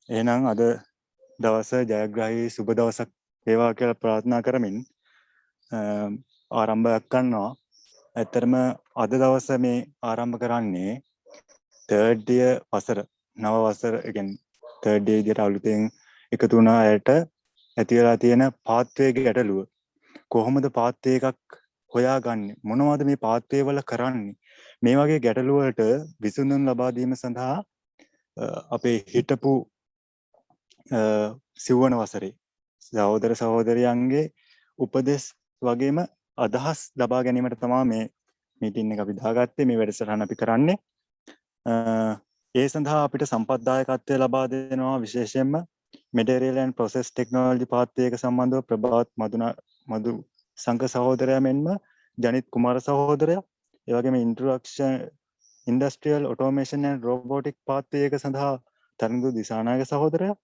එහෙනම් අද දවස ජයග්‍රාහී සුබ දවසක් වේවා කියලා ප්‍රාර්ථනා කරමින් ආරම්භයක් කරනවා. ඇත්තටම අද දවස මේ ආරම්භ කරන්නේ third year වසර නව වසර කියන්නේ third year විදියට අලුතෙන් එකතු වුණ අයට ඇති වෙලා තියෙන පාත්වේ ගැටලුව. කොහොමද පාත්වේ එකක් හොයාගන්නේ? මොනවද මේ පාත්වේ වල කරන්නේ? මේ වගේ ගැටලු වලට විසඳුම් ලබා දීම සඳහා අපේ හිටපු සිව්වන වසරේ සහෝදර සහෝදරියන්ගේ උපදෙස් වගේම අදහස් ලබා ගැනීමට තමයි මේ මීටින් එක අපි දාගත්තේ. මේ වැඩසටහන අපි කරන්නේ. ඒ සඳහා අපිට සම්පත්දායකත්වය ලබා දෙනවා විශේෂයෙන්ම Material and Process Technology පාත්වය එක සම්බන්ධව ප්‍රභාත් මදු සංඝ සහෝදරයා මෙන්ම ජනිත් කුමාර සහෝදරයා, ඒ වගේම Introduction Industrial Automation and Robotic පාත්වය එක සඳහා තරුණදු දිසානායක සහෝදරයා,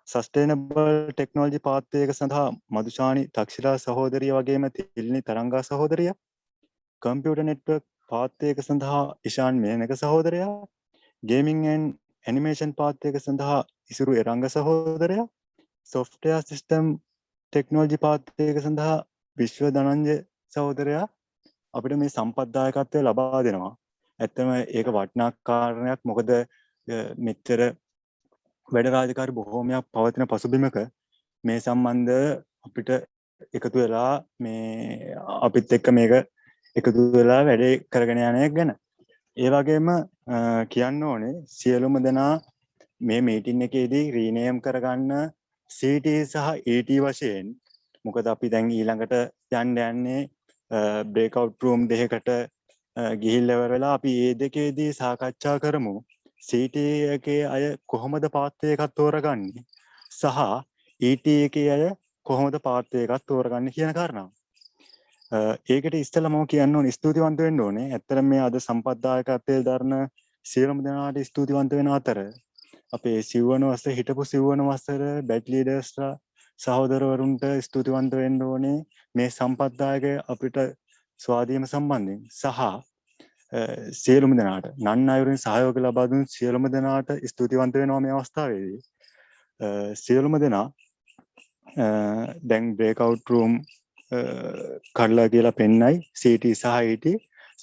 Sustainable Technology පාත්වය එක සඳහා මදුෂානි තක්ෂිරා සහෝදරිය වගේම තිල්නි තරංගා සහෝදරිය, Computer Network පාත්වය එක සඳහා ඉෂාන් මේනක සහෝදරයා, Gaming and Animation පාත්වය එක සඳහා ඉසුරු එරංග සහෝදරයා, Software System Technology පාත්වය එක සඳහා විශ්ව ධනංජය සහෝදරයා අපිට මේ සම්පත්දායකත්වය ලබා දෙනවා. ඇත්තම ඒක වටිනා කාරණයක්. මොකද මෙච්චර වැඩ රාජකාරි බොහෝමයක් පවතින පසුබිමක මේ සම්බන්ධ අපිට එකතු වෙලා මේ අපිත් එක්ක මේක එකතු වෙලා වැඩේ කරගෙන යන එක ගැන. ඒ වගේම කියන්න ඕනේ සියලුම දෙනා මේ මීටින් එකේදී රීනේම් කරගන්න CT සහ ET වශයෙන්. මොකද අපි දැන් ඊළඟට යන්න යන්නේ බ්‍රේක්අවුට් රූම් දෙකකට ගිහිල්ලා වෙලා අපි මේ දෙකේදී සාකච්ඡා කරමු. CT එකේ අය කොහොමද පාත්වය එකක් තෝරගන්නේ සහ ET එකේ අය කොහොමද පාත්වය එකක් තෝරගන්නේ කියන කාරණාව. ඒකට ඉස්සෙල්ලා මම කියන්න ඕනේ ස්තුතිවන්ත වෙන්න ඕනේ. ඇත්තටම මේ අද සම්පත්දායකත්වයේ දරන සියලුම දෙනාට ස්තුතිවන්ත වෙන අතර අපේ සිව්වන වසරේ හිටපු සිව්වන වසර බැච් ලීඩර්ස්ලා සහෝදරවරුන්ට ස්තුතිවන්ත වෙන්න ඕනේ මේ සම්පත්දායක අපිට ස්වාධීන සම්බන්ධයෙන් සහ සියලුම දෙනාට නන් අයුරින් සහයෝගය ලබා දුන් සියලුම දෙනාට ස්තුතිවන්ත වෙනවා මේ අවස්ථාවේදී. සියලුම දෙනා දැන් බ්‍රේක්අවුට් රූම් කඩලා කියලා පෙන්නයි CT සහ ET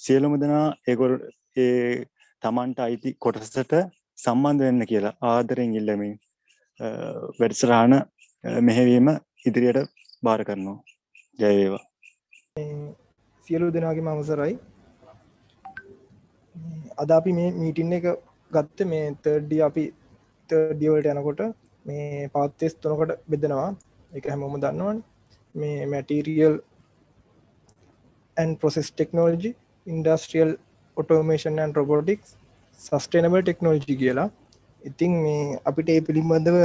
සියලුම දෙනා ඒ Tamanට අයිති කොටසට සම්බන්ධ වෙන්න කියලා ආදරෙන් ඉල්ලමින් වැඩසටහන මෙහෙවීම ඉදිරියට බාර කරනවා. ජය වේවා. සියලු දෙනාගේම අවසරයි. අද අපි මේ මීටින් එක ගත්තේ මේ third year අපි third year වලට යනකොට මේ පාත්ස් තුනකට බෙදෙනවා. ඒක හැමෝම දන්නවනේ. මේ Material and Process Technology, Industrial Automation and Robotics, Sustainable Technology කියලා. ඉතින් මේ අපිට මේ පිළිබඳව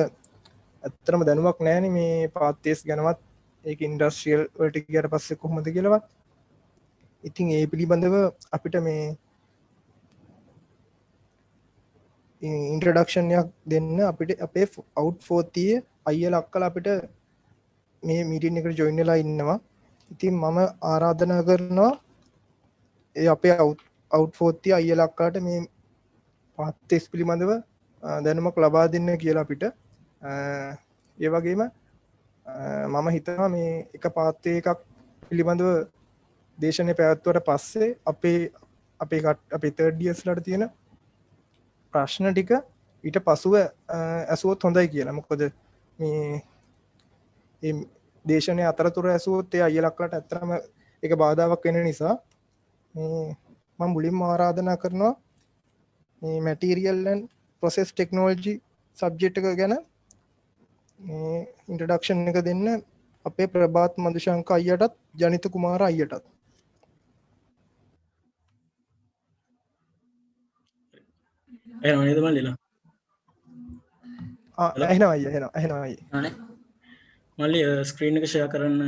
ඇත්තටම දැනුමක් නැහැනේ මේ පාත්ස් ගැනවත් ඒක ඉන්ඩස්ට්‍රියල් වලට ගියට පස්සේ කොහොමද කියලාවත්. ඉතින් ඒ පිළිබඳව අපිට මේ ඉන්ට්‍රොඩක්ෂන් එකක් දෙන්න අපිට අපේ අවුට් 40 අයියලා අක්කලා අපිට මේ මීටින් එකට ජොයින් වෙලා ඉන්නවා. ඉතින් මම ආරාධනා කරනවා ඒ අපේ අවුට් 40 අයියලා අක්කලාට මේ පාත්ස් පිළිබඳව දැනුමක් ලබා දෙන්න කියලා අපිට. ඒ වගේම මම හිතනවා මේ එක පාත්වය එකක් පිළිබඳව දේශනය පැවැත්වුවට පස්සේ අපේ third years ලට තියෙන ප්‍රශ්න ටික ඊට පසුව ඇසුවොත් හොඳයි කියලා. මොකද මේ දේශනය අතරතුර ඇසුවොත් ඒ අයියලක්ලට ඇත්තටම ඒක බාධාවක් වෙන නිසා මම මුලින්ම ආරාධනා කරනවා මේ Material and Process Technology subject එක ගැන මේ ඉන්ට්‍රොඩක්ෂන් එක දෙන්න අපේ ප්‍රභාත් මදුශංක අයියටත් ජනිත කුමාර අයියටත්. එහෙනම් නේද මල්ලිලා? එහෙනම් අයියා. මල්ලි ස්ක්‍රීන් එක ෂෙයා කරන්න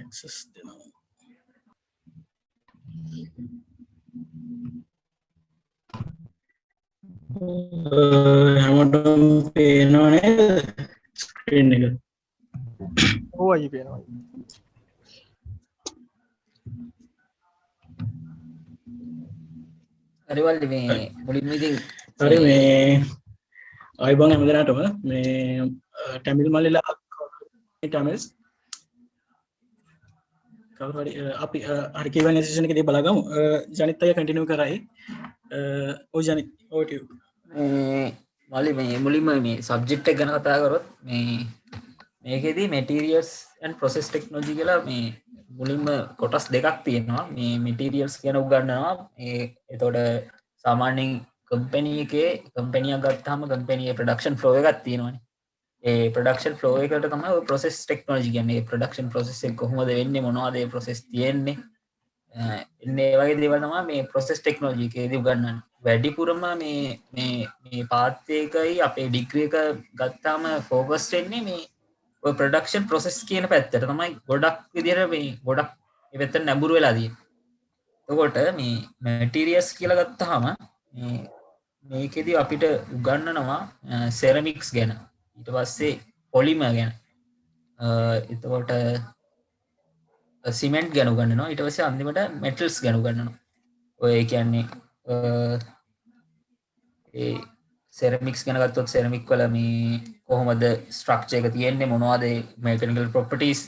ඇක්සස් දෙනවා. හැමෝටම පේනව නේද ස්ක්‍රීන් එක? ඔව් අයියා පේනවා. හරි වල්ලි මේ මුලින්ම ඉතින් හරි මේ අයිබං හැමදෙනාටම මේ ටැමිල් මල්ලිලා ටමිල්ස් කවුරුහරි අපි හරි කියවන සෙෂන් එකේදී බලගමු ජනිත් අය කන්ටිනියු කරයි ඔය ජනිත් over to you. මල්ලි මේ මුලින්ම මේ සබ්ජෙක්ට් එක ගැන කතා කරොත් මේකෙදී materials and process technology කියලා මේ මුලින්ම කොටස් දෙකක් තියෙනවා. මේ materials ගැන උගන්වනවා. එතකොට සාමාන්‍යයෙන් කම්පැනි එකේ කම්පැනි එකක් ගත්තාම කම්පැනි එකේ ප්‍රොඩක්ෂන් ෆ්ලෝ එකක් තියෙනවානේ. ඒ ප්‍රොඩක්ෂන් ෆ්ලෝ එකට තමයි ඔය process technology කියන්නේ. ඒ ප්‍රොඩක්ෂන් process එක කොහොමද වෙන්නේ, මොනවද ඒ process තියෙන්නේ. එන්නේ ඒ වගේ දේවල් තමයි මේ process technology එකේදී උගන්වන්නේ. වැඩිපුරම මේ පාත් එකයි අපේ ඩිග්‍රී එක ගත්තාම ફોකස් වෙන්නේ මේ ඔය ප්‍රොඩක්ෂන් ප්‍රොසෙස් කියන පැත්තට තමයි ගොඩක් විදිහට මේ ගොඩක් මේ පැත්තට නැඹුරු වෙලා තියෙන්නේ. එතකොට මේ මැටීරියල්ස් කියලා ගත්තාම මේකෙදි අපිට උගන්වනවා සෙරමික්ස් ගැන. ඊට පස්සේ පොලිමර් ගැන. එතකොට සිමෙන්ට් ගැන උගන්වනවා. ඊට පස්සේ අන්තිමට මෙටල්ස් ගැන උගන්වනවා. ඔය කියන්නේ ඒ සෙරමික්ස් ගැන ගත්තොත් සෙරමික් වල මේ කොහොමද ස්ට්‍රක්චර් එක තියෙන්නේ, මොනවද මෙකැනිකල් ප්‍රොපර්ටිස්,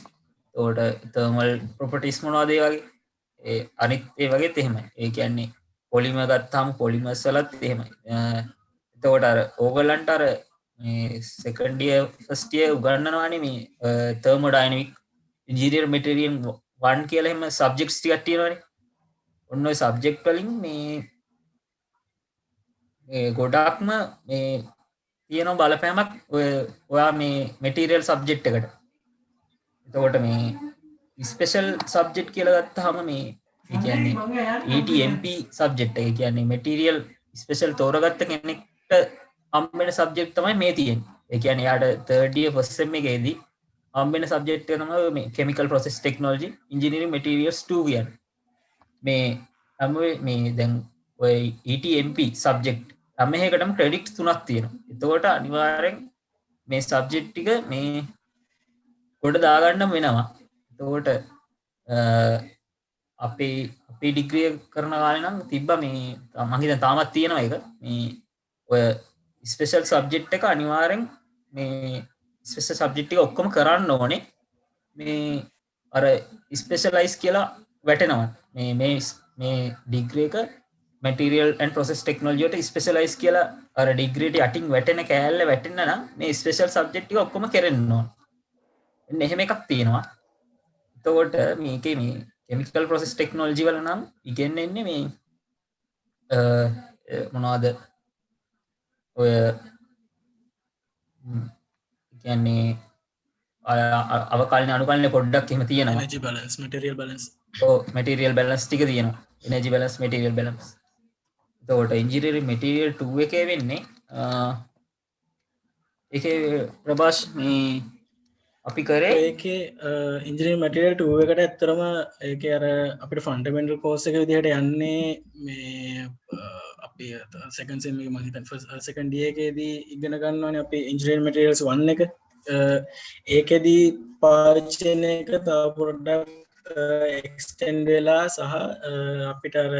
එතකොට තර්මල් ප්‍රොපර්ටිස් මොනවද ඒ වගේ. ඒ අනිත් ඒ වගේත් එහෙමයි. ඒ කියන්නේ පොලිමර් ගත්තාම පොලිමර්ස් වලත් එහෙමයි. එතකොට අර ඕගලන්ට අර මේ සෙකන්ඩ් ඉයර් ෆස්ට් ඉයර් උගන්වනවානේ මේ තර්මෝඩයිනමික් ඉන්ජිනියර් මැටීරියල් 1 කියලා එහෙම සබ්ජෙක්ට්ස් ටිකක් තියෙනවානේ. ඔන්න ඔය සබ්ජෙක්ට් වලින් මේ ගොඩක්ම මේ තියෙන බලපෑමක් ඔයා මේ මැටීරියල් සබ්ජෙක්ට් එකට. එතකොට මේ ස්පෙෂල් සබ්ජෙක්ට් කියලා ගත්තාම මේ ඒ කියන්නේ ETMP සබ්ජෙක්ට් එක. ඒ කියන්නේ මැටීරියල් ස්පෙෂල් තෝරගත්ත කෙනෙක්ට හම්බෙන සබ්ජෙක්ට් තමයි මේ තියෙන්නේ. ඒ කියන්නේ යාට 3rd year first sem එකේදී හම්බෙන සබ්ජෙක්ට් එක තමයි මේ chemical process technology engineering materials 2 කියන්නේ. මේ දැන් ඔය ETMP සබ්ජෙක්ට් හැම එකකටම ක්‍රෙඩිට් 3ක් තියෙනවා. එතකොට අනිවාර්යෙන් මේ සබ්ජෙක්ට් ටික මේ කොට දාගන්න වෙනවා. එතකොට අපේ ඩිග්‍රී කරන කාලේ නම් තිබ්බා මේ මම හිතන තාමත් තියෙනවා ඒක. මේ ඔය ස්පෙෂල් සබ්ජෙක්ට් එක අනිවාර්යෙන් මේ ස්පෙෂල් සබ්ජෙක්ට් ටික ඔක්කොම කරන්න ඕනේ. මේ අර ස්පෙෂලයිස් කියලා වැටෙනවා. මේ ඩිග්‍රී එක material and process technology වලට ස්පෙෂලයිස් කියලා අර ඩිග්‍රී එක යටින් වැටෙන කෑල්ල වැටෙන්න නම් මේ ස්පෙෂල් සබ්ජෙක්ට් ටික ඔක්කොම කරෙන්න ඕන. එන්න එහෙම එකක් තියෙනවා. එතකොට මේකේ මේ chemical process technology වල නම් ඉගෙනෙන්නේ මේ මොනවද ඔය කියන්නේ අවකලන අනුකලන පොඩ්ඩක් එහෙම තියෙනවා. energy balance material balance material balance ටික තියෙනවා. energy balance material balance. එතකොට engineering material 2 එකේ වෙන්නේ ඒකේ ප්‍රභාෂ් මේ අපි කරේ ඒකේ ඉන්ජිනියරින් මැටීරියල් 2 එකට ඇත්තරම ඒකේ අර අපිට ෆන්ඩමෙන්ටල් කෝස් එක විදිහට යන්නේ මේ අපි සෙකන්ඩ් සෙම් එකේ මම හිතන්නේ සෙකන්ඩ් ඉයර් එකේදී ඉගෙන ගන්නවානේ අපි ඉන්ජිනියරින් මැටීරියල්ස් 1 එක. ඒකෙදී පාවිච්චි වෙන එක තව පොඩ්ඩක් එක්ස්ටෙන්ඩ් වෙලා සහ අපිට අර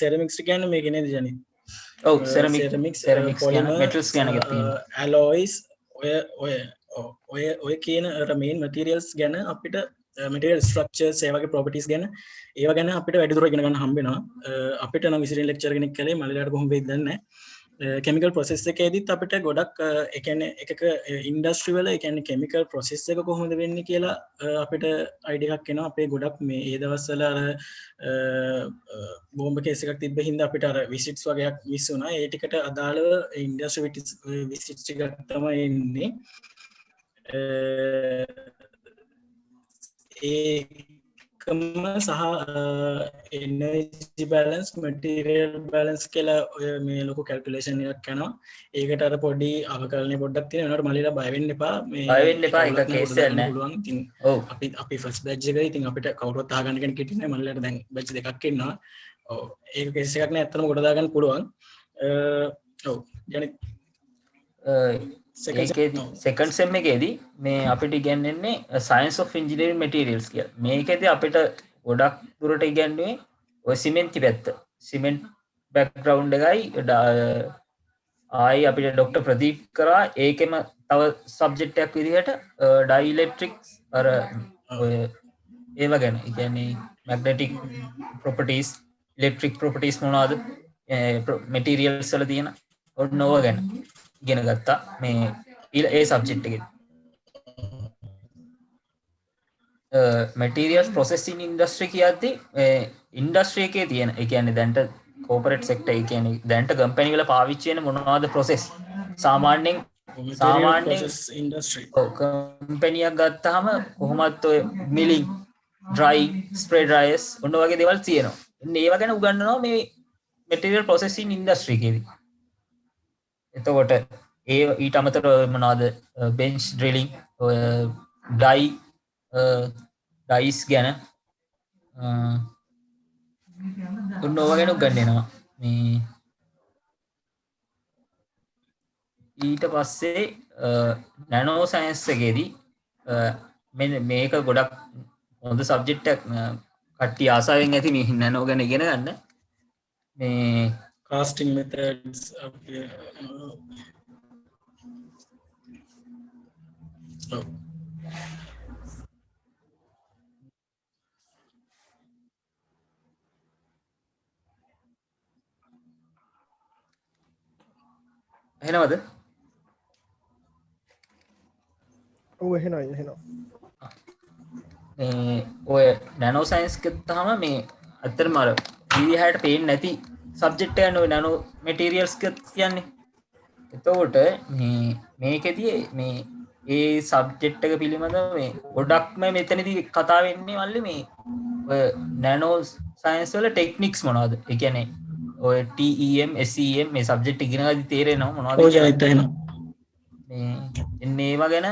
සෙරමික්ස් කියන්නේ මේක නේද ජනි? ඔව් සෙරමික්ස් කියන මෙටල්ස් ගැන තියෙනවා. ඇලොයිස් ඔය කියන මේන් මටීරියල්ස් ගැන අපිට මටීරියල් ස්ට්‍රක්චර්ස් ඒ වගේ ප්‍රොපර්ටිස් ගැන ඒවා ගැන අපිට වැඩිදුර ඉගෙන ගන්න හම්බ වෙනවා. අපිට නම් විසිරින් ලෙක්චර් කෙනෙක් කළේ මල්ලිලාට කොහොම වෙයිද දන්නේ නැහැ. කෙමිකල් ප්‍රොසෙස් එකේදීත් අපිට ගොඩක් ඒ කියන්නේ එකක ඉන්ඩස්ට්‍රි වල ඒ කියන්නේ කෙමිකල් ප්‍රොසෙස් එක කොහොමද වෙන්නේ කියලා අපිට අයිඩියා එකක් එනවා. අපේ ගොඩක් මේ ඒ දවස්වල අර බෝම්බ කේස් එකක් තිබ්බ හින්දා අපිට අර විසිට්ස් වගේක් මිස් වුණා. ඒ ටිකට අදාළව ඉන්ඩස්ට්‍රි විසිට්ස් ටිකක් තමයි එන්නේ. ඒකම සහ එනර්ජි බැලන්ස් මැටීරියල් බැලන්ස් කියලා ඔය මේ ලොකු කැල්කියුලේෂන් එකක් කරනවා. ඒකට අර පොඩි අවකලනය පොඩ්ඩක් තියෙනවා. ඒනට මල්ලිලා බය වෙන්න එපා. මේ බය වෙන්න එපා. ඒක කේස් එකක් නෑ. පුළුවන්. ඉතින් අපි ෆස්ට් බැච් එකේ ඉතින් අපිට කවුරුත් අහගන්න කෙනෙක් හිටියේ නෑ. මල්ලිලාට දැන් බැච් දෙකක් ඉන්නවා. ඔව් ඒක කේස් එකක් නෑ. ඇත්තටම කොට දාගන්න පුළුවන්. ඔව් ජනිත් සෙකන්ඩ් සෙම් එකේදී මේ අපිට ඉගෙනෙන්නේ සයන්ස් ඔෆ් ඉන්ජිනියරින් මැටීරියල්ස් කියලා. මේකෙදී අපිට ගොඩක් දුරට ඉගෙනුවේ ඔය සිමෙන්ති පැත්ත. සිමෙන්ට් බෑග්ග්‍රවුන්ඩ් එකයි ආයි අපිට ඩොක්ටර් ප්‍රදීප් කරා ඒකෙම තව සබ්ජෙක්ට් එකක් විදිහට ඩයිඉලෙක්ට්‍රික්ස් අර ඔය ඒව ගැන. ඒ කියන්නේ මැග්නටික් ප්‍රොපර්ටිස්, ඉලෙක්ට්‍රික් ප්‍රොපර්ටිස් මොනවාද, මෙටීරියල්ස් වල තියෙන ඔන්න ඕවා ගැන ඉගෙන ගත්තා මේ ඒ සබ්ජෙක්ට් එකේ. මැටීරියල්ස් ප්‍රොසෙසින් ඉන්ඩස්ට්‍රි කියද්දී ඉන්ඩස්ට්‍රි එකේ තියෙන ඒ කියන්නේ දැන්ට කෝපරේට් සෙක්ටර් ඒ කියන්නේ දැන්ට කම්පැනි වල පාවිච්චි වෙන මොනවද ප්‍රොසෙස් සාමාන්‍යයෙන් ඉන්ඩස්ට්‍රී කම්පැනියක් ගත්තාම කොහොමත් ඔය මිලින් ඩ්‍රයි ස්ප්‍රේ ඩ්‍රයර්ස් ඔන්න වගේ දේවල් තියෙනවා. ඒවා ගැන උගන්වනවා මේ මැටීරියල් ප්‍රොසෙසින් ඉන්ඩස්ට්‍රි එකේදී. එතකොට ඒ ඊට අමතරව මොනවද බෙන්ච් ඩ්‍රිලින් ඔය ඩයිස් ගැන ඔන්න ඕවා ගැන උගන්වනවා. මේ ඊට පස්සේ නැනෝ සයන්ස් එකේදී මෙන්න මේක ගොඩක් හොඳ සබ්ජෙක්ට් එකක් කට්ටිය ආසාවෙන් ඇති මේ නැනෝ ගැන ඉගෙන ගන්න. මේ කාස්ටිං මෙතඩ්ස් එහෙනවද? ඔව් එහෙනවා. ඔය නැනෝ සයින්ස් ගත්තාම මේ ඇත්තටම අර විදිහට පේන්නේ නැති සබ්ජෙක්ට් එකක් නේ නැනෝ මැටීරියල්ස් කියන්නේ. එතකොට මේකෙදී මේ ඒ සබ්ජෙක්ට් එක පිළිබඳව මේ ගොඩක්ම මෙතනදී කතා වෙන්නේ මල්ලි මේ ඔය නැනෝ සයින්ස් වල ටෙක්නික්ස් මොනවද? ඒ කියන්නේ ඔය TEM SEM මේ සබ්ජෙක්ට් ඉගෙන ගද්දි තේරෙනවා මොනවද? ඔය ජනිත එහෙනම් මේ එන්නේ ඒවා ගැන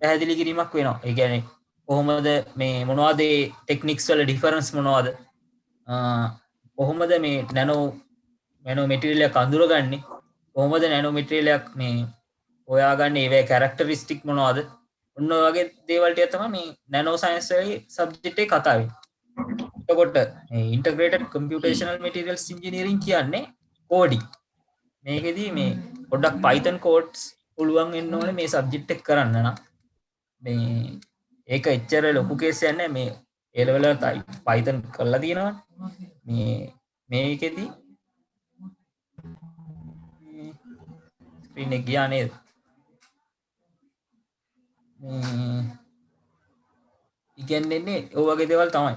පැහැදිලි කිරීමක් වෙනවා. ඒ කියන්නේ කොහොමද මේ මොනවද ටෙක්නික්ස් වල ඩිෆරන්ස් මොනවද? කොහොමද මේ නැනෝ මැටීරියල් එකක් අඳුරගන්නේ? කොහොමද නැනෝ මැටීරියල් එකක් මේ හොයාගන්නේ? ඒවේ කැරක්ටරිස්ටික් මොනවද? ඔන්න ඔය වගේ දේවල් ටික තමයි මේ නැනෝ සයන්ස් වලේ සබ්ජෙක්ට් එකේ කතා වෙන්නේ. එතකොට මේ ඉන්ටග්‍රේටඩ් කම්පියුටේෂනල් මැටීරියල්ස් ඉංජිනේරින් කියන්නේ කෝඩින්. මේකෙදී මේ පොඩ්ඩක් Python codes පුළුවන් වෙන්න ඕනේ මේ සබ්ජෙක්ට් එක කරන්න නම්. මේ ඒක එච්චර ලොකු කේස් එකක් නෑ. මේ A level වල Python කරලා තියෙනවා. මේකෙදී ස්ක්‍රීන් එක ගියා නේද? ඉගෙනෙන්නේ ඔය වගේ දේවල් තමයි.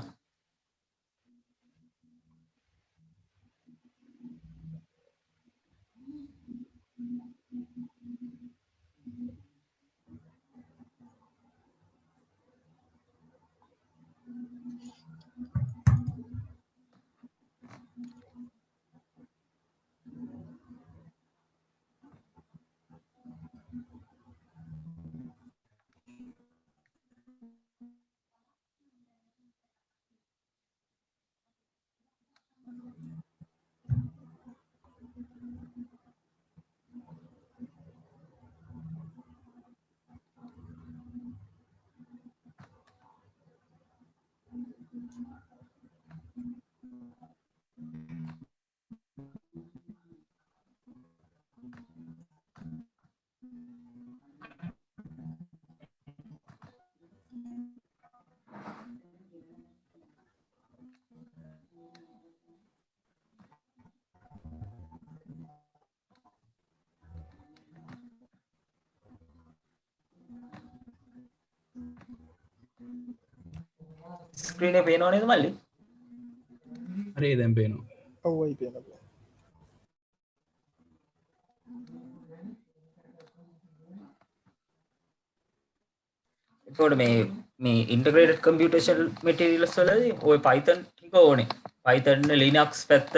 ස්ක්‍රීන් එක පේනව නේද මල්ලි? හරි දැන් පේනවා. ඔව් අයි පේනවා. එතකොට මේ ඉන්ටග්‍රේටඩ් කම්පියුටේෂනල් මැටීරියල්ස් වලදී ඔය Python ටික ඕනේ. Python Linux පැත්ත.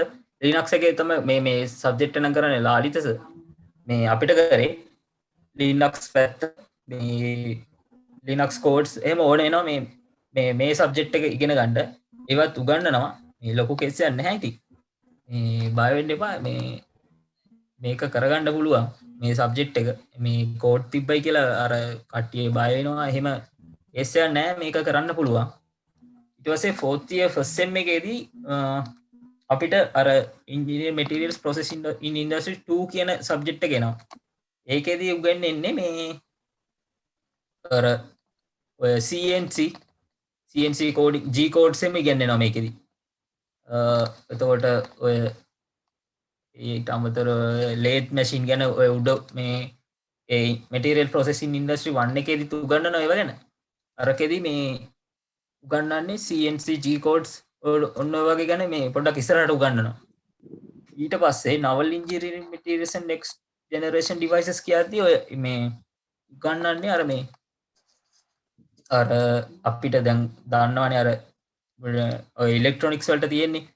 Linux එකේ තමයි මේ සබ්ජෙක්ට් එක නම් කරන්නේ ලාලිත සර්. මේ අපිට කරේ Linux පැත්ත මේ Linux codes එහෙම ඕනේ වෙනවා මේ සබ්ජෙක්ට් එක ඉගෙන ගන්න. ඒවත් උගන්වනවා. මේ ලොකු කේස් එකක් නැහැ ඉතින්. මේ බය වෙන්න එපා. මේක කරගන්න පුළුවන්. මේ සබ්ජෙක්ට් එක මේ කෝඩ් තිබ්බයි කියලා අර කට්ටිය බය වෙනවා. එහෙම කේස් එකක් නැහැ. මේක කරන්න පුළුවන්. ඊට පස්සේ 4th year first sem එකේදී අපිට අර ඉන්ජිනියර් මැටීරියල්ස් ප්‍රොසෙසින් ඉන් ඉන්ඩස්ට්‍රි 2 කියන සබ්ජෙක්ට් එක එනවා. ඒකෙදී උගන්වන්නේ මේ අර ඔය CNC කෝඩින් G codes එම ඉගෙනනවා මේකෙදී. එතකොට ඔය ඊට අමතරව ලේත් මැෂින් ගැන ඔය උඩ මේ ඒ මැටීරියල් ප්‍රොසෙසින් ඉන්ඩස්ට්‍රි 1 එකේදී උගන්වනවා ඒව ගැන. අරකෙදී මේ උගන්වන්නේ CNC G codes ඔන්න ඔය වගේ ගැන මේ පොඩ්ඩක් ඉස්සරහට උගන්වනවා. ඊට පස්සේ novel engineering materials and next generation devices කියද්දී ඔය මේ උගන්වන්නේ අර මේ අර අපිට දැන් දන්නවනේ අර ඔය ඉලෙක්ට්‍රොනික්ස් වලට තියෙන්නේ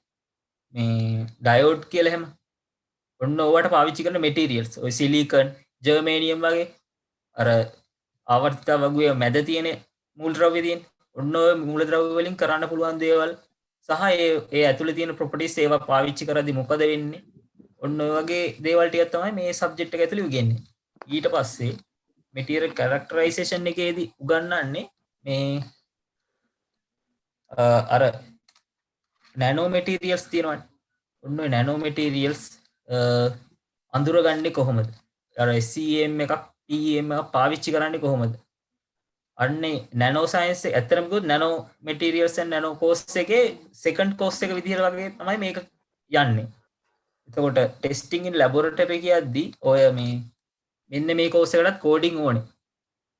මේ ඩයෝඩ් කියලා එහෙම. ඔන්න ඕවට පාවිච්චි කරන මැටීරියල්ස් ඔය සිලිකන්, ජර්මේනියම් වගේ අර ආවර්තිත වගුවේ මැද තියෙන මූලද්‍රව්‍ය තියෙන. ඔන්න ඔය මූලද්‍රව්‍ය වලින් කරන්න පුළුවන් දේවල් සහ ඒ ඇතුලේ තියෙන ප්‍රොපර්ටිස් ඒවා පාවිච්චි කරද්දී මොකද වෙන්නේ? ඔන්න ඔය වගේ දේවල් ටිකක් තමයි මේ සබ්ජෙක්ට් එක ඇතුලේ උගෙන්නේ. ඊට පස්සේ මැටීරියල් කැරක්ටරයිසේෂන් එකේදී උගන්වන්නේ මේ අර නැනෝ මැටීරියල්ස් තියෙනවනේ. ඔන්න ඔය නැනෝ මැටීරියල්ස් අඳුරගන්නේ කොහොමද? අර SEM එකක් TEM එකක් පාවිච්චි කරන්නේ කොහොමද? අන්නේ නැනෝ සයන්ස් ඇත්තටම කිව්වොත් nano materials and nano course එකේ සෙකන්ඩ් කෝස් එක විදිහට වගේ තමයි මේක යන්නේ. එතකොට ටෙස්ටිං ඉන් ලැබොරටරි කියද්දී ඔය මේ මෙන්න මේ කෝස් එකටත් කෝඩින් ඕනේ.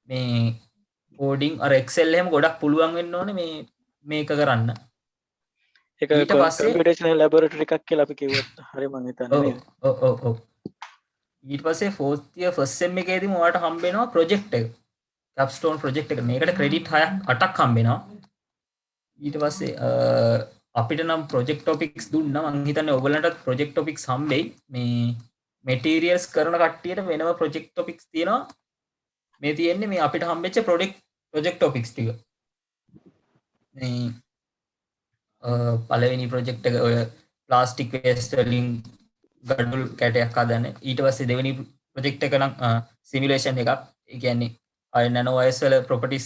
මේ කෝඩින් අර Excel එහෙම ගොඩක් පුළුවන් වෙන්න ඕනේ මේ මේක කරන්න. ඒක ඊට පස්සේ කම්පියුටේෂනල් ලැබොරටරි එකක් කියලා අපි කිව්වොත් හරි මම හිතන්නේ නේද? ඔව්. ඊට පස්සේ 4th year first sem එකේදී මොකට හම්බ වෙනවා ප්‍රොජෙක්ට් එක. capstone project එක. මේකට ක්‍රෙඩිට් 8ක් හම්බ වෙනවා. ඊට පස්සේ අපිට නම් project topics දුන්නා. මම හිතන්නේ ඔයගලන්ටත් project topics හම්බෙයි. මේ materials කරන කට්ටියට වෙනම project topics තියෙනවා. මේ තියෙන්නේ මේ අපිට හම්බෙච්ච project topics ටික. මේ පළවෙනි project එක ඔය plastic waste වලින් ගඩොල් කැටයක් හදන්න. ඊට පස්සේ දෙවෙනි project එක නම් simulation එකක්. ඒ කියන්නේ අය නැනෝ වයස් වල ප්‍රොපර්ටිස්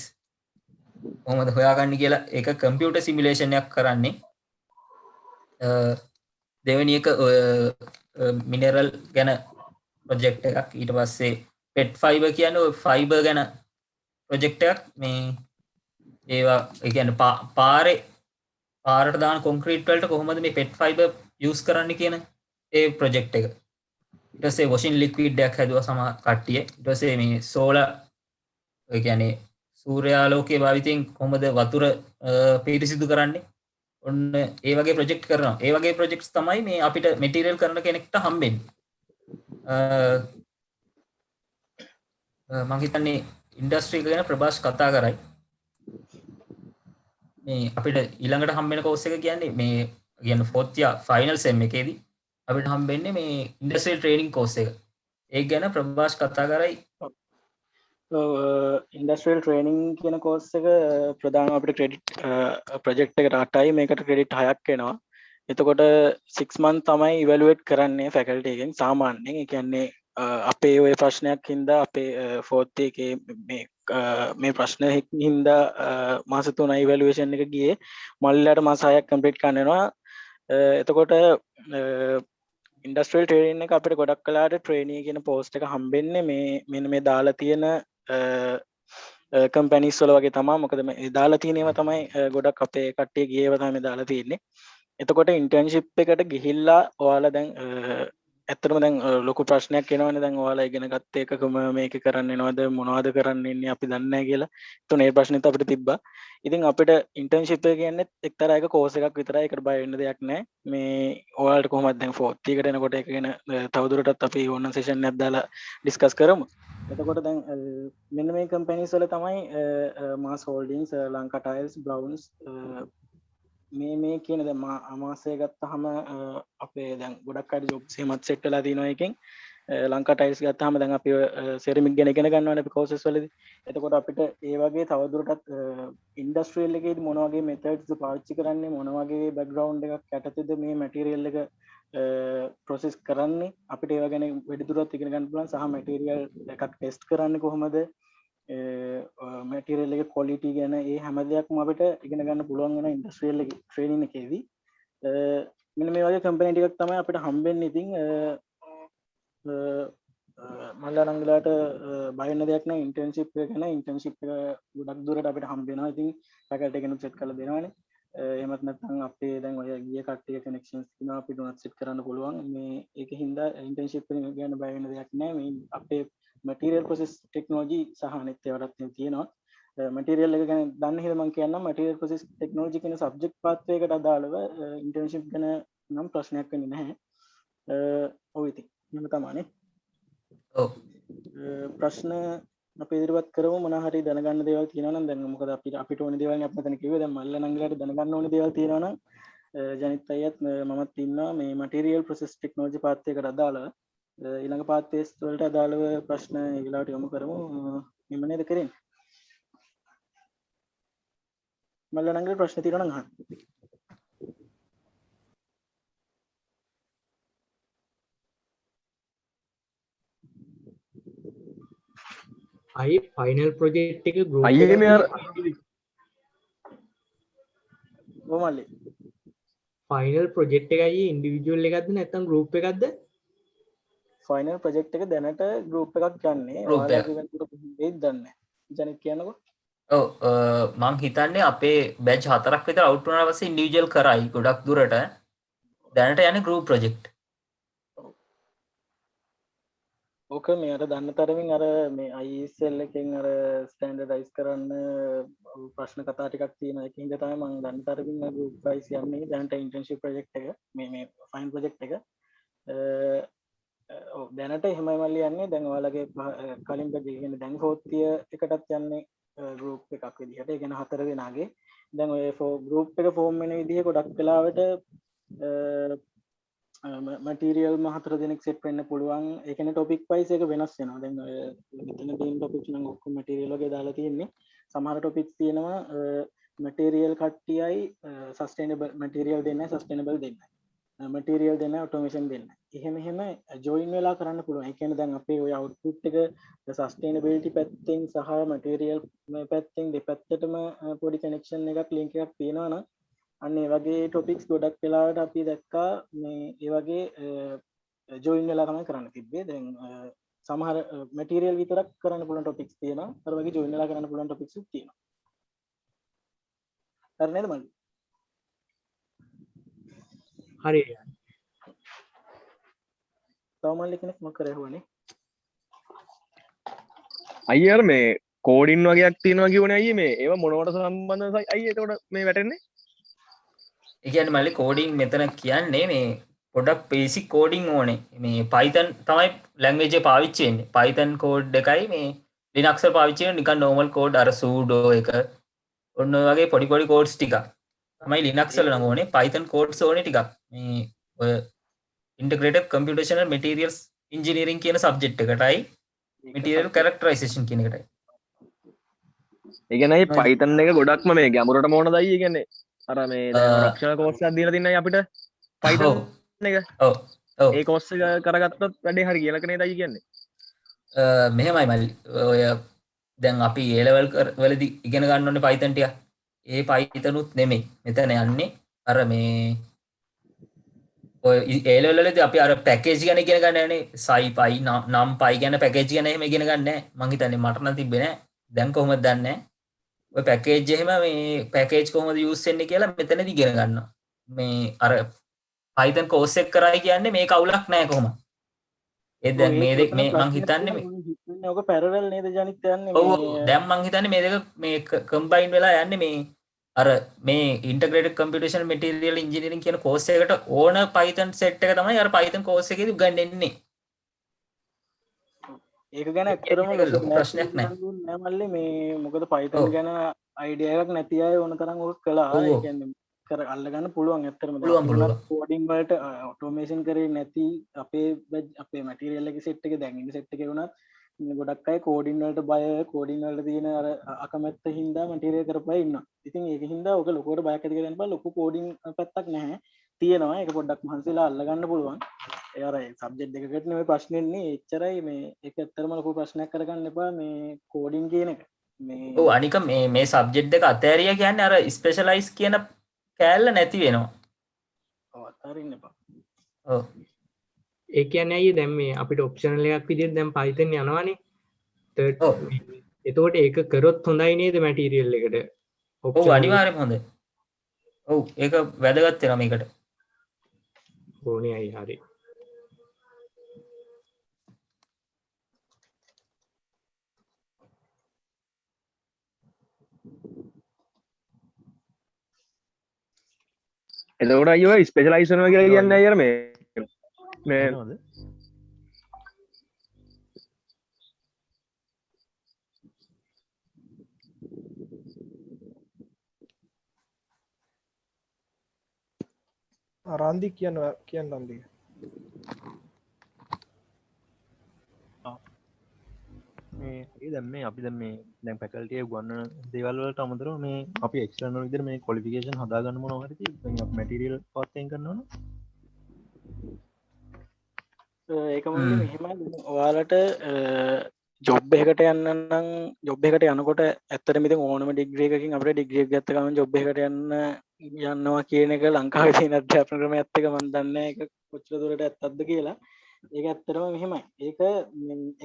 කොහොමද හොයාගන්නේ කියලා ඒක කම්පියුටර් සිමුලේෂන් එකක් කරන්නේ. දෙවෙනි එක ඔය මිනරල් ගැන ප්‍රොජෙක්ට් එකක්. ඊට පස්සේ පෙට් ෆයිබර් කියන්නේ ඔය ෆයිබර් ගැන ප්‍රොජෙක්ට් එකක්. මේ ඒවා ඒ කියන්නේ පාරට දාන කොන්ක්‍රීට් වලට කොහොමද මේ පෙට් ෆයිබර් යූස් කරන්න කියන ඒ ප්‍රොජෙක්ට් එක. ඊට පස්සේ වොෂින් ලික්විඩ් එකක් හැදුවා සමහර කට්ටිය. ඊට පස්සේ මේ සෝලර් ඒ කියන්නේ සූර්යාලෝකයේ භාවිතයෙන් කොහොමද වතුර පිරිසිදු කරන්නේ? ඔන්න ඒ වගේ ප්‍රොජෙක්ට් කරනවා. ඒ වගේ ප්‍රොජෙක්ට්ස් තමයි මේ අපිට මැටීරියල් කරන කෙනෙක්ට හම්බෙන්නේ. මම හිතන්නේ ඉන්ඩස්ට්‍රි එක ගැන ප්‍රභාස් කතා කරයි. මේ අපිට ඊළඟට හම්බෙන කෝස් එක කියන්නේ මේ කියන්නේ 4th year final sem එකේදී අපිට හම්බෙන්නේ මේ ඉන්ඩස්ට්‍රියල් ට්‍රේනින් කෝස් එක. ඒක ගැන ප්‍රභාස් කතා කරයි. ඉන්ඩස්ට්‍රියල් ට්‍රේනින් කියන කෝස් එක ප්‍රධානම අපිට ක්‍රෙඩිට් ප්‍රොජෙක්ට් එකට 8යි මේකට ක්‍රෙඩිට් 6ක් එනවා. එතකොට 6 month තමයි ඉවැලුවේට් කරන්නේ ෆැකල්ටි එකෙන් සාමාන්‍යයෙන්. ඒ කියන්නේ අපේ ওই ප්‍රශ්නයක් හින්දා අපේ 4th එකේ මේ ප්‍රශ්න හින්දා මාස 3යි ඉවැලුවේෂන් එක ගියේ. මල්ලට මාස 6ක් කම්ප්ලීට් කරන්න වෙනවා. එතකොට ඉන්ඩස්ට්‍රියල් ට්‍රේනින් එක අපිට ගොඩක් කලාට ට්‍රේනී කියන පෝස්ට් එක හම්බෙන්නේ මේ මෙන්න මේ දාලා තියෙන කම්පැනිස් වල වගේ තමයි. මොකද මේ දාලා තියෙන ඒවා තමයි ගොඩක් අපේ කට්ටිය ගියේ ඒවා තමයි දාලා තියෙන්නේ. එතකොට ඉන්ටර්න්ෂිප් එකට ගිහිල්ලා ඔයාලා දැන් ඇත්තටම දැන් ලොකු ප්‍රශ්නයක් එනවනේ දැන් ඔයාලා ඉගෙන ගත්ත එකකම මේක කරන්න එනවද මොනවද කරන්න ඉන්නේ අපි දන්නේ නැහැ කියලා. ඒතන ඒ ප්‍රශ්නෙත් අපිට තිබ්බා. ඉතින් අපිට ඉන්ටර්න්ෂිප් එක කියන්නේ එක්තරා එක කෝස් එකක් විතරයි. ඒකට බය වෙන්න දෙයක් නැහැ. මේ ඔයාලට කොහොමද දැන් 4th එකට එනකොට ඒක ගැන තවදුරටත් අපි ඕනම සෙෂන් එකක් දාලා ඩිස්කස් කරමු. එතකොට දැන් මෙන්න මේ කම්පැනිස් වල තමයි මාස් හෝල්ඩින්ග්ස්, ලංකා ටයිල්ස්, බ්‍රවුන්ස් මේ කියන දැන් අමාසය ගත්තාම අපේ දැන් ගොඩක් අය ජොබ්ස් එහෙමත් සෙට් වෙලා තියෙනවා එකෙන්. ලංකා ටයිල්ස් ගත්තාම දැන් අපි සෙරමික් ගැන ඉගෙන ගන්නවානේ අපි කෝසස් වලදී. එතකොට අපිට ඒ වගේ තවදුරටත් ඉන්ඩස්ට්‍රියල් එකේදී මොන වගේ මෙතඩ්ස් පාවිච්චි කරන්නේ, මොන වගේ බෑග්ග්‍රවුන්ඩ් එකක් යටතේද මේ මැටීරියල් එක ප්‍රොසෙස් කරන්නේ, අපිට ඒව ගැන වැඩිදුරටත් ඉගෙන ගන්න පුළුවන්. සහ මැටීරියල් එකක් ටෙස්ට් කරන්නේ කොහොමද, මැටීරියල් එක ක්වොලිටි ගැන ඒ හැම දෙයක්ම අපිට ඉගෙන ගන්න පුළුවන් වෙන ඉන්ඩස්ට්‍රියල් ට්‍රේනින් එකේදී. මෙන්න මේ වගේ කම්පැනි ටිකක් තමයි අපිට හම්බෙන්නේ. ඉතින් මල්ලා නංගලාට බයන්න දෙයක් නෑ. ඉන්ටර්න්ෂිප් එක ගැන ඉන්ටර්න්ෂිප් එක ගොඩක් දුරට අපිට හම්බ වෙනවා. ඉතින් පැකට් එකෙනුත් සෙට් කරලා දෙනවානේ. එහෙමත් නැත්නම් අපේ දැන් ඔය ගිය කට්ටිය කනෙක්ෂන්ස් තියෙනවා අපිට උනත් සෙට් කරන්න පුළුවන්. මේ ඒක හින්දා ඉන්ටර්න්ෂිප් එක ගැන බය වෙන්න දෙයක් නෑ. මේ අපේ මැටීරියල් ප්‍රොසෙස් ටෙක්නොලොජි සහ අනිත් ඒවාටත් තියෙනවා. මැටීරියල් එක ගැන දන්න හින්දා මම කියන්නම් මැටීරියල් ප්‍රොසෙස් ටෙක්නොලොජි කියන සබ්ජෙක්ට් පාත් එකකට අදාළව ඉන්ටර්න්ෂිප් ගැන නම් ප්‍රශ්නයක් වෙන්නේ නැහැ. ඔව් ඉතින් එහෙම තමයිනේ. ඔව් ප්‍රශ්න අපි ඉදිරිපත් කරමු. මොන හරි දැනගන්න දේවල් තියෙනවා නම් දැන් මොකද අපිට ඕනේ දේවල් නේ අපි මෙතන කිව්වේ. දැන් මල්ල නංගිලාට දැනගන්න ඕනේ දේවල් තියෙනවා නම් ජනිත් අයියත් මමත් ඉන්නවා මේ මැටීරියල් ප්‍රොසෙස් ටෙක්නොලොජි පාත් එකකට අදාළව ඊළඟ පාත් ටෙස්ට් වලට අදාළව ප්‍රශ්න ඊළාට යොමු කරමු. මෙන්න නේද කරන්නේ. මල්ල නංගිලාට ප්‍රශ්න තියෙනවා නම් අහන්න. අයි ෆයිනල් ප්‍රොජෙක්ට් එක ගෲප් අයියේ මේ අර ඔව් මල්ලි. ෆයිනල් ප්‍රොජෙක්ට් එකයි ඉන්ඩිවිජුවල් එකක්ද නැත්නම් ගෲප් එකක්ද? ෆයිනල් ප්‍රොජෙක්ට් එක දැනට ගෲප් එකක් යන්නේ. Group එකක්. ඔයාලා ඉවෙන්ට් එක දෙයිද දන්නේ නැහැ. ජනිත් කියන්නකෝ. ඔව් මං හිතන්නේ අපේ බැච් 4ක් විතර අවුට් වුණාට පස්සේ ඉන්ඩිවිජුවල් කරයි ගොඩක් දුරට දැනට යන්නේ ගෲප් ප්‍රොජෙක්ට්. ඕක මේ අර දන්න තරමින් අර මේ ISL එකෙන් අර ස්ටෑන්ඩඩයිස් කරන්න ප්‍රශ්න කතා ටිකක් තියෙනවා. ඒක හින්දා තමයි මම දන්න තරමින් ගෲප් වයිස් යන්නේ. දැනට ඉන්ටර්න්ෂිප් ප්‍රොජෙක්ට් එක මේ ෆයින් ප්‍රොජෙක්ට් එක ඔව් දැනට එහෙමයි මල්ලි යන්නේ. දැන් ඔයාලගේ කලින් බෙදී කියන්නේ දැන් ෆෝර්ත් ඉයර් එකටත් යන්නේ ගෲප් එකක් විදිහට. ඒ කියන්නේ 4 දෙනාගේ. දැන් ඔය ගෲප් එක ෆෝම් වෙන විදිහ ගොඩක් වෙලාවට මැටීරියල් 4 දෙනෙක් සෙට් වෙන්න පුළුවන්. ඒ කියන්නේ ටොපික් වයිස් එක වෙනස් වෙනවා. දැන් ඔය මෙතන තියෙන ටොපික්ස් නම් ඔක්කොම මැටීරියල් වගේ දාලා තියෙන්නේ. සමහර ටොපික්ස් තියෙනවා මැටීරියල් කට්ටියයි සස්ටේනබල් මැටීරියල් දෙන්නයි සස්ටේනබල් දෙන්නයි. මැටීරියල් දෙන්නයි ඔටෝමේෂන් දෙන්නයි. එහෙම ජොයින් වෙලා කරන්න පුළුවන්. ඒ කියන්නේ දැන් අපේ ඔය අවුට්පුට් එක සස්ටේනබිලිටි පැත්තෙන් සහ මැටීරියල් පැත්තෙන් දෙපැත්තටම පොඩි කනෙක්ෂන් එකක් ලින්ක් එකක් තියෙනවා නම් අන්න ඒ වගේ ටොපික්ස් ගොඩක් වෙලාවට අපි දැක්කා මේ ඒ වගේ ජොයින් වෙලා තමයි කරන්න තිබ්බේ. දැන් සමහර මැටීරියල් විතරක් කරන්න පුළුවන් ටොපික්ස් තියෙනවා. අර වගේ ජොයින් වෙලා කරන්න පුළුවන් ටොපික්ස් උත් තියෙනවා. හරි නේද මල්ලි? හරි. තව මල්ලි කෙනෙක් මොකක් කරේ හොනේ? අයියර් මේ කෝඩින් වගේක් තියෙනවා කිව්වනේ අයියේ මේ ඒව මොනවට සම්බන්ධයි අයියේ එතකොට මේ වැටෙන්නේ? ඒ කියන්නේ මල්ලි කෝඩින් මෙතන කියන්නේ මේ පොඩක් බේසික් කෝඩින් ඕනේ. මේ Python තමයි ලැන්ග්වේජ් එක පාවිච්චි වෙන්නේ. Python කෝඩ් එකයි මේ Linux එක පාවිච්චි වෙන නිකන් normal කෝඩ් අර sudo එක ඔන්න ඔය වගේ පොඩි පොඩි කෝඩ්ස් ටිකක් තමයි Linux වල නම් ඕනේ. Python කෝඩ්ස් ඕනේ ටිකක්. මේ ඔය integrated computational materials engineering කියන සබ්ජෙක්ට් එකටයි material characterization කියන එකටයි. ඒ කියන්නේ Python එක ගොඩක්ම මේ ගැඹුරට මොනද අයියේ කියන්නේ අර මේ දැන් රක්ෂණ කෝස් එකක් දීලා තින්නයි අපිට Python එක. ඔව් ඔව් ඒ කෝස් එක කරගත්තොත් වැඩේ හරි කියලා කනේ අයියේ කියන්නේ. මෙහෙමයි මල්ලි. ඔය දැන් අපි A level වලදී ඉගෙන ගන්න ඕනේ Python ටික. ඒ Python උත් නෙමෙයි. මෙතන යන්නේ අර මේ ඔය A level වලදී අපි අර පැකේජ් ගැන ඉගෙන ගන්න යන්නේ. SciPy NumPy ගැන පැකේජ් ගැන එහෙම ඉගෙන ගන්න නැහැ. මං හිතන්නේ මට නම් තිබ්බේ නැහැ. දැන් කොහොමද දන්නේ නැහැ. ඔය පැකේජ් එහෙම මේ පැකේජ් කොහොමද යූස් වෙන්නේ කියලා මෙතනදී ඉගෙන ගන්නවා. මේ අර Python course එක කරයි කියන්නේ මේක අවුලක් නැහැ කොහොමද? ඒ දැන් මේ මං හිතන්නේ මේ ඔක පැරලල් නේද ජනිත් යන්නේ ඔව් දැන් මං හිතන්නේ මේ දෙක මේ කම්බයින් වෙලා යන්නේ මේ අර මේ integrated computational material engineering කියන course එකට ඕන Python set එක තමයි අර Python course එකේදී උගන්වන්නේ. ඒක ගැන ඇත්තටම ලොකු ප්‍රශ්නයක් නෑ. නෑ මල්ලි මේ මොකද Python ගැන අයිඩියා එකක් නැති අය ඕන තරම් ඔක කළා. ඒ කියන්නේ කර අල්ලගන්න පුළුවන් ඇත්තටම. පුළුවන්. කෝඩින් වලට ඔටෝමේෂන් කරේ නැති අපේ මැටීරියල් එකේ සෙට් එකේ දැන් ඉන්න සෙට් එකේ වුණත් ගොඩක් අය කෝඩින් වලට බය කෝඩින් වලට තියෙන අර අකමැත්ත හින්දා මැටීරියල් කරපුවා ඉන්නවා. ඉතින් ඒක හින්දා ඔක ලොකුවට බයක් ඇති කරගන්න බෑ. ලොකු කෝඩින් පැත්තක් නැහැ. තියෙනවා. ඒක පොඩ්ඩක් මහන්සිලා අල්ලගන්න පුළුවන්. ඒ අර සබ්ජෙක්ට් එකකට නෙවෙයි ප්‍රශ්නේ ඉන්නේ. එච්චරයි මේ ඒක ඇත්තටම ලොකු ප්‍රශ්නයක් කරගන්න එපා මේ කෝඩින් කියන එක. මේ ඔව් අනික මේ සබ්ජෙක්ට් එක අතෑරියා කියන්නේ අර ස්පෙෂලායිස් කියන කෑල්ල නැති වෙනවා. අවතාරන්න එපා ඔව් ඒ කියන්නේ අයියේ දැන් මේ අපිට ඔප්ෂනල් එකක් විදිහට දැන් Python යනවනේ ඔව් එතකොට ඒක කරොත් හොඳයි නේද මැටීරියල් එකට ඔව් අනිවාර්යයෙන්ම හොඳයි ඔව් ඒක වැදගත් වෙනවා මේකට ඕනේ අයි හරි එතකොට අයියෝ ස්පෙෂලයිස් වෙනවා කියලා කියන්නේ අයියර මේ රන්දි කියන්න රන්දි මේ දැන් මේ අපි දැන් මේ දැන් ෆැකල්ටි එක ගන්න දේවල් වලට අමතරව මේ අපි එක්ස්ටර්නල් විදිහට මේ ක්වොලිෆිකේෂන් හදාගන්න මොනවා හරි තියෙන්නේ අපි මැටීරියල් පාත් එකෙන් කරනවනේ ඒකම මෙහෙම ඔයාලට ජොබ් එකට යන්නනම් ජොබ් එකට යනකොට ඇත්තටම ඉතින් ඕනම ඩිග්‍රී එකකින් අපිට ඩිග්‍රී එක ගත්ත ගමන් ජොබ් එකට යනවා කියන එක ලංකාවේ තියෙන අධ්‍යාපන ක්‍රමයත් එක්ක මම දන්නේ ඒක කොච්චර දුරට ඇත්තක්ද කියලා. ඒක ඇත්තටම මෙහෙමයි. ඒක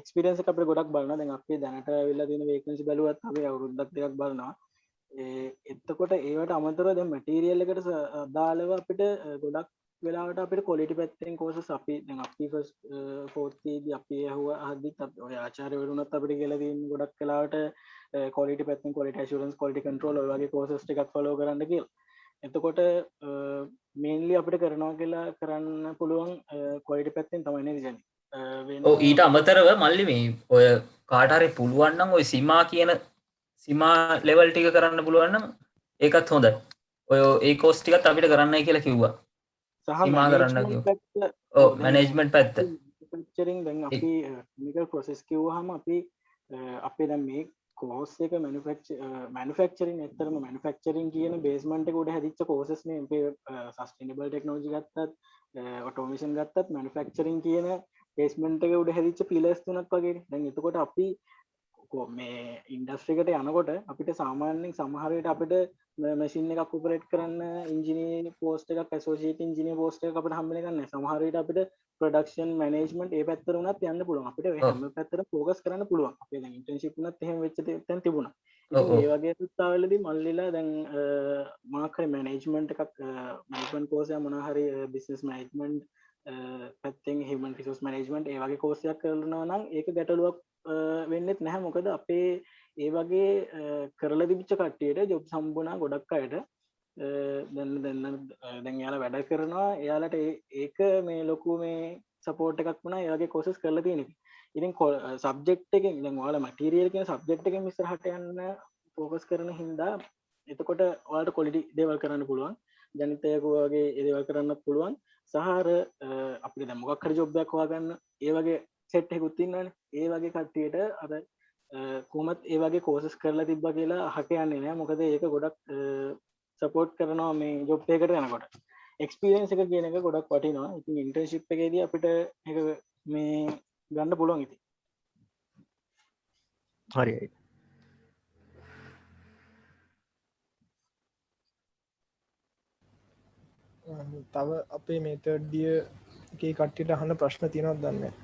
එක්ස්පීරියන්ස් එක අපිට ගොඩක් බලනවා. දැන් අපි දැනට ඇවිල්ලා තියෙන වේකන්සි බැලුවත් අපි අවුරුද්දක් දෙකක් බලනවා. එතකොට ඒවට අමතරව දැන් මැටීරියල් එකට අදාළව අපිට ගොඩක් වෙලාවට අපිට කොලිටි පැත්තෙන් කෝසස් අපි දැන් අපි ෆස්ට් ෆෝර්ත් දී අපි ඇහුවා අහද්දිත් ඔය ආචාර්යවරුන්වත් අපිට කියලා තියෙන ගොඩක් වෙලාවට කොලිටි පැත්තෙන් කොලිටි ඇෂුරන්ස් කොලිටි කන්ට්‍රෝල් ඔය වගේ කෝසස් ටිකක් ෆලෝ කරන්න කියලා. එතකොට මේන්ලි අපිට කරනවා කියලා කරන්න පුළුවන් කොලිටි පැත්තෙන් තමයි නේද ජනි. ඔව් ඊට අමතරව මල්ලි මේ ඔය කාට හරි පුළුවන් නම් ඔය සීමා කියන සීමා ලෙවල් ටික කරන්න පුළුවන් නම් ඒකත් හොඳයි. ඔය ඒ කෝස් ටිකත් අපිට කරන්නයි කියලා කිව්වා. සීමා කරන්න කිව්වා. ඔව් මැනේජ්මන්ට් පැත්ත. මැනුෆැක්චරින් දැන් අපි ටෙක්නිකල් ප්‍රොසෙස් කිව්වහම අපි දැන් මේ කෝස් එක මැනුෆැක්චරින් ඇත්තටම මැනුෆැක්චරින් කියන බේස්මන්ට් එක උඩ හැදිච්ච කෝසස් නේ අපි සස්ටේනබල් ටෙක්නොලොජි ගත්තත් ඔටෝමේෂන් ගත්තත් මැනුෆැක්චරින් කියන බේස්මන්ට් එක උඩ හැදිච්ච පිලර්ස් තුනක් වගේ. දැන් එතකොට අපි මේ ඉන්ඩස්ට්‍රි එකට යනකොට අපිට සාමාන්‍යයෙන් සමහර වෙලට අපිට මැෂින් එකක් ඔපරේට් කරන්න ඉන්ජිනියර් පෝස්ට් එකක් ඇසෝසියේට් ඉන්ජිනියර් පෝස්ට් එකක් අපිට හම්බ වෙන්නේ නැහැ. සමහර විට අපිට ප්‍රොඩක්ෂන් මැනේජ්මන්ට් ඒ පැත්තට උනත් යන්න පුළුවන්. අපිට ඒ හැම පැත්තටම ෆෝකස් කරන්න පුළුවන්. අපේ දැන් ඉන්ටර්න්ෂිප් උනත් එහෙම වෙච්ච තැන් තිබුණා. ඉතින් ඒ වගේ සුත්තාවලදී මල්ලිලා දැන් මොනක් හරි මැනේජ්මන්ට් එකක් මැනේජ්මන්ට් කෝස් එක මොනවා හරි බිස්නස් මැනේජ්මන්ට් පැත්තෙන් හියුමන් රිසෝස් මැනේජ්මන්ට් ඒ වගේ කෝස් එකක් කරනවා නම් ඒක ගැටලුවක් වෙන්නෙත් නැහැ. මොකද අපේ ඒ වගේ කරලා තිබිච්ච කට්ටියට ජොබ් හම්බුණා ගොඩක් අයට. දැන් යාලා වැඩ කරනවා එයාලට ඒක මේ ලොකු මේ සපෝට් එකක් වුණා ඒ වගේ කෝසස් කරලා තියෙන එක. ඉතින් සබ්ජෙක්ට් එකෙන් දැන් ඔයාලා මැටීරියල් කියන සබ්ජෙක්ට් එකෙන් ඉස්සරහට යන්න ફોකස් කරන හින්දා එතකොට ඔයාලට ක්වොලිටි දේවල් කරන්න පුළුවන්. ජනිතයක වගේ ඒ දේවල් කරන්නත් පුළුවන්. සහර අපිට දැන් මොකක් හරි ජොබ් එකක් හොයාගන්න ඒ වගේ සෙට් එකකුත් ඉන්නවනේ. ඒ වගේ කට්ටියට අර කොහොමත් ඒ වගේ කෝසස් කරලා තිබ්බා කියලා අහක යන්නේ නැහැ. මොකද ඒක ගොඩක් සපෝට් කරනවා මේ ජොබ් එකකට යනකොට. එක්ස්පීරියන්ස් එක කියන එක ගොඩක් වටිනවා. ඉතින් ඉන්ටර්න්ෂිප් එකේදී අපිට ඒක මේ ගන්න පුළුවන් ඉතින්. හරියි. තව අපේ මේ තර්ඩ් ඉයර් එකේ කට්ටියට අහන්න ප්‍රශ්න තියෙනවද දන්නේ නැහැ.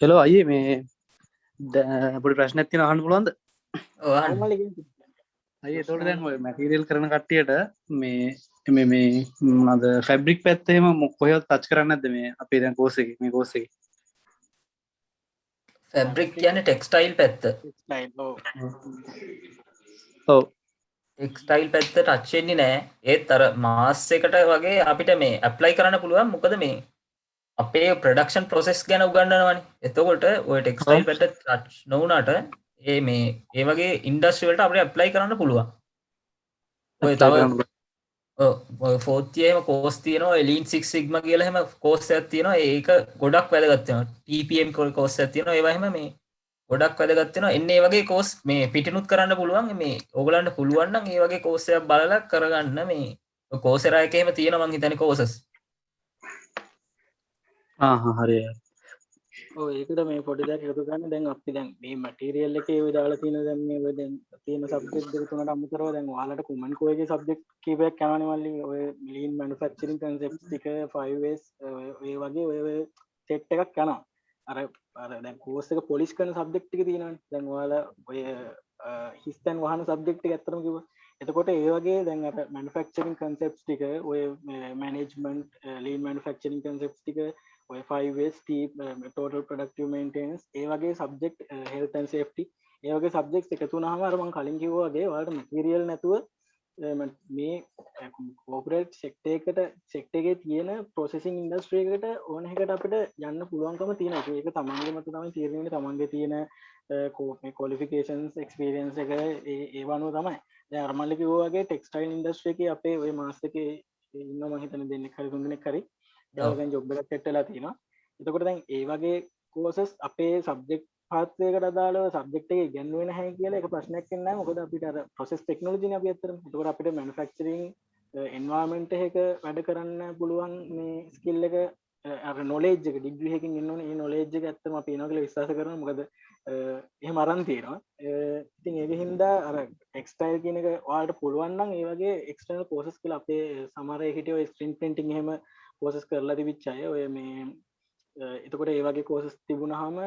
හෙලෝ අයියේ මේ පොඩි ප්‍රශ්නයක් තියෙනවා අහන්න පුළුවන්ද? ඔව් අහන්න. අයියේ ඒතකොට දැන් ඔය මැටීරියල් කරන කට්ටියට මේ මොනවාද ෆැබ්‍රික් පැත්ත එහෙම කොහෙවත් ටච් කරන්නේ නැද්ද මේ අපේ දැන් කෝස් එකේ මේ කෝස් එකේ? ෆැබ්‍රික් කියන්නේ ටෙක්ස්ටයිල් පැත්ත. ඔව්. ටෙක්ස්ටයිල් පැත්ත ටච් වෙන්නේ නැහැ. ඒත් අර මාස් එකට වගේ අපිට මේ ඇප්ලයි කරන්න පුළුවන්. මොකද මේ අපේ ප්‍රොඩක්ෂන් ප්‍රොසෙස් ගැන උගන්වනවානේ. එතකොට ඔය ටෙක්ස්ටයිල් පැත්ත ටච් නොවුනට ඒ වගේ ඉන්ඩස්ට්‍රි වලට අපිට ඇප්ලයි කරන්න පුළුවන්. ඔය තව ඔය ෆෝර්ත් ඉයර් එකේම කෝස් තියෙනවා ලීන් 6 සිග්මා කියලා එහෙම කෝස් එකක් තියෙනවා. ඒක ගොඩක් වැදගත් වෙනවා. TPM කෝස් එකක් තියෙනවා. ඒවා එහෙම මේ ගොඩක් වැදගත් වෙනවා. එන්නේ මේ වගේ කෝස් මේ පිටිනුත් කරන්න පුළුවන්. මේ ඕගලන්ට පුළුවන් නම් මේ වගේ කෝස් එකක් බලලා කරගන්න මේ කෝසෙරා එකේම තියෙනවා මං හිතන්නේ කෝසස්. හරි. ඒකට මේ පොඩි දෙයක් එකතු කරන්න දැන් අපි දැන් මේ මැටීරියල් එකේ ඔය දාලා තියෙන දැන් මේ ඔය දැන් තියෙන සබ්ජෙක්ට් දෙක තුනට අමතරව දැන් ඔයාලට කුමන් කෝයේගේ සබ්ජෙක්ට් කීපයක් යනවනේ මල්ලි ඔය ලීන් මැනුෆැක්චරින් කන්සෙප්ට්ස් ටික 5S ඔය වගේ ඔය සෙට් එකක් යනවා අර දැන් කෝස් එක පොලිෂ් කරන සබ්ජෙක්ට් ටික තියෙනවනේ දැන් ඔයාලා ඔය හිස්තැන් වහන සබ්ජෙක්ට් එක ඇත්තටම කිව්වා එතකොට ඒ වගේ දැන් අර මැනුෆැක්චරින් කන්සෙප්ට්ස් ටික ඔය මැනේජ්මන්ට් ලීන් මැනුෆැක්චරින් කන්සෙප්ට්ස් ටික ඔය 5S total productive maintenance ඒ වගේ සබ්ජෙක්ට් health and safety ඒ වගේ සබ්ජෙක්ට්ස් එකතු වුණාම අර මම කලින් කිව්වා වගේ ඔයාලට මැටීරියල් නැතුව මේ කෝපරේට් සෙක්ටර් එකේ තියෙන ප්‍රොසෙසින් ඉන්ඩස්ට්‍රි එකට ඕන එකට අපිට යන්න පුළුවන්කම තියෙනවා ඒක තමන්ගේ මත තමයි තීරණය වෙන්නේ තමන්ගේ තියෙන qualifications experience එක ඒ වනුව තමයි දැන් අර මල්ලි කිව්වා වගේ ටෙක්ස්ටයිල් ඉන්ඩස්ට්‍රි එකේ අපේ ওই මාස් එකේ ඉන්න මම හිතන්නේ දෙන්නෙක් හරි තුන් දෙනෙක් හරි යාළුවෙන් ජොබ් එකක් සෙට් වෙලා තියෙනවා. එතකොට දැන් ඒ වගේ කෝසස් අපේ සබ්ජෙක්ට් පාත්වයකට අදාළව සබ්ජෙක්ට් එකේ ඉගෙනුවේ නැහැ කියලා එක ප්‍රශ්නයක් එන්නේ නැහැ. මොකද අපිට අර ප්‍රොසෙස් ටෙක්නොලොජිනේ අපි අත්තරම. එතකොට අපිට මැනුෆැක්චරින් එන්වයරන්මන්ට් එකක වැඩ කරන්න පුළුවන් මේ ස්කිල් එක අර නොලෙජ් එක ඩිග්‍රී එකකින් එන්න ඕනේ. ඒ නොලෙජ් එක ඇත්තම අපි එනවා කියලා විශ්වාස කරනවා. මොකද එහෙම අරන් තියෙනවා. ඉතින් ඒක හින්දා අර ටෙක්ස්ටයිල් කියන එක ඔයාලට පුළුවන් නම් ඒ වගේ එක්ස්ටර්නල් කෝසස් කියලා අපේ සමහර අය හිටියේ ඔය ස්ක්‍රීන් ප්‍රින්ටින් එහෙම කෝසස් කරලා තිබිච්ච අය ඔය මේ එතකොට ඒ වගේ කෝසස් තිබුණාම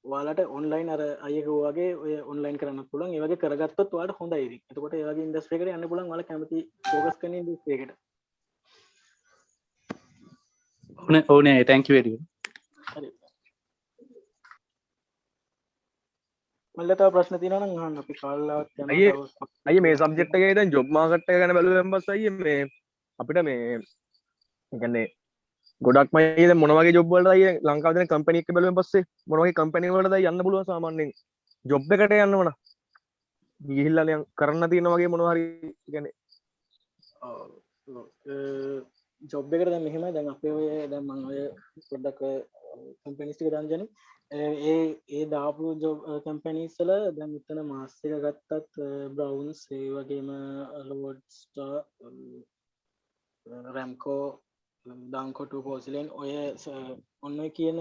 ඔයාලට ඔන්ලයින් අර අයියක වගේ ඔය ඔන්ලයින් කරන්න පුළුවන් ඒ වගේ කරගත්තොත් ඔයාලට හොඳයි ඉතින් එතකොට ඒ වගේ ඉන්ඩස්ට්‍රි එකට යන්න පුළුවන් ඔයාලා කැමති ફોකස් කරන ඉන්ඩස්ට්‍රි එකට ඕනේ thank you very much හරි මල්ල තව ප්‍රශ්න තියෙනවා නම් අහන්න අපි කාලවත් යනවා අයියේ මේ සබ්ජෙක්ට් එකේ දැන් ජොබ් මාකට් එක ගැන බැලුවෙන් පස්සේ අයියේ මේ අපිට මේ කියන්නේ ගොඩක් මයි මොන වගේ ජොබ් වලට අයියේ ලංකාවේ තියෙන කම්පැනි එක බැලුවෙන් පස්සේ මොන වගේ කම්පැනි වලටද යන්න පුළුවන් සාමාන්‍යයෙන් ජොබ් එකට යන්න ඕන ගිහිල්ලා නිකන් කරන්න තියෙන වගේ මොනවා හරි කියන්නේ ජොබ් එකට දැන් මෙහෙමයි දැන් අපේ ඔය දැන් මම ඔය පොඩ්ඩක් කම්පැනිස් ටික දාන්න ඒ දාපු ජොබ් කම්පැනිස් වල දැන් මෙතන මාස් එක ගත්තත් බ්‍රවුන්ස් ඒ වගේම ලෝඩ්ස්ටර් රැම්කෝ දාංකොටු පෝසිලෙන් ඔය ඔන්න කියන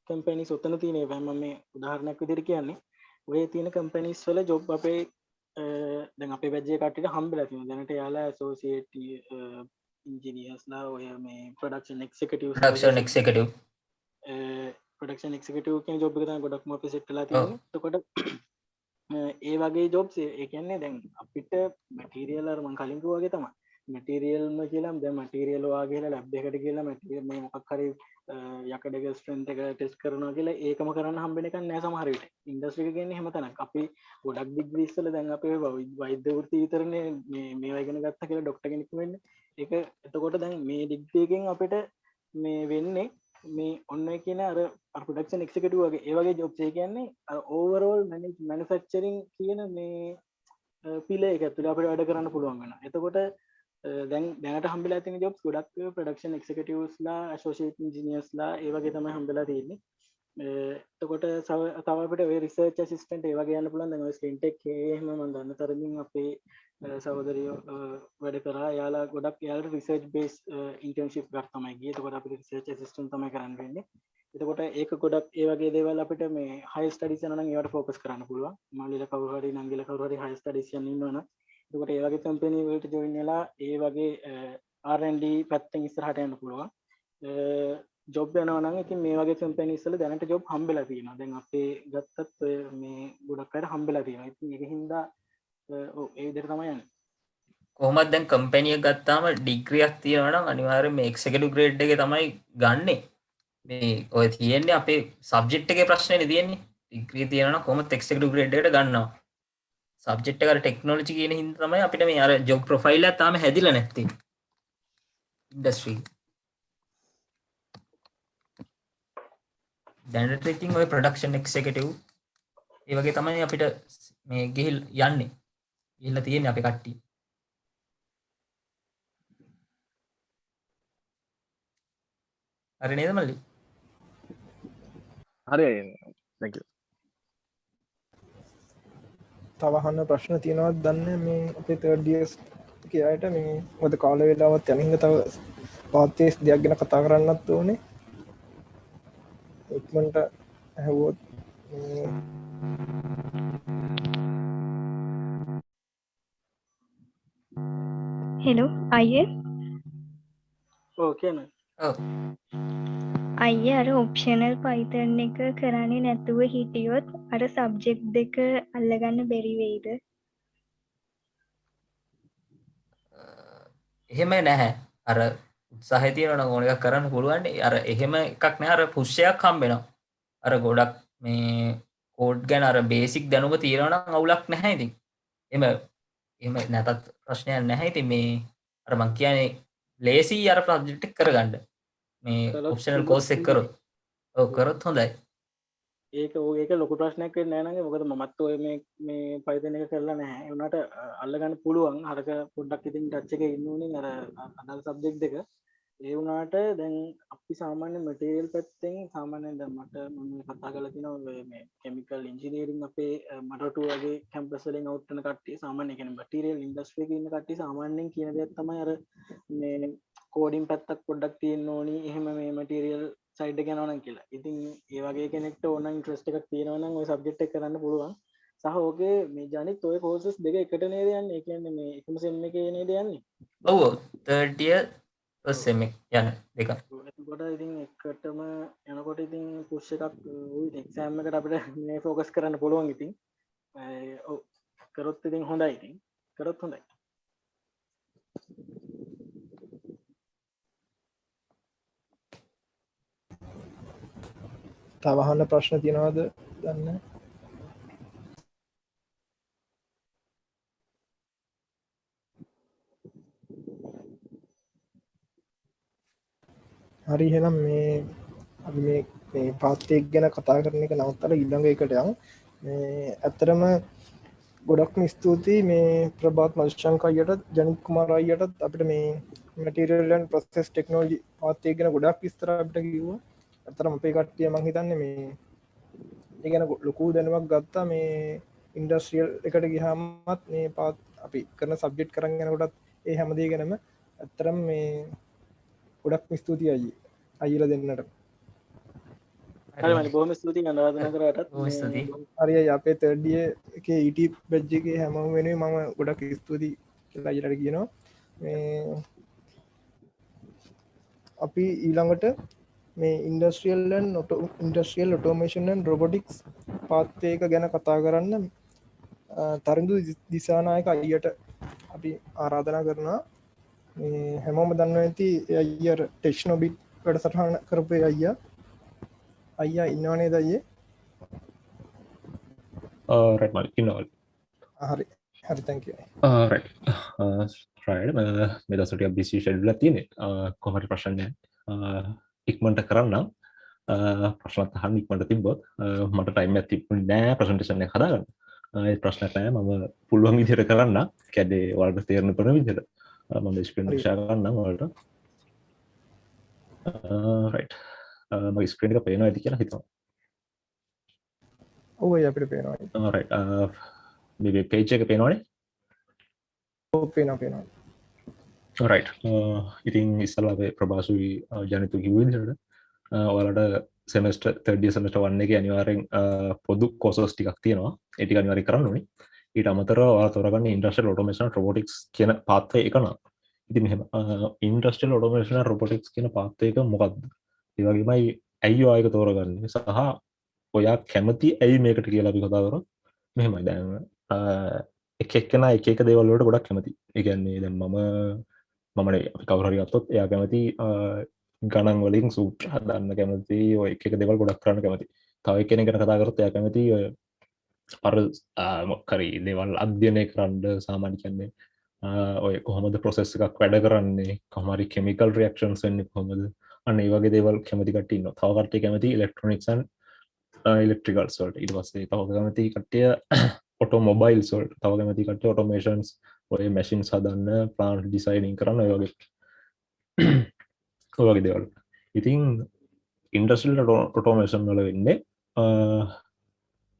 කම්පැනිස් ඔතන තියෙන මම මේ උදාහරණයක් විදිහට කියන්නේ ඔය තියෙන කම්පැනිස් වල ජොබ් අපේ දැන් අපේ බැජ් එක කට්ටියට හම්බෙලා තියෙනවා දැනට යාලා ඇසෝසියේට් ඉන්ජිනියර්ස්ලා ඔය මේ ප්‍රොඩක්ෂන් එක්සිකියුටිව්ස් ප්‍රොඩක්ෂන් එක්සිකියුටිව් කියන ජොබ් එක තමයි ගොඩක්ම අපි සෙට් වෙලා තියෙන්නේ එතකොට ඒ වගේ ජොබ්ස් ඒ කියන්නේ දැන් අපිට මැටීරියල් අර මම කලින් කිව්වා වගේ තමයි මැටීරියල්ම කියලා දැන් මැටීරියල් වාගේ ලැබ් එකට කියලා මැටීරියල් මේ මොකක් හරි යකඩක ස්ට්‍රෙන්ත් එක ටෙස්ට් කරනවා කියලා ඒකම කරන්න හම්බෙන එකක් නෑ සමහර විට ඉන්ඩස්ට්‍රි එක කියන්නේ එහෙම තැනක් අපි ගොඩක් ඩිග්‍රීස් වල දැන් අපේ වෛද්‍ය වෘත්ති විතරනේ මේවා ඉගෙන ගත්තා කියලා ડોක්ටර් කෙනෙක් වෙන්නේ ඒක එතකොට දැන් මේ ඩිග්‍රී එකෙන් අපිට මේ වෙන්නේ මේ ඔන්න කියන අර ප්‍රොඩක්ෂන් එක්සිකියුටිව් වගේ ඒ වගේ ජොබ්ස් ඒ කියන්නේ ඕවරෝල් මැනුෆැක්චරින් කියන මේ පිළ එක ඇතුළේ අපිට වැඩ කරන්න පුළුවන් වෙනවා එතකොට දැන් දැනට හම්බෙලා තියෙන ජොබ්ස් ගොඩක් ප්‍රොඩක්ෂන් එක්සිකියුටිව්ස්ලා ඇසෝසියේට් ඉන්ජිනියර්ස්ලා ඒ වගේ තමයි හම්බෙලා තියෙන්නේ එතකොට තව අපිට ඔය රිසර්ච් ඇසිස්ටන්ට් ඒ වගේ යන්න පුළුවන් දැන් ඔය ස්ක්‍රීන්ටෙක් එහෙම මම දන්න තරමින් අපේ සහෝදරියෝ වැඩ කරා යාලා ගොඩක් යාලට රිසර්ච් බේස් ඉන්ටර්න්ෂිප් එකක් තමයි ගියේ එතකොට අපිට රිසර්ච් ඇසිස්ටන්ට් තමයි කරන්න වෙන්නේ එතකොට ඒක ගොඩක් ඒ වගේ දේවල් අපිට මේ හයි ස්ටඩීස් යනවා නම් ඒවට ෆෝකස් කරන්න පුළුවන් මල්ලිලා කවුරු හරි නංගිලා කවුරු හරි හයි ස්ටඩීස් යන ඉන්නවනම් එතකොට ඒ වගේ කම්පැනි වලට ජොයින් වෙලා ඒ වගේ R&D පැත්තෙන් ඉස්සරහට යන්න පුළුවන් ජොබ් යනවා නම් ඉතින් මේ වගේ කම්පැනිස් වල දැනට ජොබ් හම්බෙලා තියෙනවා දැන් අපේ ගත්තත් ඔය මේ ගොඩක් අය හම්බෙලා තියෙනවා ඉතින් ඒක හින්දා ඔව් ඒ විදිහට තමයි යන්නේ කොහොමද දැන් කම්පැනි එක ගත්තාම ඩිග්‍රියක් තියෙනවා නම් අනිවාර්යයෙන් මේ එක්සිකියුටිව් ග්‍රේඩ් එකේ තමයි ගන්නෙ මේ ඔය තියෙන්නේ අපේ සබ්ජෙක්ට් එකේ ප්‍රශ්නේනේ තියෙන්නේ ඩිග්‍රී තියෙනවා නම් කොහොමද එක්සිකියුටිව් ග්‍රේඩ් එකට ගන්නවා සබ්ජෙක්ට් එක අර ටෙක්නොලොජි කියන හින්දා තමයි අපිට මේ අර ජොබ් ප්‍රොෆයිල් එක තාම හැදිලා නැත්තේ ඉන්ඩස්ට්‍රි දැනට ඉතින් ඔය ප්‍රොඩක්ෂන් එක්සිකියුටිව් ඒ වගේ තමයි අපිට මේ ගිහිල්ලා තියෙන්නේ අපේ කට්ටිය හරි නේද මල්ලි හරි thank you තව අහන්න ප්‍රශ්න තියෙනවද දන්නේ මේ අපේ third years කියලාට මේ මොකද කාල වේලාවත් යන හින්දා තව පාත්‍යස් දෙයක් ගැන කතා කරන්නත් ඕනේ ඉක්මනට ඇහුවොත් හෙලෝ අයියේ ඕකන අයියේ අර ඔප්ෂනල් පයිතන් එක කරන්නේ නැතුව හිටියොත් අර සබ්ජෙක්ට් දෙක අල්ලගන්න බැරි වෙයිද? එහෙම නැහැ. අර උත්සාහය තියෙනවා නම් ඕන එකක් කරන්න පුළුවන්. අර එහෙම එකක් නෑ. අර පුෂ් එකක් හම්බ වෙනවා. අර ගොඩක් මේ කෝඩ් ගැන අර බේසික් දැනුම තියෙනවා නම් අවුලක් නැහැ ඉතින්. එහෙම නැතත් ප්‍රශ්නයක් නැහැ. ඉතින් මේ අර මං කියන්නේ ලේසි අර ප්‍රොජෙක්ට් එක කරගන්න. මේ ඔප්ෂනල් කෝස් එක කරොත්. ඔව් කරොත් හොඳයි. ඒක ලොකු ප්‍රශ්නයක් වෙන්නේ නැහැ නංගි. මොකද මමත් ඔය මේ Python එක කරලා නැහැ. ඒ වුණාට අල්ලගන්න පුළුවන්. අරක පොඩ්ඩක් ඉතින් ටච් එකේ ඉන්න ඕනේ අර අදාළ සබ්ජෙක්ට් දෙක. ඒ වුණාට දැන් අපි සාමාන්‍ය මැටීරියල් පැත්තෙන් සාමාන්‍යයෙන් දැන් මම කතා කරලා තියෙනවා මේ කෙමිකල් ඉන්ජිනියරින් අපේ මඩටු වගේ කැම්පස් වලින් අවුට් වෙන කට්ටිය සාමාන්‍ය කියන්නේ මැටීරියල් ඉන්ඩස්ට්‍රි එකේ ඉන්න කට්ටිය සාමාන්‍යයෙන් කියන දෙයක් තමයි අර මේ කෝඩින් පැත්තක් පොඩ්ඩක් තියෙන්න ඕනි. එහෙම මේ මැටීරියල් සයිඩ් එක යනවා නම් කියලා. ඉතින් ඒ වගේ කෙනෙක්ට ඕන ඉන්ට්‍රස්ට් එකක් තියෙනවා නම් ওই සබ්ජෙක්ට් එක කරන්න පුළුවන්. සහ ඕකේ මේ ජනිත් ඔය කෝසස් දෙක එකට නේද යන්නේ? ඒ කියන්නේ මේ එකම සෙම් එකේ නේද යන්නේ? ඔව් third year first sem එක යන දෙක. එතකොට ඉතින් එකටම යනකොට ඉතින් පුෂ් එකක් එක්සෑම් එකට අපිට මේ ફોකස් කරන්න පුළුවන් ඉතින්. ඔව් කරොත් ඉතින් හොඳයි ඉතින්. කරොත් හොඳයි. තව අහන්න ප්‍රශ්න තියෙනවද දන්නේ? හරි එහෙනම් මේ අපි මේ පාත් එක ගැන කතා කරන එක නවත්තලා ඊළඟ එකට යමු. මේ ඇත්තටම ගොඩක්ම ස්තුතියි මේ ප්‍රභාත් මල්ශංක අයියටත් ජනිත් කුමාර අයියටත් අපිට මේ මැටීරියල් ඇන්ඩ් ප්‍රොසෙස් ටෙක්නොලොජි පාත් එක ගැන ගොඩක් විස්තර අපිට කිව්වා. ඇත්තටම අපේ කට්ටිය මං හිතන්නේ මේ ඒ ගැන ලොකු දැනුමක් ගත්තා. මේ ඉන්ඩස්ට්‍රියල් එකට ගියාමත් මේ පාත් අපි කරන සබ්ජෙක්ට් කරන් යනකොටත් ඒ හැමදේ ගැනම ඇත්තටම මේ ගොඩක් ස්තුතියි අයියලා දෙන්නට. හරි මම බොහොම ස්තුතියි අනුරාධනා කරාටත්. බොහොම ස්තුතියි. හරි අය අපේ third year එකේ ET badge එකේ හැමෝම වෙනුවෙන් මම ගොඩක් ස්තුතියි කියලා අයියලාට කියනවා. මේ අපි ඊළඟට මේ ඉන්ඩස්ට්‍රියල් ඔටෝමේෂන් ඇන්ඩ් රොබොටික්ස් පාත් එක ගැන කතා කරන්න තරිඳු දිසානායක අයියට අපි ආරාධනා කරනවා. මේ හැමෝම දන්නවා ඇති අයියා ටෙක්නොබිට් වැඩසටහන කරපු අයියා ඉන්නව නේද අයියේ? right mal innawal හරි thank you. right right මේ දවස්වල ටිකක් busy schedule එකක් තියෙනවා. කොහොම හරි ප්‍රශ්න නැහැ. ඉක්මනට කරන්න ප්‍රශ්නත් අහන්න ඉක්මනට තිබ්බොත් මට ටයිම් එකක් තිබුණේ නැහැ ප්‍රසන්ටේෂන් එක හදාගන්න. ඒ ප්‍රශ්නයක් නැහැ. මම පුළුවන් විදිහට කරන්න. කැඩේ වලට තේරෙන පොර විදිහට මම ස්ක්‍රීන් එක ෂෙයා කරන්නම් වලට. right මගේ ස්ක්‍රීන් එක පේනවා ඇති කියලා හිතනවා. ඔව් අය අපිට පේනවා. right මේ page එක පේනවනේ? ඔව් පේනවා. right ඉතින් ඉස්සලා අපේ ප්‍රභාසුයි ජනිතු කිව්ව විදිහට ඔයාලට semester third year semester 1 එකේ අනිවාර්යෙන් පොදු courses ටිකක් තියෙනවා. ඒ ටික අනිවාර්යෙන් කරන්න ඕනේ. ඊට අමතරව ඔයාලා තෝරගන්න industrial automation and robotics කියන pathway එක නම්. ඉතින් මෙහෙම industrial automation and robotics කියන pathway එක මොකක්ද? ඒ වගේමයි ඇයි ඔයා ඒක තෝරගන්නේ සහ ඔයා කැමති ඇයි මේකට කියලා අපි කතා කරමු. මෙහෙමයි දැන් එක එක්කෙනා එක එක දේවල් වලට ගොඩක් කැමති. ඒ කියන්නේ දැන් මමනේ අපි කවුරු හරි ගත්තොත් එයා කැමති ගණන් වලින් සූත්‍ර හදන්න කැමති. ඔය එක එක දේවල් ගොඩක් කරන්න කැමති. තව එක්කෙනෙක් ගැන කතා කරොත් එයා කැමති ඔය අර මොකරි දේවල් අධ්‍යයනය කරන්න සාමාන්‍ය කියන්නේ ඔය කොහොමද process එකක් වැඩ කරන්නේ කොහොම හරි chemical reactions වෙන්නේ කොහොමද අන්න ඒ වගේ දේවල් කැමති කට්ටිය ඉන්නවා. තව කට්ටිය කැමති electronics and electricals වලට. ඊට පස්සේ තව කැමති කට්ටිය automobiles වලට. තව කැමති කට්ටිය automations ඔය machines හදන්න plant designing කරන්න ඔය වගේ දේවල්. ඉතින් industrial automation වල වෙන්නේ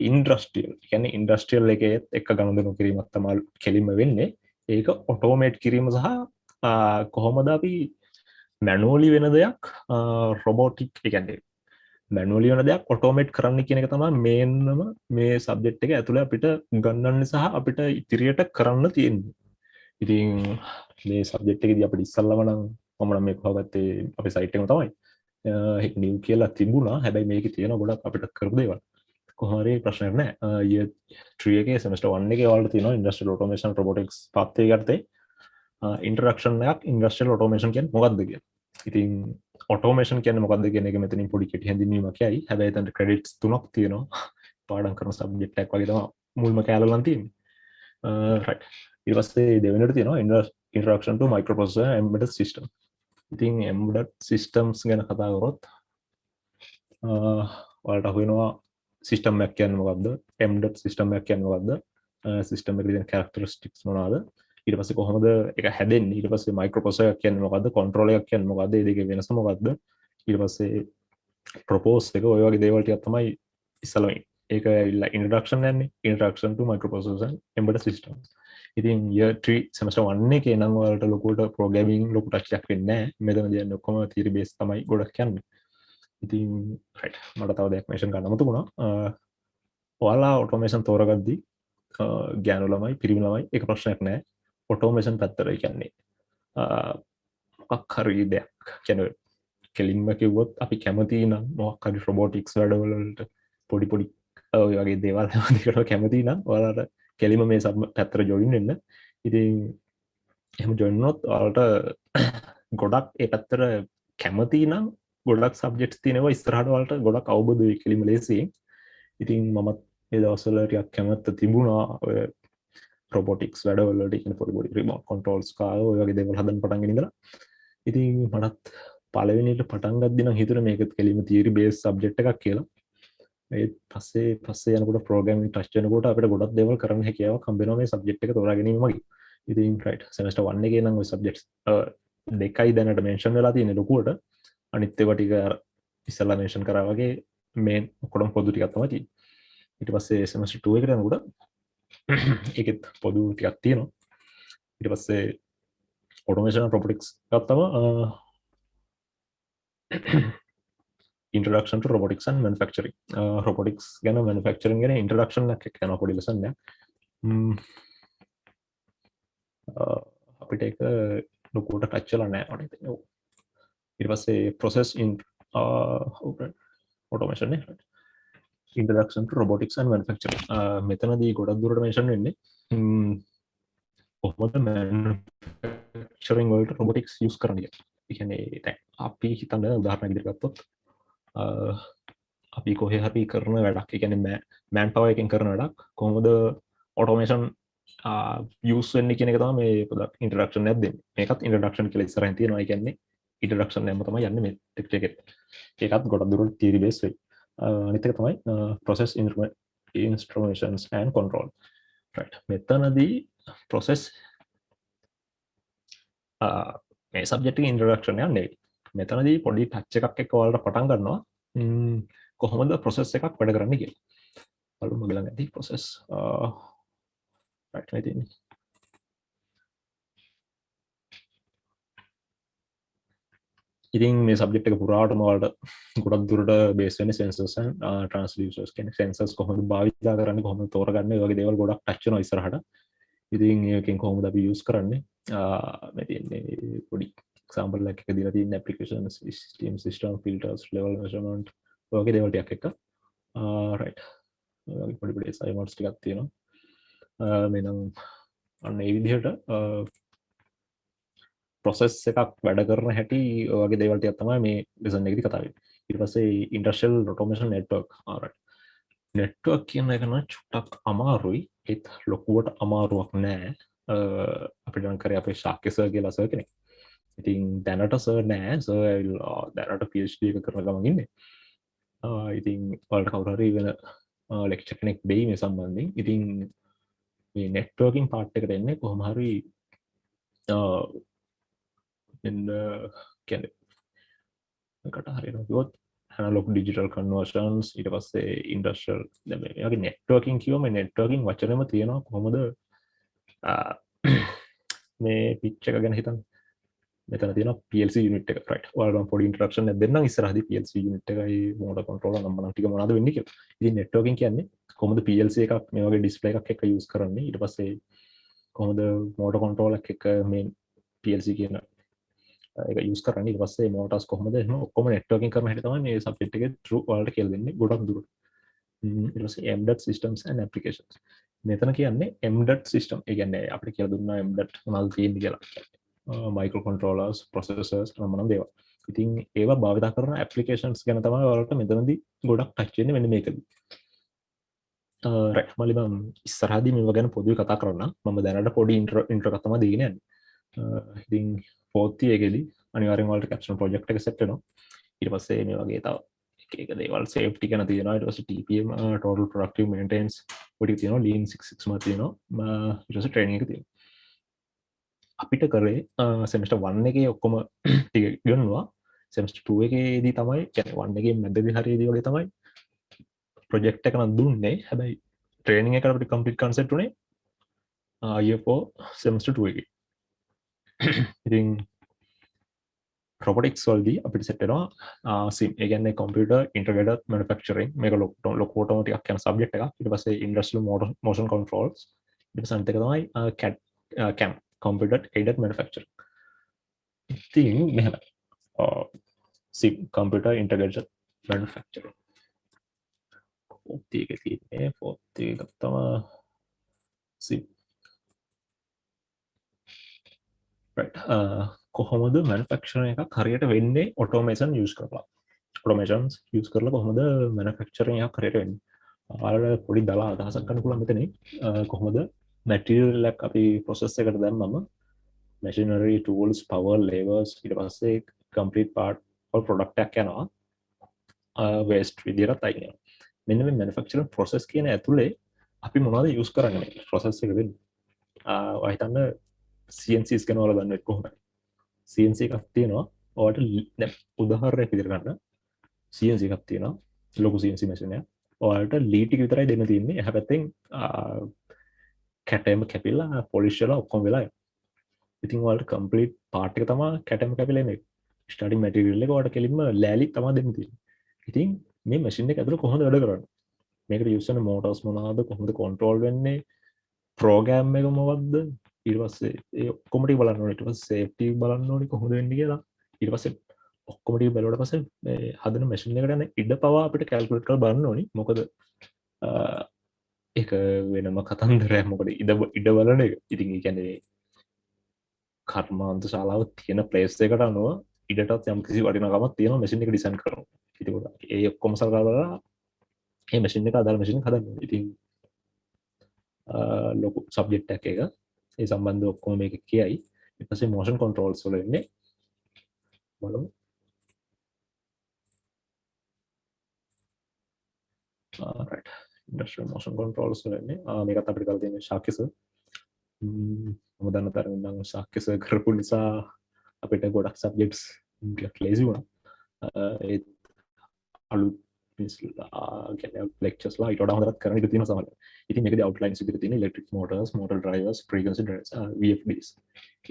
ඉන්ඩස්ට්‍රියල් කියන්නේ ඉන්ඩස්ට්‍රියල් එකේ එක ගනුදෙනු කිරීමක් තමයි කෙලින්ම වෙන්නේ. ඒක ඔටෝමේට් කිරීම සහ කොහොමද අපි මැනුවලි වෙන දෙයක් රොබෝටික් කියන්නේ මැනුවලි වෙන දෙයක් ඔටෝමේට් කරන්න කියන එක තමයි මේන්නම මේ සබ්ජෙක්ට් එක ඇතුළේ අපිට ගන්නන්න සහ අපිට ඉදිරියට කරන්න තියෙන්නේ. ඉතින් මේ සබ්ජෙක්ට් එකේදී අපිට ඉස්සල්ලාම නම් මම නම් මේක හොගත්තේ අපේ සයිට් එකම තමයි. නිව් කියලා තිබුණා. හැබැයි මේකේ තියෙන ගොඩක් අපිට කරපු දේවල්. කොහොම හරි ප්‍රශ්නයක් නැහැ. year 3 එකේ semester 1 එකේ වලට තියෙනවා industrial automation robotics path එක යටතේ introduction එකක් industrial automation කියන්නේ මොකක්ද කියලා. ඉතින් automation කියන්නේ මොකක්ද කියන එක මෙතනින් පොඩි කෙටි හැඳින්වීමක් යයි. හැබැයි එතන credits 3ක් තියෙනවා. පාඩම් කරන subject එකක් වගේ තමයි මුල්ම කැලලන් තියෙන්නේ. right. ඊට පස්සේ දෙවෙනිට තියෙනවා introduction to microprocessor and embedded system. ඉතින් embedded systems ගැන කතා කරොත් ඔයාලට අහුවෙනවා සිස්ටම් එකක් කියන්නේ මොකක්ද? embedded system එකක් කියන්නේ මොකක්ද? සිස්ටම් එකේ තියෙන characteristics මොනවාද? ඊට පස්සේ කොහොමද ඒක හැදෙන්නේ? ඊට පස්සේ microprocessor එකක් කියන්නේ මොකක්ද? controller එකක් කියන්නේ මොකක්ද? මේ දෙකේ වෙනස මොකක්ද? ඊට පස්සේ propose එක ඔය වගේ දේවල් ටිකක් තමයි ඉස්සලම ඒක ඇවිල්ලා introduction යන්නේ. introduction to microprocessors and embedded systems. ඉතින් year 3 semester 1 එකේ නම් ඔයාලට ලොකුට programming ලොකු touch එකක් වෙන්නේ නැහැ. මෙතන කියන්නේ ඔක්කොම theory base තමයි ගොඩක් යන්නේ. ඉතින් right මට තව දෙයක් mention කරන්නම තිබුණා. ඔයාලා automation තෝරගද්දී ගෑනු ළමයි පිරිමි ළමයි ඒක ප්‍රශ්නයක් නෑ. automation පැත්තට කියන්නේ මොකක් හරි දෙයක් කියන්නේ කෙලින්ම කිව්වොත් අපි කැමති නම් මොකක් හරි robotics වැඩවලට පොඩි පොඩි ඔය වගේ දේවල් හැමදේකට කැමති නම් ඔයාලට කෙලින්ම මේ පැත්තට join වෙන්න. ඉතින් එහෙම join වුණොත් ඔයාලට ගොඩක් ඒ පැත්තට කැමති නම් ගොඩක් සබ්ජෙක්ට්ස් තියෙනවා ඉස්සරහට වලට ගොඩක් අවබෝධ වෙයි කෙලිම ලේසියෙන්. ඉතින් මමත් ඒ දවස්වල ටිකක් කැමැත්ත තිබුණා ඔය robotics වැඩවලට කියන පොඩි පොඩි remote controls කාය ඔය වගේ දේවල් හදන්න පටන් ගෙන ඉඳලා. ඉතින් මටත් පළවෙනියට පටන් ගද්දී නම් හිතුණා මේකත් කෙලිම theory based subject එකක් කියලා. ඒ පස්සේ යනකොට programming touch වෙනකොට අපිට ගොඩක් දේවල් කරන්න හැකියාවක් හම්බ වෙනවා මේ subject එක තෝරා ගැනීම මගින්. ඉතින් right semester 1 එකේ නම් ඔය subjects දෙකයි දැනට mention වෙලා තියෙන ලොකුවට. අනිත් ඒවා ටික ඉස්සලා mention කරා වගේ main ඔක්කොම පොදු ටිකක් තමයි තියෙන්නේ. ඊට පස්සේ semester 2 එකට යනකොට ඒකෙත් පොදු ටිකක් තියෙනවා. ඊට පස්සේ automation and robotics ගත්තම introduction to robotics and manufacturing. robotics ගැන manufacturing ගැන introduction එකක් යනවා පොඩි lesson එකක්. අපිට ඒක ලොකුවට touch වෙලා නැහැ මට හිතෙන්නේ. ඊට පස්සේ process in automation නේ. introduction to robotics and manufacturing. මෙතනදී ගොඩක් දුරට mention වෙන්නේ කොහොමද manufacturing වලට robotics use කරන්නේ කියලා. ඒ කියන්නේ දැන් අපි හිතන්න උදාහරණයක් විදිහට ගත්තොත් අපි කොහේ හරි කරන වැඩක්, ඒ කියන්නේ man power එකෙන් කරන වැඩක් කොහොමද automation use වෙන්නේ කියන එක තමයි මේ පොඩක් introduction එකක් දෙන්නේ. මේකත් introduction කියලා ඉස්සරහින් තියෙනවා. ඒ කියන්නේ introduction එකම තමයි යන්නේ මේ ටෙක්ස්ට් එකෙත්. ඒකත් ගොඩක් දුරට theory based වෙයි. අනිත් එක තමයි process instruments and control. right මෙතනදී process මේ subject එකේ introduction එක නෙවෙයි. මෙතනදී පොඩි touch එකක් එක්ක ඔයාලට පටන් ගන්නවා කොහොමද process එකක් වැඩ කරන්නේ කියලා. බලමු බලන්න ඇති process right මේ තියෙන්නේ. ඉතින් මේ සබ්ජෙක්ට් එක පුරාටම ඔයාලට ගොඩක් දුරට බේස් වෙන්නේ sensors and transducers කියන්නේ sensors කොහොමද භාවිතා කරන්නේ, කොහොමද තෝරගන්නේ, ඔය වගේ දේවල් ගොඩක් ටච් වෙනවා ඉස්සරහට. ඉතින් ඒකෙන් කොහොමද අපි යූස් කරන්නේ මේ තියෙන්නේ පොඩි එක්සැම්පල් එකක් දීලා තියෙන applications system filters level measurement ඔය වගේ දේවල් ටිකක් එක්ක right ඔය වගේ පොඩි පොඩි assignments ටිකක් තියෙනවා. මෙනම් අන්න ඒ විදිහට process එකක් වැඩ කරන හැටි ඔය වගේ දේවල් ටිකක් තමයි මේ lesson එකේදී කතා වෙන්නේ. ඊට පස්සේ industrial automation network. alright network කියන එක නම් චුට්ටක් අමාරුයි. ඒත් ලොකුවට අමාරුවක් නෑ. අපිට නම් කරේ අපේ ශාක්‍ය සර් කියලා සර් කෙනෙක්. ඉතින් දැනට සර් නෑ. සර් ඇවිල්ලා දැනට PhD එක කරන ගමන් ඉන්නේ. ඉතින් ඔයාලට කවුරු හරි වෙන lecture කෙනෙක් දෙයි මේ සම්බන්ධයෙන්. ඉතින් මේ networking part එකට එන්නේ කොහොම හරි කියන්නේ කට හරියනවා කිව්වොත් analog digital conversions ඊට පස්සේ industrial දැන් මේ වගේ networking කියවම networking වචනේම තියෙනවා කොහොමද මේ pitch එක ගැන හිතන්න මෙතන තියෙනවා PLC unit එක right ඔයාලට මම පොඩි introduction එකක් දෙන්නම් ඉස්සරහදී PLC unit එකයි motor controller නම් මම ටික මොනවද වෙන්නේ කියලා. ඉතින් networking කියන්නේ කොහොමද PLC එකක් මේ වගේ display එකක් එක්ක use කරන්නේ ඊට පස්සේ කොහොමද motor controller එකක් එක්ක මේ PLC කියන එක use කරන්නේ ඊට පස්සේ motors කොහොමද එහෙම ඔක්කොම networking කරන හැටි තමයි මේ subject එකේ through ඔයාලට කියලා දෙන්නේ ගොඩක් දුරට. ඊට පස්සේ embedded systems and applications. මෙතන කියන්නේ embedded system. ඒ කියන්නේ අපිට කියලා දුන්නා embedded මොනවද තියෙන්නේ කියලා. microcontrollers, processors නම් දේවල්. ඉතින් ඒවා භාවිත කරන applications ගැන තමයි ඔයාලට මෙතනදී ගොඩක් touch වෙන්නේ මෙන්න මේකදී. right මම ඉස්සරහදී මේව ගැන පොදුවේ කතා කරන්න. මම දැනට පොඩි intro එකක් තමයි දෙගෙන යන්නේ. ඉතින් 4th year එකේදී අනිවාර්යෙන් ඔයාලට capstone project එක set වෙනවා. ඊට පස්සේ මේ වගේ තව එක දේවල් safety ගැන තියෙනවා. ඊට පස්සේ TPM total productive maintenance පොඩි තියෙනවා. lean 6 months තියෙනවා. ඊට පස්සේ training එක තියෙනවා. අපිට කරේ semester 1 එකේ ඔක්කොම ටික ඉගෙනුවා. semester 2 එකේදී තමයි කියන්නේ 1 එකේ මැදදී හරියදී වගේ තමයි project එක නම් දුන්නේ. හැබැයි training එක අපිට complete concept උනේ IFO semester 2 එකේ. ඉතින් robotics වලදී අපිට set වෙනවා SIM. ඒ කියන්නේ computer integrated manufacturing. මේක ලොකෝටම ටිකක් යන subject එකක්. ඊට පස්සේ industrial motion controls. ඊට පස්සේ අනිත් එක තමයි CAM computer aided manufacturing. ඉතින් මෙහෙම SIM computer integrated manufacturing. fourth එකේ තියෙන්නේ fourth එක තමයි SIM. right කොහොමද manufacturing එකක් හරියට වෙන්නේ automation use කරලා. automations use කරලා කොහොමද manufacturing එකක් හරියට වෙන්නේ. ඔයාලට පොඩි දලා අදහසක් ගන්න පුළුවන් මෙතනේ කොහොමද material එකක් අපි process එකට දැම්මම machinery tools power levers ඊට පස්සේ complete part or product එකක් යනවා waste විදියට අයින් වෙනවා. මෙන්න මේ manufacturing process කියන ඇතුලේ අපි මොනවද use කරන්නේ process එක වෙන්නේ. ඔය හිතන්න CNCs ගැන ඔයාලා දන්නේ කොහොමද? CNC එකක් තියෙනවා. ඔයාලට දැන් උදාහරණයක් විදිහට ගන්න. CNC එකක් තියෙනවා. ලොකු CNC machine එකක්. ඔයාලට ලී ටික විතරයි දෙන්න තියෙන්නේ. එහා පැත්තෙන් කැටම කැපිලා polish වෙලා ඔක්කොම වෙලා යනවා. ඉතින් ඔයාලට complete part එක තමයි කැටම කැපිලා එන්නේ. starting material එක ඔයාලට කෙලින්ම ලෑලි තමයි දෙන්න තියෙන්නේ. ඉතින් මේ machine එක ඇතුළේ කොහොමද වැඩ කරන්නේ? මේකට use කරන motors මොනවාද? කොහොමද control වෙන්නේ? program එක මොකක්ද? ඊට පස්සේ ඒ ඔක්කොම ටික බලන්න ඕනේ. ඊට පස්සේ safety බලන්න ඕනේ කොහොමද වෙන්නේ කියලා. ඊට පස්සේ ඔක්කොම ටික බලුවාට පස්සේ මේ හදන machine එකට යන ඉඩ පවා අපිට calculate කරලා බලන්න ඕනේ. මොකද ඒක වෙනම කතන්දරයක්. මොකද ඉඩ බලන එක. ඉතින් ඒ කියන්නේ කර්මාන්ත ශාලාව තියෙන place එකට අනුව ඉඩටත් යම් කිසි වටිනාකමක් තියෙනවා machine එක design කරනවා. ඉතින් ඒ ඔක්කොම සලකලා බලලා මේ machine එක අදාළ machine එක හදන්න ඕනේ. ඉතින් ලොකු subject එකක් ඒක. ඒ සම්බන්ධ ඔක්කොම මේක කියයි. ඊට පස්සේ motion controls වල ඉන්නේ බලමු. right industrial motion controls වල ඉන්නේ මේකත් අපිට කරලා තියෙන්නේ ශාක්‍යස. මම දන්න තරමින් නම් ශාක්‍යස කරපු නිසා අපිට ගොඩක් subjects ටිකක් lazy වුණා. ඒ අලුත් lectures ලා ඊට වඩා හොඳට කරන්න ඉඩ තියෙනවා සමහරවිට. ඉතින් මේකදී outlines විදිහට තියෙන electric motors, motor drivers, frequency drivers, VFDs.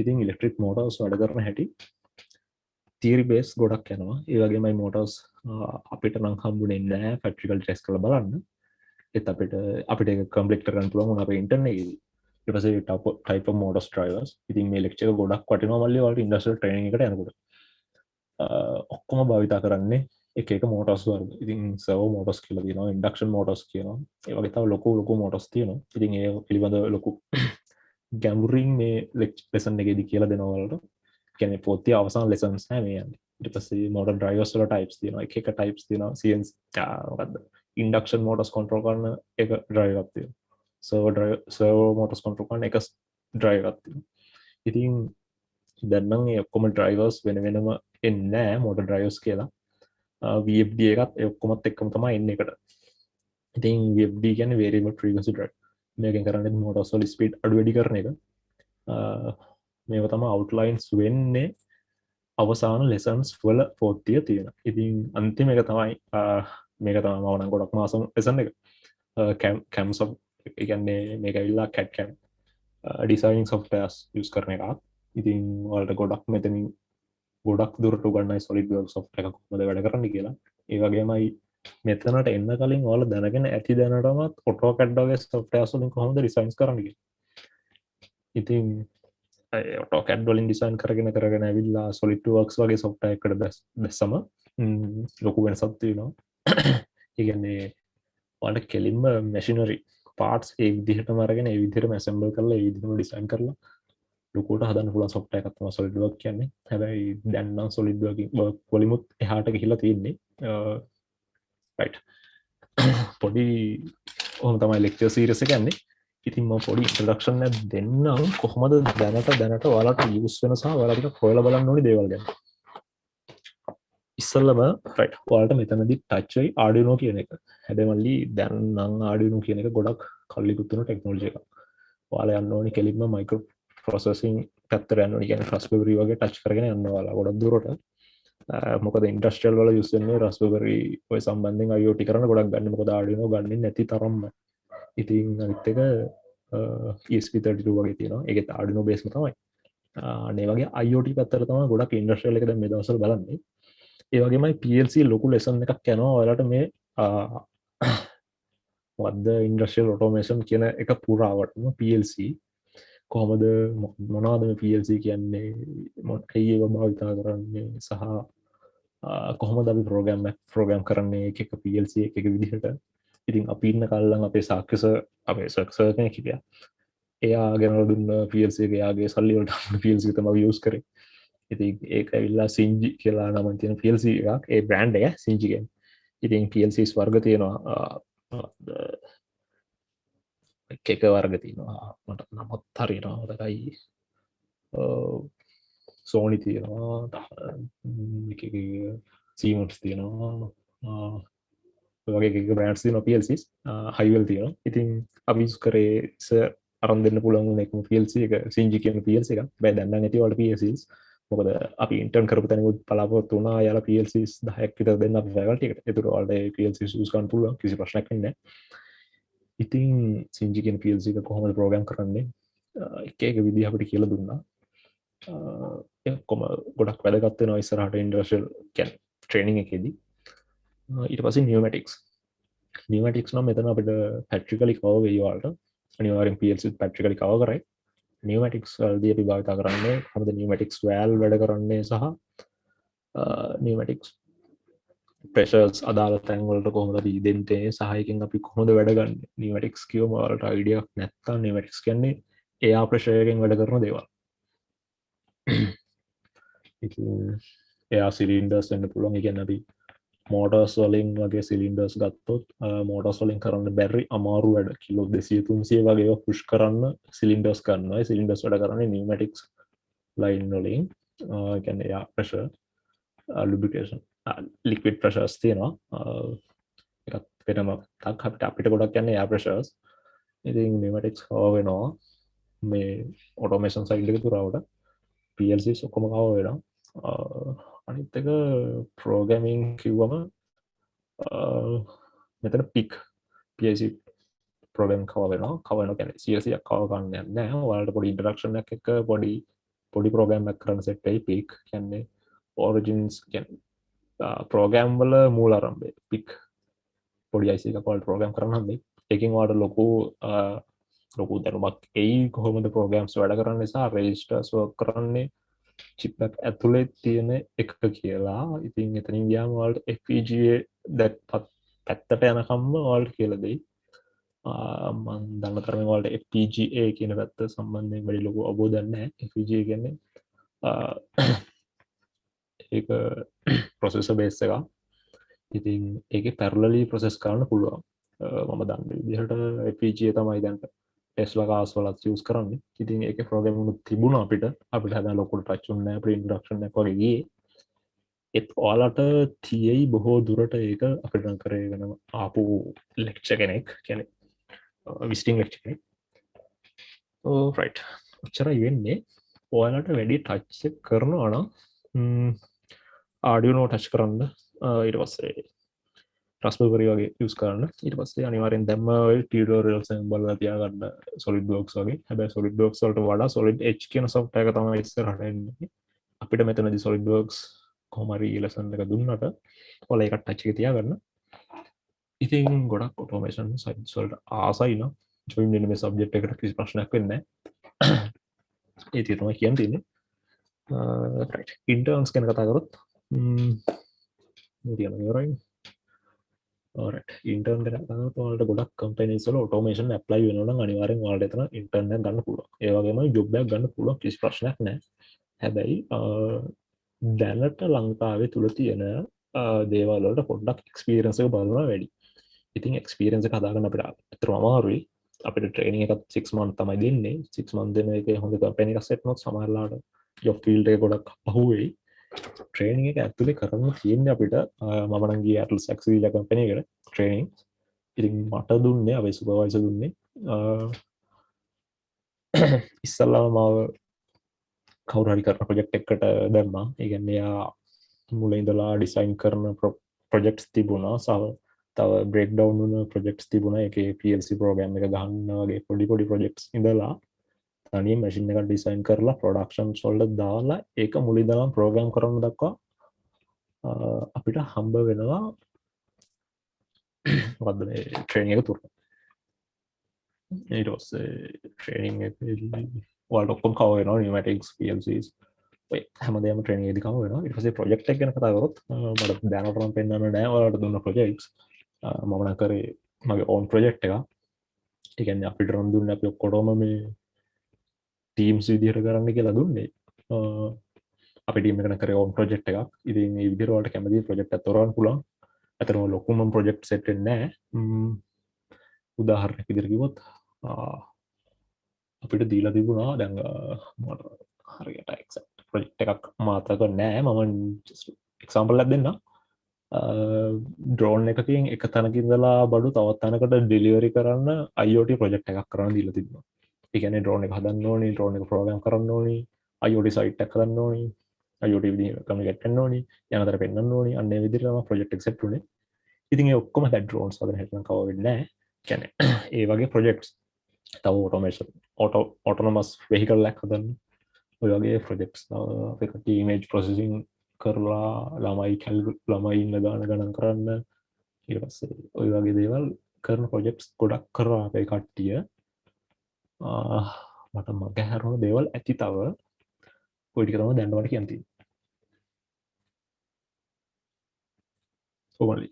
ඉතින් electric motors වැඩ කරන හැටි theory based ගොඩක් යනවා. ඒ වගේමයි motors අපිට නම් හම්බුනේ නැහැ practical test කරලා බලන්න. ඒත් අපිට ඒක complete කරගන්න පුළුවන් අපේ intern එකේදී. ඊට පස්සේ type of motors drivers. ඉතින් මේ lecture එක ගොඩක් වටිනවා මල්ලි ඔයාලට industrial training එකට යනකොට. ඔක්කොම භාවිත කරන්නේ එක motors වර්ග. ඉතින් servo motors කියලා තියෙනවා, induction motors කියනවා. ඒ වගේ තව ලොකු motors තියෙනවා. ඉතින් ඒ පිළිබඳව ලොකු ගැඹුරින් මේ lesson එකේදී කියලා දෙනවා ඔයාලට. කියන්නේ පොතේ අවසාන lessons නෑ මේ යන්නේ. ඊට පස්සේ motor drivers වල types තියෙනවා. එක types තියෙනවා. CNC මොකද්ද? induction motors control කරන එක drive එකක් තියෙනවා. servo motors control කරන එක drive එකක් තියෙනවා. ඉතින් දැන් නම් මේ ඔක්කොම drivers වෙන වෙනම එන්නේ නෑ motor drivers කියලා. VFD එකත් ඒ ඔක්කොමත් එක්කම තමයි එන්නේ එකට. ඉතින් VFD කියන්නේ variable frequency drive. මේකෙන් කරන්නේ motors වල speed අඩු වැඩි කරන එක. මේව තමයි outlines වෙන්නේ අවසාන lessons වල 4th year තියෙනවා. ඉතින් අන්තිම එක තමයි මේක තමයි මම නම් ගොඩක් මාසම් lesson එක. cam ඒ කියන්නේ මේක ඇවිල්ලා CAD CAM designing softwares use කරන එකක්. ඉතින් ඔයාලට ගොඩක් මෙතනින් ගොඩක් දුරට උගන්නයි SolidWorks software එක කොහොමද වැඩ කරන්නේ කියලා. ඒ වගේමයි මෙතනට එන්න කලින් ඔයාලා දැනගෙන ඇති දැනටමත් AutoCAD වගේ softwares වලින් කොහොමද ඩිසයින්ස් කරන්නේ කියලා. ඉතින් AutoCAD වලින් ඩිසයින් කරගෙන ඇවිල්ලා SolidWorks වගේ software එකකට දැස්සම ලොකු වෙනසක් තියෙනවා. ඒ කියන්නේ ඔයාලට කෙලින්ම machinery parts ඒ විදිහටම අරගෙන ඒ විදිහටම assemble කරලා ඒ විදිහටම ඩිසයින් කරලා ලොකුවට හදන්න පුළුවන් software එකක් තමයි SolidWorks කියන්නේ. හැබැයි දැන් නම් SolidWorks වලිමුත් එහාට ගිහිල්ලා තියෙන්නේ. right. පොඩි ඔහොම තමයි lecture series එක යන්නේ. ඉතින් මම පොඩි introduction එකක් දෙන්නම් කොහොමද දැනට ඔයාලට use වෙන සහ ඔයාලා ටික හොයලා බලන්න ඕනි දේවල් ගැන. ඉස්සෙල්ලම right ඔයාලට මෙතනදී touch වෙයි Arduino කියන එක. හැබැයි දැන් නම් Arduino කියන එක ගොඩක් කල්ලිකුත් වෙන ටෙක්නොලොජි එකක්. ඔයාලා යන්න ඕනි කෙලින්ම මයික්‍රෝ ප්‍රොසෙසින් පැත්තට යන්න ඕනි. කියන්නේ Raspberry වගේ touch කරගෙන යන්න ඔයාලා ගොඩක් දුරට. මොකද ඉන්ඩස්ට්‍රියල් වල යූස් වෙන්නේ Raspberry ඔය සම්බන්ධයෙන් IoT කරන ගොඩක් ගන්න. මොකද Arduino ගන්නේ නැති තරම්ම. ඉතින් අනිත් එක ESP32 වගේ තියෙනවා. ඒකෙත් Arduino බේස්ම තමයි. අනේ වගේ IoT පැත්තට තමයි ගොඩක් ඉන්ඩස්ට්‍රියල් එක දැන් මේ දවස්වල බලන්නේ. ඒ වගේමයි PLC ලොකු ලෙසන් එකක් යනවා ඔයාලට මේ මොකද්ද ඉන්ඩස්ට්‍රියල් ඔටෝමේෂන් කියන එක පුරාවටම PLC කොහොමද මොනවද මේ PLC කියන්නේ ඇයි ඒව භාවිතා කරන්නේ සහ කොහොමද අපි ප්‍රෝග්‍රෑම් කරන්නේ එක PLC එක විදිහට. ඉතින් අපි ඉන්න කල්ලන් අපේ සාක්ෂස අපේ සර්කසර් කෙනෙක් හිටියා. එයා ගෙනල්ලා දුන්න PLC එක එයාගේ සල්ලි වලට PLC එක තමයි යූස් කරේ. ඉතින් ඒක ඇවිල්ලා Sinji කියලා නම තියෙන PLC එකක්. ඒ බ්‍රෑන්ඩ් එක Sinji කියන්නේ. ඉතින් PLCs වර්ග තියෙනවා එක වර්ග තියෙනවා. මට නමත් හරියනවා මතකයි. Sony තියෙනවා. Siemens තියෙනවා. වගේ එක බ්‍රෑන්ඩ්ස් තියෙනවා PLCs. Honeywell තියෙනවා. ඉතින් අපි යූස් කරේ අරන් දෙන්න පුළුවන් එකම PLC එක Sinji කියන PLC එකක්. බෑ දැන් නම් ඇති වල PLCs. මොකද අපි ඉන්ටර්න් කරපු තැනකුත් බලාපොරොත්තු වුණා යාලා PLCs 10ක් විතර දෙන්න අපි ෆැකල්ටි එකට. ඒතර ඔයාලට PLCs යූස් කරන්න පුළුවන් කිසි ප්‍රශ්නයක් නැහැ. ඉතින් Sinji කියන PLC එක කොහොමද ප්‍රෝග්‍රෑම් කරන්නේ? එක විදිහ අපිට කියලා දුන්නා. ඒක ගොඩක් වැදගත් වෙනවා ඉස්සරහට ඉන්ඩස්ට්‍රියල් කියන්නේ ට්‍රේනින් එකේදී. ඊට පස්සේ pneumatics නම් මෙතන අපිට practically cover වෙයි ඔයාලට. අනිවාර්යෙන් PLC practically cover කරයි. pneumatics වලදී අපි භාවිත කරන්නේ කොහොමද pneumatics valve වැඩ කරන්නේ සහ pneumatics pressures අදාළ තැන් වලට කොහොමද අපි දෙන්නේ සහ එකෙන් අපි කොහොමද වැඩ ගන්න. pneumatics කියවම ඔයාලට idea එකක් නැත්නම් pneumatics කියන්නේ air pressure එකෙන් වැඩ කරන දේවල්. ඉතින් air cylinders වෙන්න පුළුවන්. ඒ කියන්නේ අපි මෝටර්ස් වලින් වගේ සිලින්ඩර්ස් ගත්තොත් මෝටර්ස් වලින් කරන්න බැරි අමාරු වැඩ කිලෝ 200 300 වගේ ඒවා පුෂ් කරන්න සිලින්ඩර්ස් ගන්නවා. ඒ සිලින්ඩර්ස් වැඩ කරන්නේ pneumatics ලයින් වලින්. ඒ කියන්නේ air pressure lubrication liquid pressures තියෙනවා. ඒකත් වෙනම අපිට ගොඩක් කියන්නේ air pressures. ඉතින් pneumatics කව වෙනවා මේ automation side එක තුරාවට PLCs ඔක්කොම කව වෙනවා. අනිත් එක ප්‍රෝග්‍රෑමින් කිව්වම මෙතන PLC ප්‍රෝග්‍රෑම් කව වෙනවා. කියන්නේ CLC එකක් කව ගන්න නැහැ. ඔයාලට පොඩි ඉන්ට්‍රොඩක්ෂන් එකක් එක්ක පොඩි ප්‍රෝග්‍රෑම් එකක් කරන්න සෙට් වෙයි. PIC කියන්නේ origins කියන්නේ ප්‍රෝග්‍රෑම් වල මූල ආරම්භය. PIC පොඩි IC එකක් වල ප්‍රෝග්‍රෑම් කරන්න හම්බෙයි. ඒකෙන් ඔයාලට ලොකු දැනුමක් එයි කොහොමද ප්‍රෝග්‍රෑම්ස් වැඩ කරන්නේ සහ රෙජිස්ටර්ස් වර්ක් කරන්නේ චිප් එක ඇතුලේ තියෙන එක කියලා. ඉතින් එතනින් ගියාම ඔයාලට FPGA දැක්පත් පැත්තට යනකම්ම ඔයාලට කියලා දෙයි. මම දන්න තරමින් ඔයාලට FPGA කියන පැත්ත සම්බන්ධයෙන් වැඩි ලොකු අවබෝධයක් නැහැ. FPGA කියන්නේ ඒක processor base එකක්. ඉතින් ඒකේ parallelly process කරන්න පුළුවන්. මම දන්න විදිහට FPGA තමයි දැන් Tesla cars වලත් use කරන්නේ. ඉතින් ඒකේ program එකක් තිබුණා අපිට හැබැයි ලොකුට touch වුණේ නැහැ. අපේ introduction එක වගේ ගියේ. ඒත් ඔයාලට TA බොහෝ දුරට ඒක අපිට නම් කරගෙන ආපු lecture කෙනෙක් කියන්නේ visiting lecture කෙනෙක්. right. ඔච්චරයි වෙන්නේ. ඔයාලට වැඩි touch එක කරනවා නම් Arduino touch කරන්න ඊට පස්සේ Raspberry වගේ use කරන්න. ඊට පස්සේ අනිවාර්යෙන් දැම්ම ඔය tutorials එකෙන් බලලා තියාගන්න SolidWorks වගේ. හැබැයි SolidWorks වලට වඩා Solid Edge කියන software එක තමයි ඉස්සරහට එන්නේ. අපි අපිට මෙතනදි SolidWorks කොහොමරි ලෙසන් එක දුන්නට ඔයාලා ඒක ටච් එක තියාගන්න. ඉතින් ගොඩක් ඔටෝමේෂන් සයිට්ස් වලට ආසයි නම් ජොයින් වෙන්න මේ සබ්ජෙක්ට් එකට කිසි ප්‍රශ්නයක් වෙන්නේ නැහැ. ඒ තමයි කියන්න තියෙන්නේ. රයිට් ඉන්ටර්න්ස් ගැන කතා කරොත් ඉන්ටර්න් ගැන කතා කරොත් ඔයාලට ගොඩක් කම්පැනිස් වල ඔටෝමේෂන් ඇප්ලයි වෙනවා නම් අනිවාර්යෙන් ඔයාලට එතන ඉන්ටර්න් එකක් ගන්න පුළුවන්. ඒ වගේම ජොබ් එකක් ගන්න පුළුවන් කිසි ප්‍රශ්නයක් නැහැ. හැබැයි දැනට ලංකාවේ තුල තියෙන දේවල් වලට පොඩ්ඩක් එක්ස්පීරියන්ස් එක බලනවා වැඩි. ඉතින් එක්ස්පීරියන්ස් එක හදාගන්න අපිට අතරම අමාරුයි. අපිට ට්‍රේනින් එකත් 6 month තමයි දෙන්නේ. 6 month දෙන එකේ හොඳ කම්පැනි එකක් සෙට් වුණොත් සමහරලාට ජොබ් ෆීල්ඩ් එක ගොඩක් අහුවෙයි. ට්‍රේනින් එක ඇතුලේ කරන්න තියෙන්නේ අපිට මම නම් ගියේ Atlas Axelia කම්පැනි එකට ට්‍රේනින්. ඉතින් මට දුන්නේ අපේ සුපර්වයිසර් දුන්නේ ඉස්සල්ලාම මාව කවුරු හරි කරන ප්‍රොජෙක්ට් එකකට දැම්මා. ඒ කියන්නේ යා මුලින් ඉඳලා ඩිසයින් කරන ප්‍රොජෙක්ට්ස් තිබුණා. තව බ්‍රේක් ඩවුන් වුණ ප්‍රොජෙක්ට්ස් තිබුණා. ඒකේ PLC ප්‍රෝග්‍රෑම් එක ගහන්න වගේ පොඩි ප්‍රොජෙක්ට්ස් ඉඳලා තනියම මැෂින් එකක් ඩිසයින් කරලා ප්‍රොඩක්ෂන්ස් වලට දාලා ඒක මුලින් ඉඳලා ප්‍රෝග්‍රෑම් කරන්න දක්වා අපිට හම්බ වෙනවා මොකද්ද මේ ට්‍රේනින් එක තුර. ඊට පස්සේ ට්‍රේනින් එකේදී ඔයාලට ඔක්කොම කවර් වෙනවා නියුමැටික්ස් PLCs ඔය හැමදේම ට්‍රේනින් එකේදී කවර් වෙනවා. ඊට පස්සේ ප්‍රොජෙක්ට් එක ගැන කතා කරොත් මට දැනට නම් පෙන්නන්න නෑ ඔයාලට දුන්න ප්‍රොජෙක්ට්ස්. මම නම් කරේ මගේ ඕන් ප්‍රොජෙක්ට් එකක්. ඒ කියන්නේ අපිට නම් දුන්නේ අපි ඔක්කොටම මේ ටීම්ස් විදිහට කරන්න කියලා දුන්නේ. අපි ටීම් එකකට කරේ ඕන් ප්‍රොජෙක්ට් එකක්. ඉතින් මේ විදිහට ඔයාලට කැමති ප්‍රොජෙක්ට් එකක් තෝරන්න පුළුවන්. අතරම ලොකුම ප්‍රොජෙක්ට් සෙට් වෙන්නේ නැහැ. උදාහරණයක් විදිහට කිව්වොත් අපිට දීලා තිබුණා දැන් මට හරියට එක්සැක්ට් ප්‍රොජෙක්ට් එකක් මාතක නෑ. මම ජස්ට් එක්සැම්පල් එකක් දෙන්නම්. ඩ්‍රෝන් එකකින් එක තැනක ඉඳලා බඩු තවත් තැනකට ඩෙලිවරි කරන්න IoT ප්‍රොජෙක්ට් එකක් කරන්න දීලා තිබුණා. ඒ කියන්නේ ඩ්‍රෝන් එක හදන්න ඕනි, ඩ්‍රෝන් එක ප්‍රෝග්‍රෑම් කරන්න ඕනි, IoT සයිට් එකක් හදන්න ඕනි, IoT විදිහට කමියුනිකේට් කරන්න ඕනි, යනතර පෙන්නන්න ඕනි. අන්න ඒ විදිහට තමයි ප්‍රොජෙක්ට් එක සෙට් වුනේ. ඉතින් ඒ ඔක්කොම දැන් ඩ්‍රෝන්ස් වලින් හිටන් කවර් වෙන්නේ නැහැ. කියන්නේ ඒ වගේ ප්‍රොජෙක්ට්ස් තව ඔටෝමේෂන් ඔටෝනොමස් වෙහිකල් එකක් හදන්න ඔය වගේ ප්‍රොජෙක්ට්ස් අපිට ඉමේජ් ප්‍රොසෙසින් කරලා ළමයි ඉන්න ගණන් කරන්න ඊට පස්සේ ඔය වගේ දේවල් කරන ප්‍රොජෙක්ට්ස් ගොඩක් කරා අපේ කට්ටිය. මට මගේ හැරෙන දේවල් ඇති තව ඔය ටික තමයි දැන් ඔයාලට කියන්න තියෙන්නේ. කොහොමද?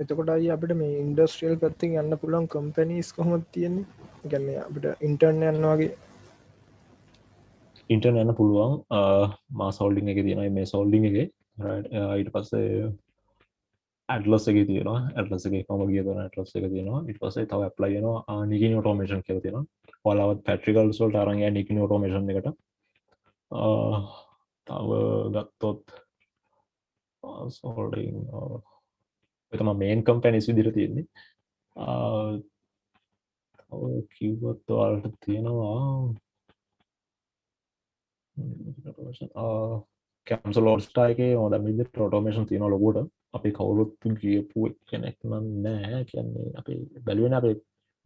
එතකොට අයියා අපිට මේ ඉන්ඩස්ට්‍රියල් පැත්තෙන් යන්න පුළුවන් කම්පැනිස් කොහොමද තියෙන්නේ? ඒ කියන්නේ අපිට ඉන්ටර්න් යනවා වගේ ඉන්ටර්න් යන්න පුළුවන්. මාස් හෝල්ඩින් එකේ තියෙනවා මේ හෝල්ඩින් එකේ. ඊට පස්සේ ඇට්ලස් එකේ තියෙනවා. ඇට්ලස් එකේ කොහොම ගියද ඇට්ලස් එකේ තියෙනවා. ඊට පස්සේ තව ඇප්ලයි වෙනවා නිකිනි ඔටෝමේෂන් කියලා තියෙනවා. ඔයාලවත් පැට්‍රිකල්ස් වලට අරන් යන නිකිනි ඔටෝමේෂන් එකට. තව ගත්තොත් මාස් හෝල්ඩින් තම මේන් කම්පැනිස් විදිහට තියෙන්නේ. කිව්වොත් ඔයාලට තියෙනවා කැම්සල් ඕල්ස්ටා එකේ හොඳ විදිහට ඔටෝමේෂන් තියෙනවා ලොකුවට. අපි කවුරුත් ගියපු කෙනෙක් නම් නෑ. කියන්නේ අපි බැලුවේ නෑ අපේ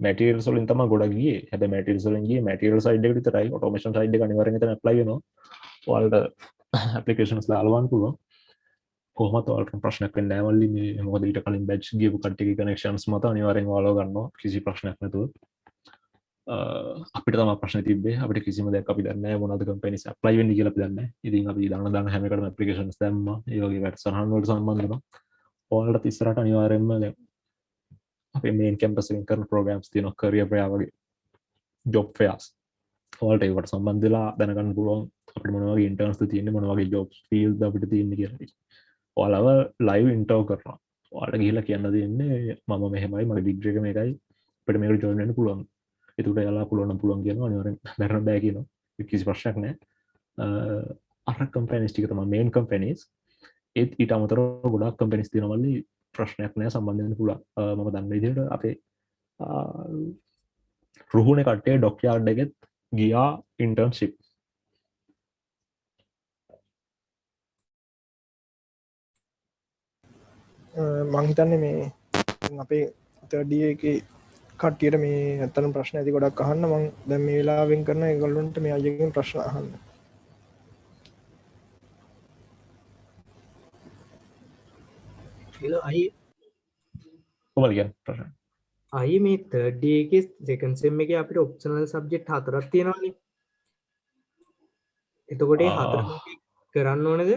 මැටීරියල්ස් වලින් තමයි ගොඩක් ගියේ. හැබැයි මැටීරියල්ස් වලින් ගියේ මැටීරියල් සයිඩ් එකට විතරයි. ඔටෝමේෂන් සයිඩ් එක අනිවාර්යෙන් එතන ඇප්ලයි වෙනවා. ඔයාලට ඇප්ලිකේෂන්ස් දාලා බලන්න පුළුවන්. කොහොමද ඔයාලට ප්‍රශ්නයක් වෙන්නේ නැහැ මල්ලි. මේ මොකද ඊට කලින් බැච් ගියපු කට්ටියගේ කනෙක්ෂන්ස් මත අනිවාර්යෙන් ඔයාලව ගන්නවා කිසි ප්‍රශ්නයක් නැතුව. අපිට තමයි ප්‍රශ්නේ තිබ්බේ. අපිට කිසිම දෙයක් අපි දන්නේ නැහැ මොනවද කම්පැනිස් ඇප්ලයි වෙන්නේ කියලා අපි දන්නේ නැහැ. ඉතින් අපි දාන හැම එකටම ඇප්ලිකේෂන්ස් දැම්මා. ඒ වගේ වැඩසටහන් වලට සම්බන්ධව ඔයාලට ඉස්සරහට අනිවාර්යෙන්ම දැන් අපේ මේන් කැම්පස් එකෙන් කරන ප්‍රෝග්‍රෑම්ස් තියෙනවා කරියර් ෆෙයා වගේ ජොබ් ෆෙයාස්. ඔයාලට ඒකට සම්බන්ධ වෙලා දැනගන්න පුළුවන් අපිට මොන වගේ ඉන්ටර්න්ස්ද තියෙන්නේ මොන වගේ ජොබ්ස් ෆීල්ඩ්ද අපිට තියෙන්නේ කියලා. ඔයාලව ලයිව් ඉන්ටර්වයුව කරනවා. ඔයාලට ගිහිල්ලා කියන්න දෙන්නේ මම මෙහෙමයි මගේ ඩිග්‍රී එක මේකයි අපිට මේකට ජොයින් වෙන්න පුළුවන්. ඒකට එයාලා පුළුවන් නම් පුළුවන් කියනවා. අනිවාර්යෙන් බැරන බෑ කියනවා. කිසි ප්‍රශ්නයක් නැහැ. අර කම්පැනිස් ටික තමයි මේන් කම්පැනිස්. ඒත් ඊට අමතරව ගොඩක් කම්පැනිස් තියෙනවා මල්ලි ප්‍රශ්නයක් නැහැ සම්බන්ධ වෙන්න පුළුවන්. මම දන්න විදිහට අපේ රුහුණේ කට්ටිය ඩොක් යාර්ඩ් එකෙත් ගියා ඉන්ටර්න්ෂිප්. මං හිතන්නේ මේ අපේ තර්ඩ් ඉයර් එකේ කට්ටියට මේ ඇත්තටම ප්‍රශ්න ඇති ගොඩක් අහන්න මම දැන් මේ වෙලාවෙන් කරන ඒගොල්ලන්ට මේ අයගෙන් ප්‍රශ්න අහන්න. අයි කොහොමද කියන්නේ ප්‍රශ්න? අයි මේ තර්ඩ් එකේ සෙකන්ඩ් සෙම් එකේ අපිට ඔප්ෂනල් සබ්ජෙක්ට් 4ක් තියෙනවානේ. එතකොට ඒ 4 කරන්න ඕනද?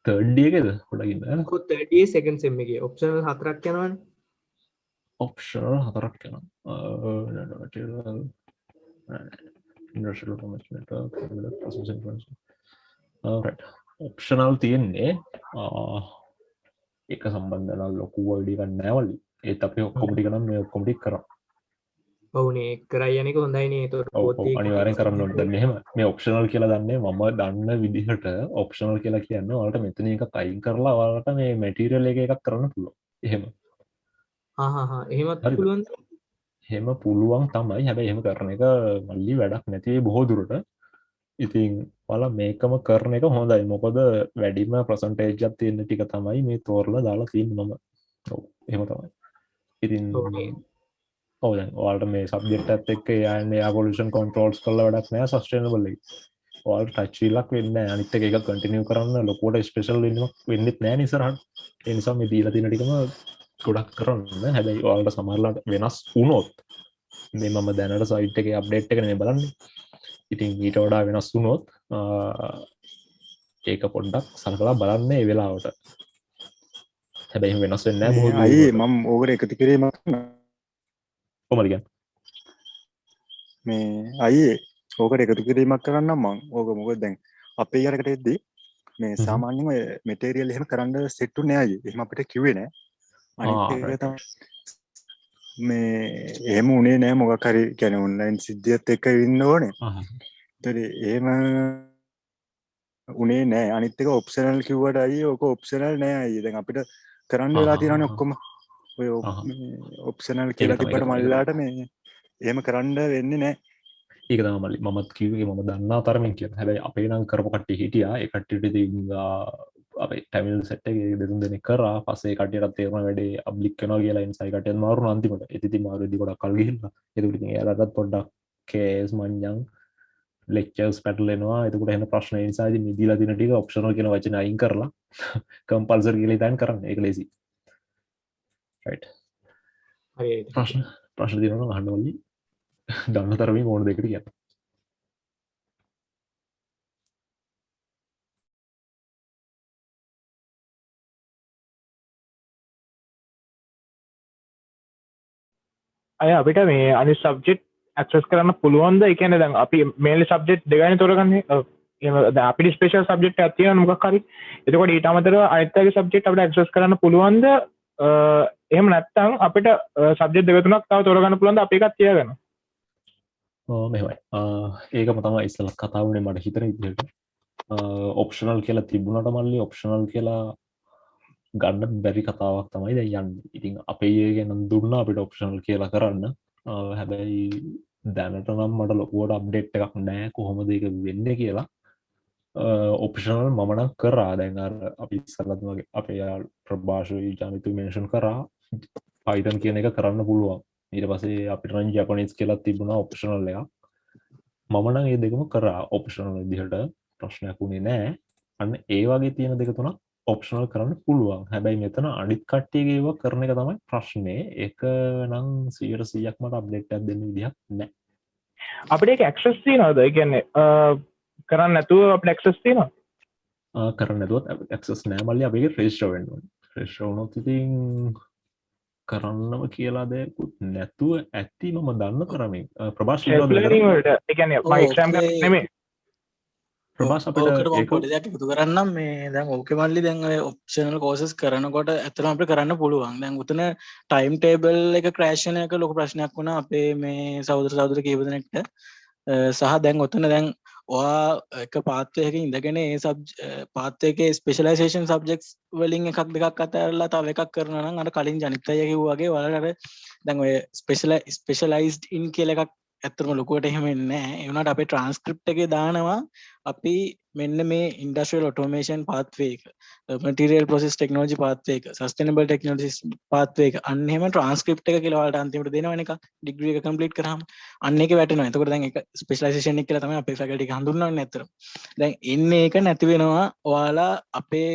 තර්ඩ් එකේද? පොඩ්ඩක් ඉන්න. කො තර්ඩ් එකේ සෙකන්ඩ් සෙම් එකේ ඔප්ෂනල් 4ක් යනවානේ. ඔප්ෂනල් 4ක් යනවා. industrial automation process information. right. Optional තියෙන්නේ එක සම්බන්ධන ලොකු වයිඩ එකක් නෑවලි. ඒත් අපි ඔක්කොම ටික නම් මේ ඔක්කොම ටික කරා. ඔව්නේ කරයි යන්නේ හොඳයිනේ. ඒතකොට ඔව් අනිවාර්යෙන් කරන්න ඕනේ. දැන් මෙහෙම මේ ඔප්ෂනල් කියලා දන්නේ මම දන්න විදිහට ඔප්ෂනල් කියලා කියන්නේ ඔයාලට මෙතන එකක් අයින් කරලා ඔයාලට මේ මැටීරියල් එක එකක් කරන්න පුළුවන්. එහෙම. එහෙමත් පුළුවන්. එහෙම පුළුවන් තමයි. හැබැයි එහෙම කරන එක මල්ලි වැඩක් නැති වෙයි බොහෝ දුරට. ඉතින් ඔයාලා මේකම කරන එක හොඳයි. මොකද වැඩිම percentage එකක් තියෙන ටික තමයි මේ තෝරලා දාලා තියෙන්නේ මම. ඔව් එහෙම තමයි. ඉතින් ඔව් දැන් ඔයාලට මේ සබ්ජෙක්ට් එකත් එක්ක යන්නේ pollution controls කරලා වැඩක් නැහැ sustainable එක. ඔයාලට touch වීලක් වෙන්නේ නැහැ. අනිත් එක continue කරන්න ලොකුවට special වෙන්නෙත් නැහැ ඉස්සරහට. ඒ නිසා මේ දීලා තියෙන ටිකම ගොඩක් කරන්න. හැබැයි ඔයාලට සමහරවිට වෙනස් වුණොත් මේ මම දැනට සයිට් එකේ අප්ඩේට් එක නෙමෙයි බලන්නේ. ඉතින් ඊට වඩා වෙනස් වුණොත් ඒක පොඩ්ඩක් සලකලා බලන්න ඒ වෙලාවට. හැබැයි එහෙම වෙනස් වෙන්නේ නැහැ බොහෝ අයියේ මම ඕකට එකතු කිරීමක් කොහමද කියන්නේ? මේ අයියේ ඕකට එකතු කිරීමක් කරන්නම් මම. ඕක මොකද දැන් අපේ යාරකට එද්දී මේ සාමාන්‍යම මෙටීරියල් එහෙම කරන්න සෙට් උනේ අයියේ. එහෙම අපිට කිව්වේ නෑ. අනිත් එක තමයි මේ එහෙම උනේ නෑ මොකක් හරි කියන්නේ ඔන්ලයින් සිද්ධියත් එක්ක ඉන්න ඕනේ. ඒතර එහෙම උනේ නෑ. අනිත් එක ඔප්ෂනල් කිව්වට අයියේ ඕක ඔප්ෂනල් නෑ අයියේ. දැන් අපිට කරන්න වෙලා තියෙනවනේ ඔක්කොම. ඔය ඔප්ෂනල් කියලා තිබ්බට මල්ලාට මේ එහෙම කරන්න වෙන්නේ නෑ. ඒක තමයි මල්ලි මමත් කිව්වේ මම දන්නා තරමින් කියන. හැබැයි අපේ නම් කරපු කට්ටිය හිටියා. ඒ කට්ටියට ඉතින් අපේ ටැමිල් සෙට් එකේ දෙතුන් දෙනෙක් කරා. පස්සේ කට්ටියට තේරුණා වැඩේ අප්ලික් කරනවා කියලා. ඒ නිසා ඒ කට්ටියත් මාරුණා අන්තිමට. ඉතින් මාරුවේදී ගොඩක් කල් ගිහිල්ලා. ඒක ඉතින් එයාලටත් පොඩ්ඩක් කේස් මංජන් ලෙක්චර්ස් පැටලෙනවා. එතකොට එහෙම ප්‍රශ්න ඒ නිසා ඉතින් මේ දීලා තියෙන ටික ඔප්ෂනල් කියන වචනේ අයින් කරලා කම්පල්සරි කියලා ඉතින් කරන්න. ඒක ලේසි. right. හරි. ප්‍රශ්න දිනනවා නම් අහන්න මල්ලි. දන්න තරමින් ඕන දෙයකට කියන්න. අය අපිට මේ අනිත් සබ්ජෙක්ට් ඇක්සස් කරන්න පුළුවන්ද? ඒ කියන්නේ දැන් අපි මේන්ලි සබ්ජෙක්ට් දෙකයිනේ තෝරගන්නේ. දැන් අපිට ස්පෙෂල් සබ්ජෙක්ට් එකක් තියෙනවා මොකක් හරි. එතකොට ඊට අමතරව අනිත් අයගේ සබ්ජෙක්ට් අපිට ඇක්සස් කරන්න පුළුවන්ද? එහෙම නැත්නම් අපිට සබ්ජෙක්ට් දෙක තුනක් තව තෝරගන්න පුළුවන්ද අපි එකක් තියාගන්න? මෙහෙමයි. ඒකම තමයි ඉස්සෙල්ලා කතා වුණේ මට හිතන විදිහට. ඔප්ෂනල් කියලා තිබුණාට මල්ලි ඔප්ෂනල් කියලා ගන්න බැරි කතාවක් තමයි දැන් යන්නේ. ඉතින් අපේ ඒකෙන් දුන්නා අපිට ඔප්ෂනල් කියලා කරන්න. හැබැයි දැනට නම් මට ලොකුවට අප්ඩේට් එකක් නැහැ කොහොමද ඒක වෙන්නේ කියලා. ඔප්ෂනල් මම නම් කරා. දැන් අර අපි ඉස්සරලත් වගේ අපේ ප්‍රභාෂෝයි ජනිතු මෙන්ෂන් කරා Python කියන එක කරන්න පුළුවන්. ඊට පස්සේ අපිට නම් ජපනීස් කියලා තිබුණා ඔප්ෂනල් එකක්. මම නම් ඒ දෙකම කරා ඔප්ෂනල් විදිහට ප්‍රශ්නයක් වුණේ නැහැ. අන්න ඒ වගේ තියෙන දෙක තුනක් ඔප්ෂනල් කරන්න පුළුවන්. හැබැයි මෙතන අනිත් කට්ටියගේ ඒවා කරන එක තමයි ප්‍රශ්නේ. ඒක නම් 100%ක් මට අප්ඩේට් එකක් දෙන්න විදිහක් නැහැ. අපිට ඒක ඇක්සස් තියනවද? ඒ කියන්නේ කරන්න නැතුව අපිට ඇක්සස් තියනවද? කරන්න නැතුවත් ඇක්සස් නැහැ මල්ලි. අපි ඒක රෙජිස්ටර් වෙන්න ඕනේ. රෙජිස්ටර් වුණොත් ඉතින් කරන්නම කියලා දෙයක්වත් නැතුව ඇති මම දන්න තරමින්. ප්‍රභාස් ඒ කියන්නේ මයික්‍රෑම් කරන්නේ නෙමෙයි. ප්‍රභාස් අපිට ඒක පොඩි දෙයක් එකතු කරන්නම්. මේ දැන් ඕකේ මල්ලි දැන් ඔය ඔප්ෂනල් කෝසස් කරනකොට ඇත්තටම අපිට කරන්න පුළුවන්. දැන් උතන ටයිම් ටේබල් එක ක්‍රෑෂ් වෙන එක ලොකු ප්‍රශ්නයක් වුණා අපේ මේ සහෝදර කීප දෙනෙක්ට. සහ දැන් උතන දැන් ඔයා එක පාත් එකක ඉඳගෙන ඒ පාත් එකේ ස්පෙෂලයිසේෂන් සබ්ජෙක්ට්ස් වලින් එකක් දෙකක් අතරලා තව එකක් කරනවා නම් අර කලින් ජනිත් අය කිව්වා වගේ ඔයාලට දැන් ඔය ස්පෙෂලයිස්ඩ් ඉන් කියලා එකක් ඇත්තටම ලොකුවට එහෙම එන්නේ නැහැ. ඒ වුණාට අපේ ට්‍රාන්ස්ක්‍රිප්ට් එකේ දානවා අපි මෙන්න මේ ඉන්ඩස්ට්‍රියල් ඔටෝමේෂන් පාත්වේ එක, මැටීරියල් ප්‍රොසෙස් ටෙක්නොලොජි පාත්වේ එක, සස්ටේනබල් ටෙක්නොලොජිස් පාත්වේ එක, අන්න එහෙම ට්‍රාන්ස්ක්‍රිප්ට් එක කියලා ඔයාලට අන්තිමට දෙනවනේ එකක් ඩිග්‍රී එක කම්ප්ලීට් කරාම අන්න ඒක වැටෙනවා. එතකොට දැන් ඒක ස්පෙෂලායිසේෂන් එක කියලා තමයි අපේ ෆැකල්ටි එක හඳුන්වන්නේ ඇත්තටම. දැන් ඉන්නේ ඒක නැති වෙනවා ඔයාලා අපේ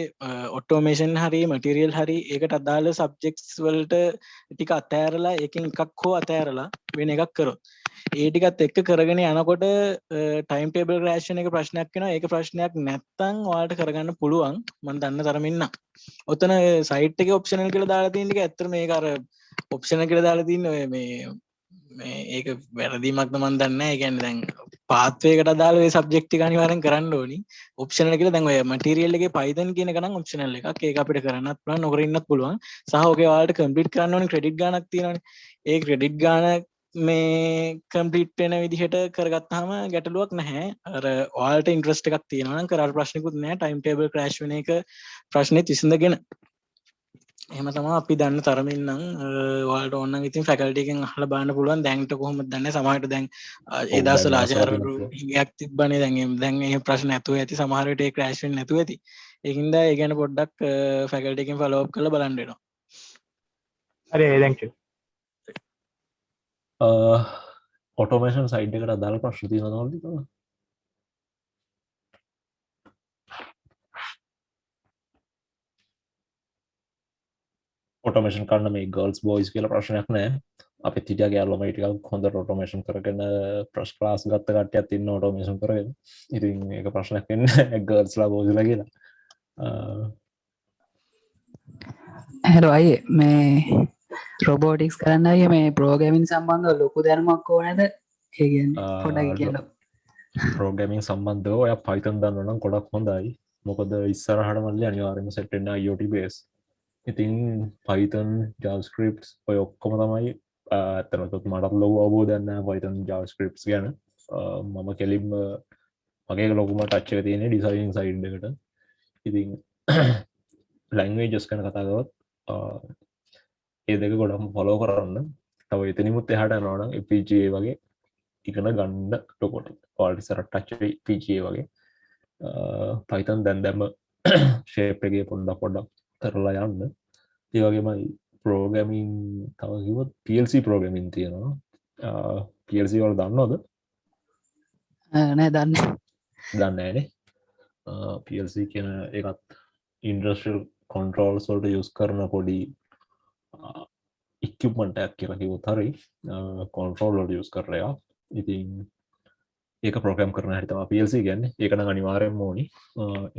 ඔටෝමේෂන් හරි මැටීරියල් හරි ඒකට අදාළ සබ්ජෙක්ට්ස් වලට ටික අතෑරලා ඒකෙන් එකක් හෝ අතෑරලා වෙන එකක් කරොත් ඒ ටිකත් එක්ක කරගෙන යනකොට ටයිම් ටේබල් ක්‍රෑෂ් එක ප්‍රශ්නයක් වෙනවා. ඒක ප්‍රශ්නයක් නැත්තම් ඔයාලට කරගන්න පුළුවන් මම දන්න තරමින් නම්. ඔතන සයිට් එකේ ඔප්ෂනල් කියලා දාලා තියෙන ටික ඇත්තට මේක අර ඔප්ෂනල් කියලා දාලා තියෙන ඔය මේ ඒක වැරදීමක්ද මම දන්නේ නැහැ. ඒ කියන්නේ දැන් පාත්වේ එකට අදාළ ඒ සබ්ජෙක්ට් ටික අනිවාර්යෙන් කරන්න ඕනි. ඔප්ෂනල් කියලා දැන් ඔය මැටීරියල් එකේ Python කියන එක නම් ඔප්ෂනල් එකක්. ඒක අපිට කරන්නත් පුළුවන් නොකර ඉන්නත් පුළුවන්. සහ ඔකේ ඔයාලට කම්ප්ලීට් කරන්න ඕනේ ක්‍රෙඩිට් ගාණක් තියෙනවානේ. ඒ ක්‍රෙඩිට් ගාණ මේ කම්ප්ලීට් වෙන විදිහට කරගත්තාම ගැටලුවක් නැහැ. අර ඔයාලට ඉන්ට්‍රස්ට් එකක් තියෙනවා නම් කරාට ප්‍රශ්නකුත් නැහැ. ටයිම් ටේබල් ක්‍රෑෂ් වෙන එක ප්‍රශ්නෙත් විසඳගෙන. එහෙම තමයි අපි දන්න තරමින් නම් ඔයාලට ඕන නම් ඉතින් ෆැකල්ටි එකෙන් අහලා බලන්න පුළුවන්. දැන්ට කොහොමද දන්නේ? සමහරවිට දැන් ඒ දවස්වල ආචාර්යවරු හිඟයක් තිබ්බනේ. දැන් ඒ ප්‍රශ්න නැතුව ඇති. සමහර විට ඒ ක්‍රෑෂ් වෙන්නේ නැතුව ඇති. ඒකින්ද ඒ ගැන පොඩ්ඩක් ෆැකල්ටි එකෙන් ෆලෝ අප් කරලා බලන්න වෙනවා. හරි thank you. ඔටෝමේෂන් සයිඩ් එකට අදාළ ප්‍රශ්න තියෙනවද? ඔටෝමේෂන් කරන්න මේ ගර්ල්ස් බොයිස් කියලා ප්‍රශ්නයක් නෑ. අපිත් හිටියා යාළුවෝ ටිකක් හොඳට ඔටෝමේෂන් කරගෙන ෆස්ට් ක්ලාස් ගත්ත කට්ටියක් ඉන්න ඔටෝමේෂන් කරගෙන. ඉතින් ඒක ප්‍රශ්නයක් වෙන්නේ නැහැ ගර්ල්ස්ලා බොයිස්ලා කියලා. හැලෝ අයියේ මේ රොබෝටික්ස් කරන්න අයියේ මේ ප්‍රෝග්‍රෑමින් සම්බන්ධව ලොකු දැනුමක් ඕනේද? ඒ කියන්නේ පොඩ්ඩක් කියන්න. ප්‍රෝග්‍රෑමින් සම්බන්ධව ඔයා Python දන්නවා නම් ගොඩක් හොඳයි. මොකද ඉස්සරහට මල්ලි අනිවාර්යයෙන්ම සෙට් වෙන්න IoT base. ඉතින් Python JavaScript ඔය ඔක්කොම තමයි අතරතුත් මටත් ලොකු අවබෝධයක් නැහැ Python JavaScript ගැන. මම කෙලින්ම මගේ ලොකුම ටච් එක තියෙන්නේ ඩිසයිනින් සයිඩ් එකට. ඉතින් ලැන්ග්වේජස් ගැන කතා කරොත් ඒ දෙක ගොඩක්ම ෆලෝ කරන්න. තව එතනිමුත් එහාට යනවා නම් FPGA වගේ ඉගෙන ගන්න ලොකොට ඔයාලට ඉස්සරහට ටච් වෙයි FPGA වගේ. Python දැන් ෂේප් එකේ පොඩ්ඩක් කරලා යන්න. ඒ වගේමයි ප්‍රෝග්‍රෑමින් තව කිව්වොත් PLC ප්‍රෝග්‍රෑමින් තියෙනවා. PLC වල දන්නවද? නෑ දන්නේ නැහැනේ. PLC කියන එකත් ඉන්ඩස්ට්‍රියල් කන්ට්‍රෝල්ස් වලට යූස් කරන පොඩි ඉක්විප්මන්ට් එකක් කියලා කිව්වොත් හරි. කන්ට්‍රෝල් වලට යූස් කරන එක. ඉතින් ඒක ප්‍රෝග්‍රෑම් කරන හැටි තමයි PLC කියන්නේ. ඒක නම් අනිවාර්යෙන්ම ඕනි.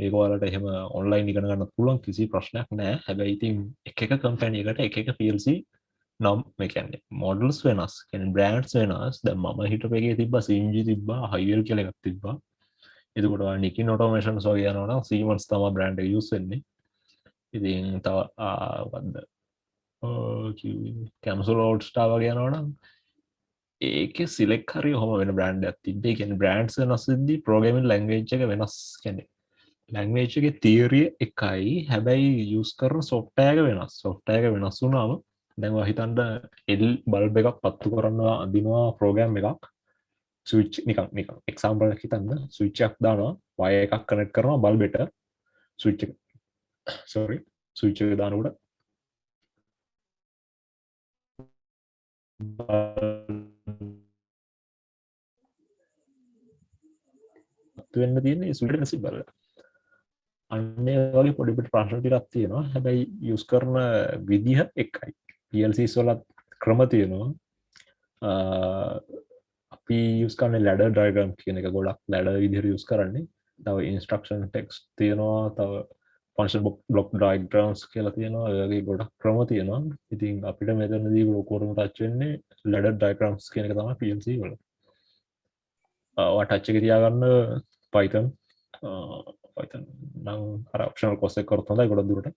ඒක ඔයාලට එහෙම ඔන්ලයින් ඉගෙන ගන්නත් පුළුවන් කිසි ප්‍රශ්නයක් නැහැ. හැබැයි ඉතින් එක කම්පැනි එකට එක PLC නම් මේ කියන්නේ මොඩල්ස් වෙනස්. කියන්නේ බ්‍රෑන්ඩ්ස් වෙනස්. දැන් මම හිටපු එකේ තිබ්බා CNG තිබ්බා, Honeywell කියලා එකක් තිබ්බා. එතකොට ඔයා Nikin Automations වගේ යනවා නම් Siemens තමයි බ්‍රෑන්ඩ් එක යූස් වෙන්නේ. ඉතින් තව වද්ද Camsol All-Star වගේ යනවා නම් ඒක සිලෙක්ට් හරි ඔහොම වෙන බ්‍රෑන්ඩ් එකක් තිබ්බේ. ඒ කියන්නේ බ්‍රෑන්ඩ්ස් වෙනස් වෙද්දී ප්‍රෝග්‍රෑමින් ලැන්ග්වේජ් එක වෙනස්. කියන්නේ ලැන්ග්වේජ් එකේ තියරි එකයි හැබැයි යූස් කරන සොෆ්ට්වෙයාර් එක වෙනස්. සොෆ්ට්වෙයාර් එක වෙනස් වුණාම දැන් ඔයා හිතන්න L බල්බ් එකක් පත්තු කරනවා අඳිනවා ප්‍රෝග්‍රෑම් එකක්. ස්විච් නිකන් එක්සාම්පල් එකක් හිතන්න. ස්විච් එකක් දානවා, වයර් එකක් කනෙක්ට් කරනවා බල්බෙට. ස්විච් එක දානකොට වෙන්න තියෙන්නේ ස්විච් එක සිබ්බල. අන්න ඒ වගේ පොඩි ප්‍රශ්න ටිකක් තියෙනවා. හැබැයි යූස් කරන විදිහ එකයි. PLCs වලත් ක්‍රම තියෙනවා. අපි යූස් කරන්නේ ලැඩර් ඩයග්‍රෑම් කියන එක ගොඩක් ලැඩර් විදිහට යූස් කරන්නේ. තව ඉන්ස්ට්‍රක්ෂන් ටෙක්ස්ට් තියෙනවා. තව ෆන්ක්ෂන් බ්ලොක් ඩයග්‍රෑම්ස් කියලා තියෙනවා. ඒ වගේ ගොඩක් ක්‍රම තියෙනවා. ඉතින් අපිට මෙතනදී ලොකුවටම ටච් වෙන්නේ ලැඩර් ඩයග්‍රෑම්ස් කියන එක තමයි PLC වල. ඔයා ටච් එක තියාගන්න Python නම් අර ඔප්ෂනල් කෝස් එක කරත් හොඳයි ගොඩක් දුරට.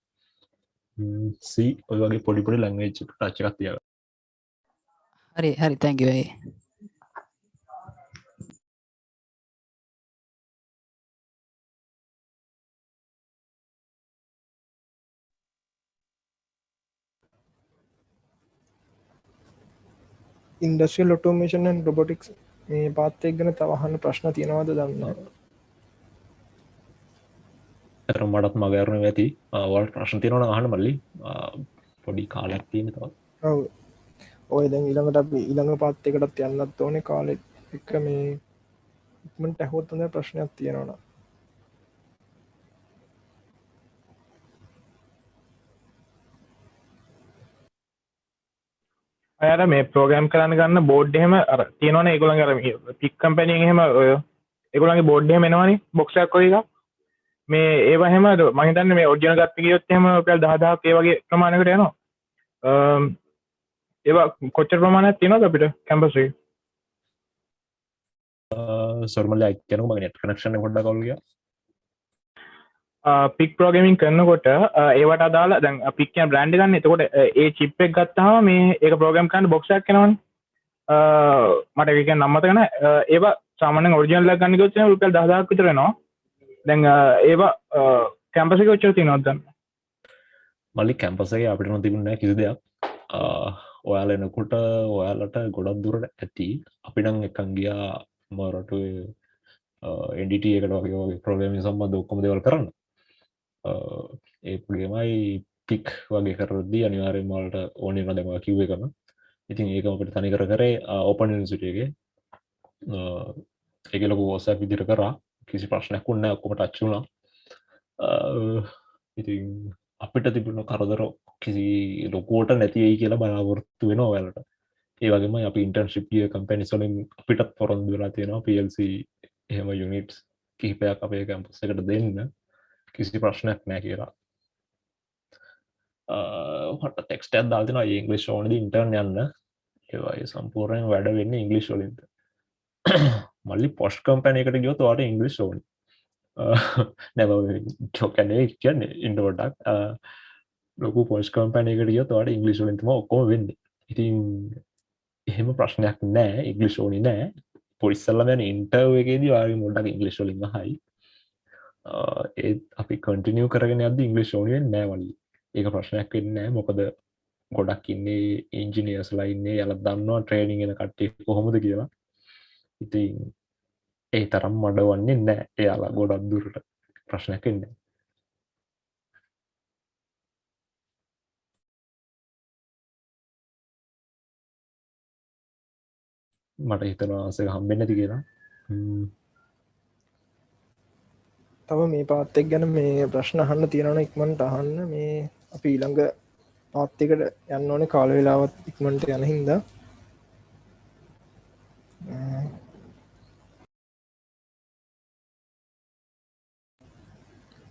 C ඔය වගේ පොඩි ලැන්ග්වේජ් එක ටච් එකක් තියාගන්න. හරි thank you අයියේ. Industrial automation and robotics මේ පාත් එක්ක ගැන තව අහන්න ප්‍රශ්න තියෙනවද දන්නේ නැහැ. අතර මටත් මගහැරෙනවා ඇති. ඔයාලට ප්‍රශ්න තියෙනවා නම් අහන්න මල්ලි. පොඩි කාලයක් තියෙන තව. ඔව්. ඔය දැන් ඊළඟට අපි ඊළඟ පාත් එකටත් යන්නත් ඕනේ කාලෙත් එක්ක මේ ඉක්මනට අහුවත් හොඳ ප්‍රශ්නයක් තියෙනවා නම්. අර මේ ප්‍රෝග්‍රෑම් කරන්න ගන්න බෝඩ් එහෙම අර තියෙනවනේ ඒගොල්ලන්ගේ අර පික් කම්පැනි එකෙන් එහෙම ඔය ඒගොල්ලන්ගේ බෝඩ් එහෙම එනවනේ බොක්ස් එකක් වගේ එකක් මේ ඒවා එහෙම මම හිතන්නේ මේ ඔරිජිනල් ගත්ත ගියොත් එහෙම රුපියල් 10000ක් ඒ වගේ ප්‍රමාණයකට යනවා ඒවා කොච්චර ප්‍රමාණයක් තියෙනවද අපිට කැම්පස් එකේ සර්මල් ලයික් කරනවා මගේ net connection එක පොඩ්ඩක් අවුල් ගියා පික් ප්‍රෝග්‍රෑමින් කරනකොට ඒවට අදාළ දැන් පික් කියන බ්‍රෑන්ඩ් එක ගන්න. එතකොට ඒ චිප් එක ගත්තාම මේ ඒක ප්‍රෝග්‍රෑම් කරන්න බොක්ස් එකක් එනවනේ. මට ඒක කියන්නේ නම් මතක නැහැ. ඒවා සාමාන්‍යයෙන් ඔරිජිනල් එකක් ගන්න ගියොත් එහෙනම් රුපියල් 10000ක් විතර වෙනවා. දැන් ඒවා කැම්පස් එකේ ඔච්චර තියෙනවද දැන්? මල්ලි කැම්පස් එකේ අපිට නම් තිබුණේ නැහැ කිසි දෙයක්. ඔයාලා එනකොට ඔයාලට ගොඩක් දුරට ඇති. අපි නම් එකන් ගියා මරට NDT එකට වගේ ප්‍රෝග්‍රෑමින් සම්බන්ධ ඔක්කොම දේවල් කරන්න. ඒගේමයි පික් වගේ කරදි අනිවාර්යෙන් වලට ඕනේ වෙන දැන් ඔයා කිව්ව එකම. ඉතින් ඒක අපිට තනි කරේ ඕපන් යුනිවර්සිටි එකේ. ඒක ලොකු WhatsApp විදිහට කරා. කිසි ප්‍රශ්නයක් වුණේ නැහැ ඔක්කොම ටච් වුණා. ඉතින් අපිට තිබුණ කරදර කිසි ලොකුවට නැති වෙයි කියලා බලාපොරොත්තු වෙනවා ඔයාලට. ඒ වගේමයි අපි ඉන්ටර්න්ෂිප් ගිය කම්පැනිස් වලින් අපිටත් පොරොන්දු වෙලා තියෙනවා PLC එහෙම යුනිට්ස් කිහිපයක් අපේ කැම්පස් එකට දෙන්න. කිසි ප්‍රශ්නයක් නෑ කියලා මට ටෙක්ස්ට් එකක් දාලා තිනවා ඉංග්‍රීසි ඕනේද ඉන්ටර්න් යන්න ඒවයි සම්පූර්ණයෙන් වැඩ වෙන්නේ ඉංග්‍රීසි වලින්ද මල්ලි පොෂ් කම්පැනි එකට ගියොත් ඔයාලට ඉංග්‍රීසි ඕනේ නෑ ජෝක් කියන්නේ ඉන්න පොඩ්ඩක් ලොකු පොෂ් කම්පැනි එකට ගියොත් ඔයාලට ඉංග්‍රීසි වලින් තමයි ඔක්කොම වෙන්නේ ඉතින් එහෙම ප්‍රශ්නයක් නෑ ඉංග්‍රීසි ඕනේ නෑ පොඩි ඉස්සල්ලාම යන ඉන්ටර්වයුව එකේදී ඔයාලගේ මොඩක් ඉංග්‍රීසි වලින් අහයි ඒ අපි කන්ටිනියු කරගෙන යද්දි ඉංග්‍රීසි ඕනේ වෙන්නේ නැහැ වලි. ඒක ප්‍රශ්නයක් වෙන්නේ නැහැ. මොකද ගොඩක් ඉන්නේ ඉන්ජිනියර්ස්ලා ඉන්නේ යාලා දන්නවා ට්‍රේනින් එන කට්ටිය කොහොමද කියලා. ඉතින් ඒ තරම් මඩවන්නේ නැහැ. එයාලා ගොඩක් දුරට ප්‍රශ්නයක් වෙන්නේ නැහැ. මට හිතෙනවා ආසෙක හම්බෙන්නේ නැති කියලා. තව මේ පාත් එක්ක ගැන මේ ප්‍රශ්න අහන්න තියෙනවනේ ඉක්මනට අහන්න මේ අපි ඊළඟ පාත් එකට යන්න ඕනේ කාල වේලාවත් ඉක්මනට යන හින්දා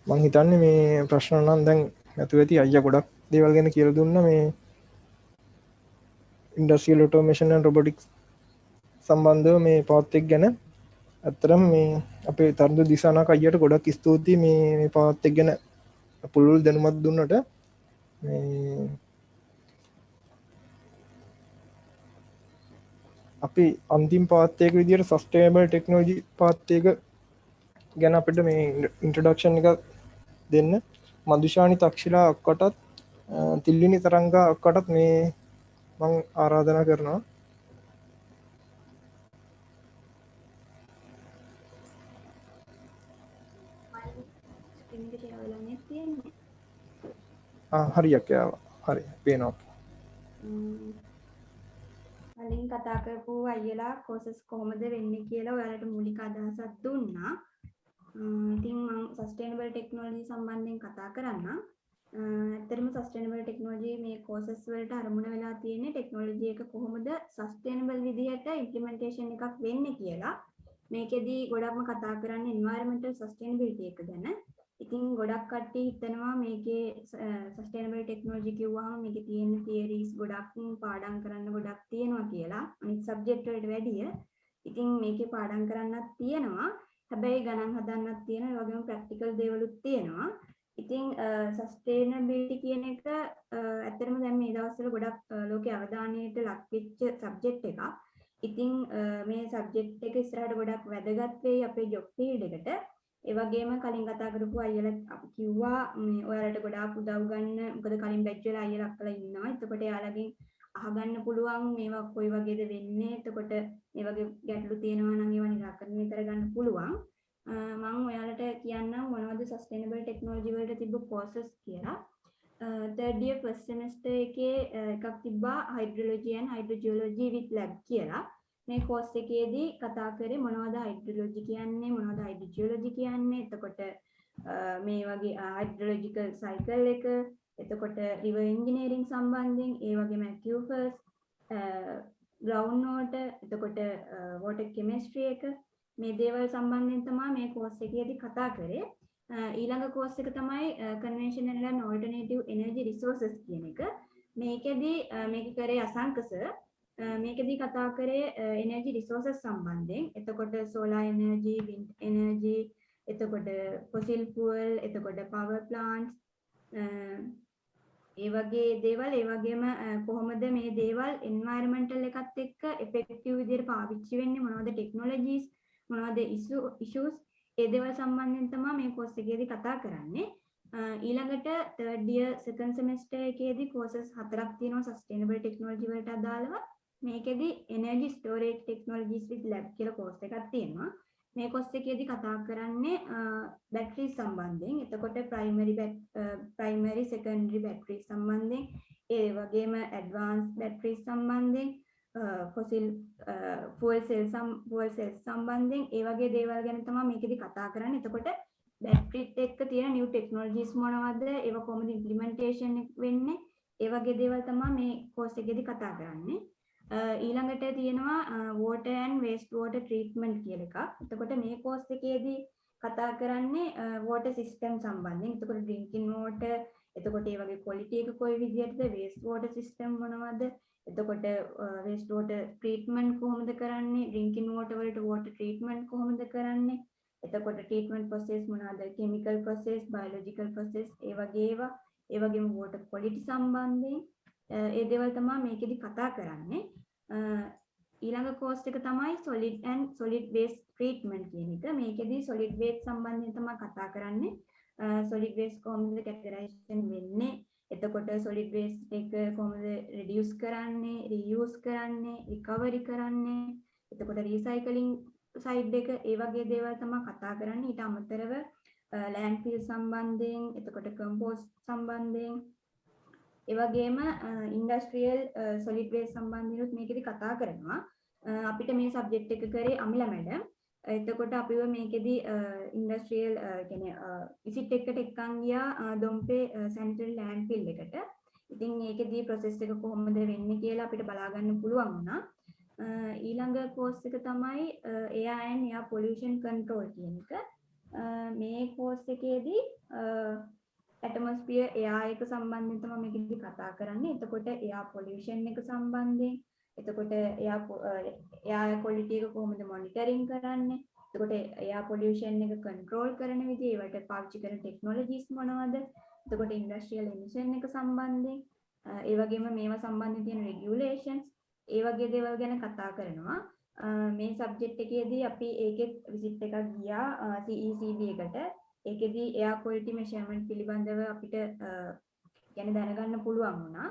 මං හිතන්නේ මේ ප්‍රශ්න නම් දැන් නැතුව ඇති අයියා ගොඩක් දේවල් ගැන කියලා දුන්නා මේ ඉන්ඩස්ට්‍රියල් ඔටෝමේෂන් and robotics සම්බන්ධව මේ පාත් එක්ක ගැන ඇත්තරම් මේ අපේ තරුණ දිසානාක අයියට ගොඩක් ස්තුතියි මේ පාත් එක්ක ගැන පුළුල් දැනුමක් දුන්නට මේ අපි අන්තිම පාත් එක විදියට සස්ටේනබල් ටෙක්නොලොජි පාත් එක ගැන අපිට මේ ඉන්ට්‍රොඩක්ෂන් එකක් දෙන්න මදුෂානි තක්ෂිලා අක්කටත් තිල්ලිනි තරංගා අක්කටත් මේ මම ආරාධනා කරනවා හරියක් යාවා හරි පේනවා කලින් කතා කරපු අයියලා කොසස් කොහොමද වෙන්නේ කියලා ඔයාලට මූලික අදහසක් දුන්නා. ඉතින් මම සස්ටේනබල් ටෙක්නොලොජි සම්බන්ධයෙන් කතා කරන්නම්. ඇත්තටම සස්ටේනබල් ටෙක්නොලොජි මේ කෝසස් වලට අරමුණ වෙලා තියෙන්නේ ටෙක්නොලොජි එක කොහොමද සස්ටේනබල් විදිහට ඉම්ප්ලිමන්ටේෂන් එකක් වෙන්නේ කියලා. මේකෙදි ගොඩක්ම කතා කරන්නේ එන්වයරන්මන්ටල් සස්ටේනබිලිටි එක ගැන. ඉතින් ගොඩක් කට්ටිය හිතනවා මේකේ සස්ටේනබල් ටෙක්නොලොජි කිව්වහම මේකේ තියෙන තියරිස් ගොඩක් පාඩම් කරන්න ගොඩක් තියෙනවා කියලා. අනිත් සබ්ජෙක්ට් වලට වැඩිය. ඉතින් මේකේ පාඩම් කරන්නත් තියෙනවා. හැබැයි ගණන් හදන්නත් තියෙනවා. ඒ වගේම ප්‍රැක්ටිකල් දේවලුත් තියෙනවා. ඉතින් සස්ටේනබිලිටි කියන එක ඇත්තටම දැන් මේ දවස්වල ගොඩක් ලෝකයේ අවධානයට ලක් වෙච්ච සබ්ජෙක්ට් එකක්. ඉතින් මේ සබ්ජෙක්ට් එක ඉස්සරහට ගොඩක් වැදගත් වෙයි අපේ ජොබ් ෆීල්ඩ් එකට. ඒ වගේම කලින් කතා කරපු අයියලා අපි කිව්වා මේ ඔයාලට ගොඩාක් උදව් ගන්න මොකද කලින් බැච් වල අයියලා අක්කලා ඉන්නවා. එතකොට එයාලගෙන් අහගන්න පුළුවන් මේවා කොයි වගේද වෙන්නේ. එතකොට මේ වගේ ගැටලු තියෙනවා නම් ඒවා නිරාකරණය කරගන්න පුළුවන්. මම ඔයාලට කියන්නම් මොනවද සස්ටේනබල් ටෙක්නොලොජි වලට තිබ්බ courses කියලා. third year first semester එකේ එකක් තිබ්බා hydrology and hydrogeology with lab කියලා. මේ course එකේදී කතා කරේ මොනවද hydrology කියන්නේ, මොනවද hydrogeology කියන්නේ. එතකොට මේ වගේ hydrological cycle එක, එතකොට river engineering සම්බන්ධයෙන්, ඒ වගේම aquifers, ground water, එතකොට water chemistry එක, මේ දේවල් සම්බන්ධයෙන් තමයි මේ course එකේදී කතා කරේ. ඊළඟ course එක තමයි conventional and alternative energy resources කියන එක. මේකෙදී මේක කරේ අසංක සර්. මේකෙදී කතා කරේ energy resources සම්බන්ධයෙන්. එතකොට solar energy, wind energy, එතකොට fossil fuel, එතකොට power plants, ඒ වගේ දේවල්, ඒ වගේම කොහොමද මේ දේවල් environmental එකත් එක්ක effective විදිහට පාවිච්චි වෙන්නේ, මොනවද technologies, මොනවද issues, ඒ දේවල් සම්බන්ධයෙන් තමයි මේ course එකේදී කතා කරන්නේ. ඊළඟට third year second semester එකේදී courses 4ක් තියෙනවා sustainable technology වලට අදාළව. මේකෙදී energy storage technologies with lab කියලා course එකක් තියෙනවා. මේ course එකේදී කතා කරන්නේ batteries සම්බන්ධයෙන්. එතකොට primary secondary batteries සම්බන්ධයෙන්, ඒ වගේම advanced batteries සම්බන්ධයෙන්, fossil fuel cells සම්බන්ධයෙන්, ඒ වගේ දේවල් ගැන තමයි මේකෙදී කතා කරන්නේ. එතකොට battery එක්ක තියෙන new technologies මොනවද, ඒවා කොහොමද implementation වෙන්නේ, ඒ වගේ දේවල් තමයි මේ course එකේදී කතා කරන්නේ. ඊළඟට තියෙනවා water and waste water treatment කියලා එකක්. එතකොට මේ course එකේදී කතා කරන්නේ water system සම්බන්ධයෙන්. එතකොට drinking water, එතකොට ඒ වගේ quality එක කොයි විදිහටද, waste water system මොනවද, එතකොට waste water treatment කොහොමද කරන්නේ, drinking water වලට water treatment කොහොමද කරන්නේ, එතකොට treatment process මොනවද, chemical process, biological process, ඒ වගේ ඒවා, ඒ වගේම water quality සම්බන්ධයෙන් ඒ දේවල් තමයි මේකෙදි කතා කරන්නේ. ඊළඟ course එක තමයි solid and solid waste treatment කියන එක. මේකෙදි solid waste සම්බන්ධයෙන් තමයි කතා කරන්නේ. solid waste කොහොමද categorization වෙන්නේ, එතකොට solid waste එක කොහොමද reduce කරන්නේ, reuse කරන්නේ, recovery කරන්නේ, එතකොට recycling side එක, ඒ වගේ දේවල් තමයි කතා කරන්නේ. ඊට අමතරව landfill සම්බන්ධයෙන්, එතකොට compost සම්බන්ධයෙන්, ඒ වගේම ඉන්ඩස්ට්‍රියල් සොලිඩ් වේස්ට් සම්බන්ධීනොත් මේකෙදි කතා කරනවා. අපිට මේ සබ්ජෙක්ට් එක කරේ අමිලා මැඩම්. එතකොට අපිව මේකෙදි ඉන්ඩස්ට්‍රියල් කියන්නේ විසිට් එකකට එක්කන් ගියා දොම්පේ සැනිටරි ලෑන්ඩ්ෆිල් එකට. ඉතින් ඒකෙදි ප්‍රොසෙස් එක කොහොමද වෙන්නේ කියලා අපිට බලා ගන්න පුළුවන් වුණා. ඊළඟ කෝස් එක තමයි air and air pollution control කියන එක. මේ කෝස් එකේදී atmosphere air එක සම්බන්ධයෙන් තමයි මේකෙදි කතා කරන්නේ. එතකොට air pollution එක සම්බන්ධයෙන්, එතකොට air quality එක කොහොමද monitoring කරන්නේ, එතකොට air pollution එක control කරන විදිහ, ඒවට පාවිච්චි කරන technologies මොනවද, එතකොට industrial emission එක සම්බන්ධයෙන්, ඒ වගේම මේවා සම්බන්ධයෙන් තියෙන regulations, ඒ වගේ දේවල් ගැන කතා කරනවා. මේ සබ්ජෙක්ට් එකේදී අපි ඒකෙත් විසිට් එකක් ගියා CECB එකට. ඒකෙදී air quality measurement පිළිබඳව අපිට يعني දැනගන්න පුළුවන් වුණා.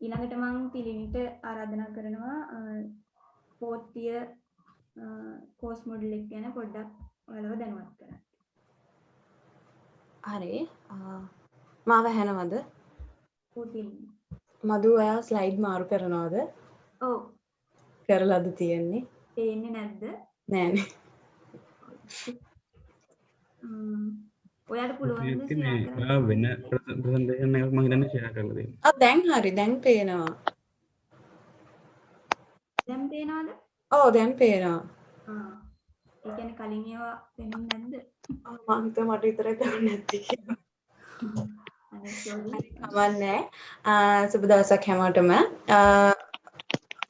ඊළඟට මම තිලිනිට ආරාධනා කරනවා fourth year course model එක ගැන පොඩ්ඩක් ඔයාලව දැනුවත් කරන්න. හරි. මාව ඇහෙනවද? මදු ඔයා ස්ලයිඩ් මාරු කරනවද? ඔව්. කරලාද තියෙන්නේ? පේන්නේ නැද්ද? නෑනේ. ඔයාලට පුළුවන් ද මේ ඔයා වෙන ප්‍රසන්ටේෂන් එකක් මම හිතන්නේ ෂෙයා කරලා දෙන්න. දැන් හරි, දැන් පේනවා. දැන් පේනවද? ඔව් දැන් පේනවා. ඒ කියන්නේ කලින් ඒවා පේන්නේ නැද්ද? මම හිතුවා මට විතරයි පේන්නේ නැති කියලා. කමන්නේ. සුබ දවසක් හැමෝටම.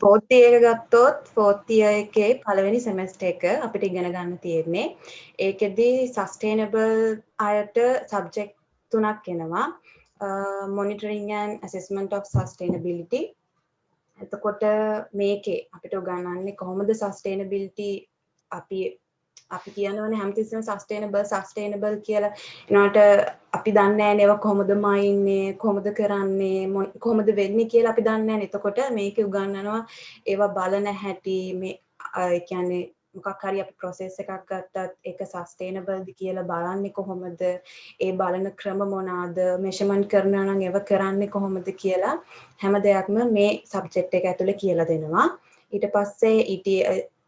fourth year එක ගත්තොත් fourth year එකේ පළවෙනි semester එක අපිට ඉගෙන ගන්න තියෙන්නේ. ඒකෙදි sustainable අයට subject 3ක් එනවා. monitoring and assessment of sustainability. එතකොට මේකේ අපිට උගන්වන්නේ කොහොමද sustainability අපි අපි කියනවනේ හැමතිස්සෙම සස්ටේනබල් කියලා. එනවාට අපි දන්නේ නැහැ ඒවා කොහොමද මයින්නේ, කොහොමද කරන්නේ, කොහොමද වෙන්නේ කියලා අපි දන්නේ නැහැ. එතකොට මේක උගන්වනවා ඒවා බලන හැටි මේ ඒ කියන්නේ මොකක් හරි අපි process එකක් ගත්තත් ඒක සස්ටේනබල්ද කියලා බලන්නේ කොහොමද, ඒ බලන ක්‍රම මොනවාද, මෙෂර්මන්ට් කරනවා නම් ඒව කරන්නේ කොහොමද කියලා හැම දෙයක්ම මේ සබ්ජෙක්ට් එක ඇතුලේ කියලා දෙනවා. ඊට පස්සේ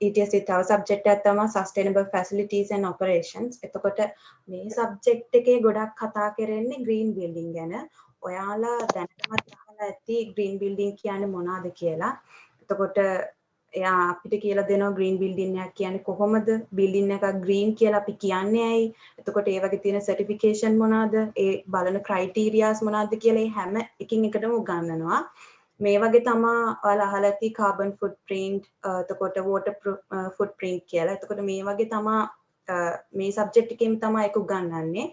ETS තව සබ්ජෙක්ට් එකක් තමයි sustainable facilities and operations. එතකොට මේ සබ්ජෙක්ට් එකේ ගොඩක් කතා කරන්නේ green building ගැන. ඔයාලා දැනටමත් අහලා ඇති green building කියන්නේ මොනවාද කියලා. එතකොට එයා අපිට කියලා දෙනවා green building එකක් කියන්නේ කොහොමද, building එකක් green කියලා අපි කියන්නේ ඇයි, එතකොට ඒ වගේ තියෙන certification මොනවාද, ඒ බලන criterias මොනවාද කියලා හැම එකින් එකටම උගන්වනවා. මේ වගේ තමා ඔයාලා අහලා ඇති carbon footprint, එතකොට water footprint කියලා. එතකොට මේ වගේ තමා මේ සබ්ජෙක්ට් එකෙන් තමයි ඒක උගන්වන්නේ.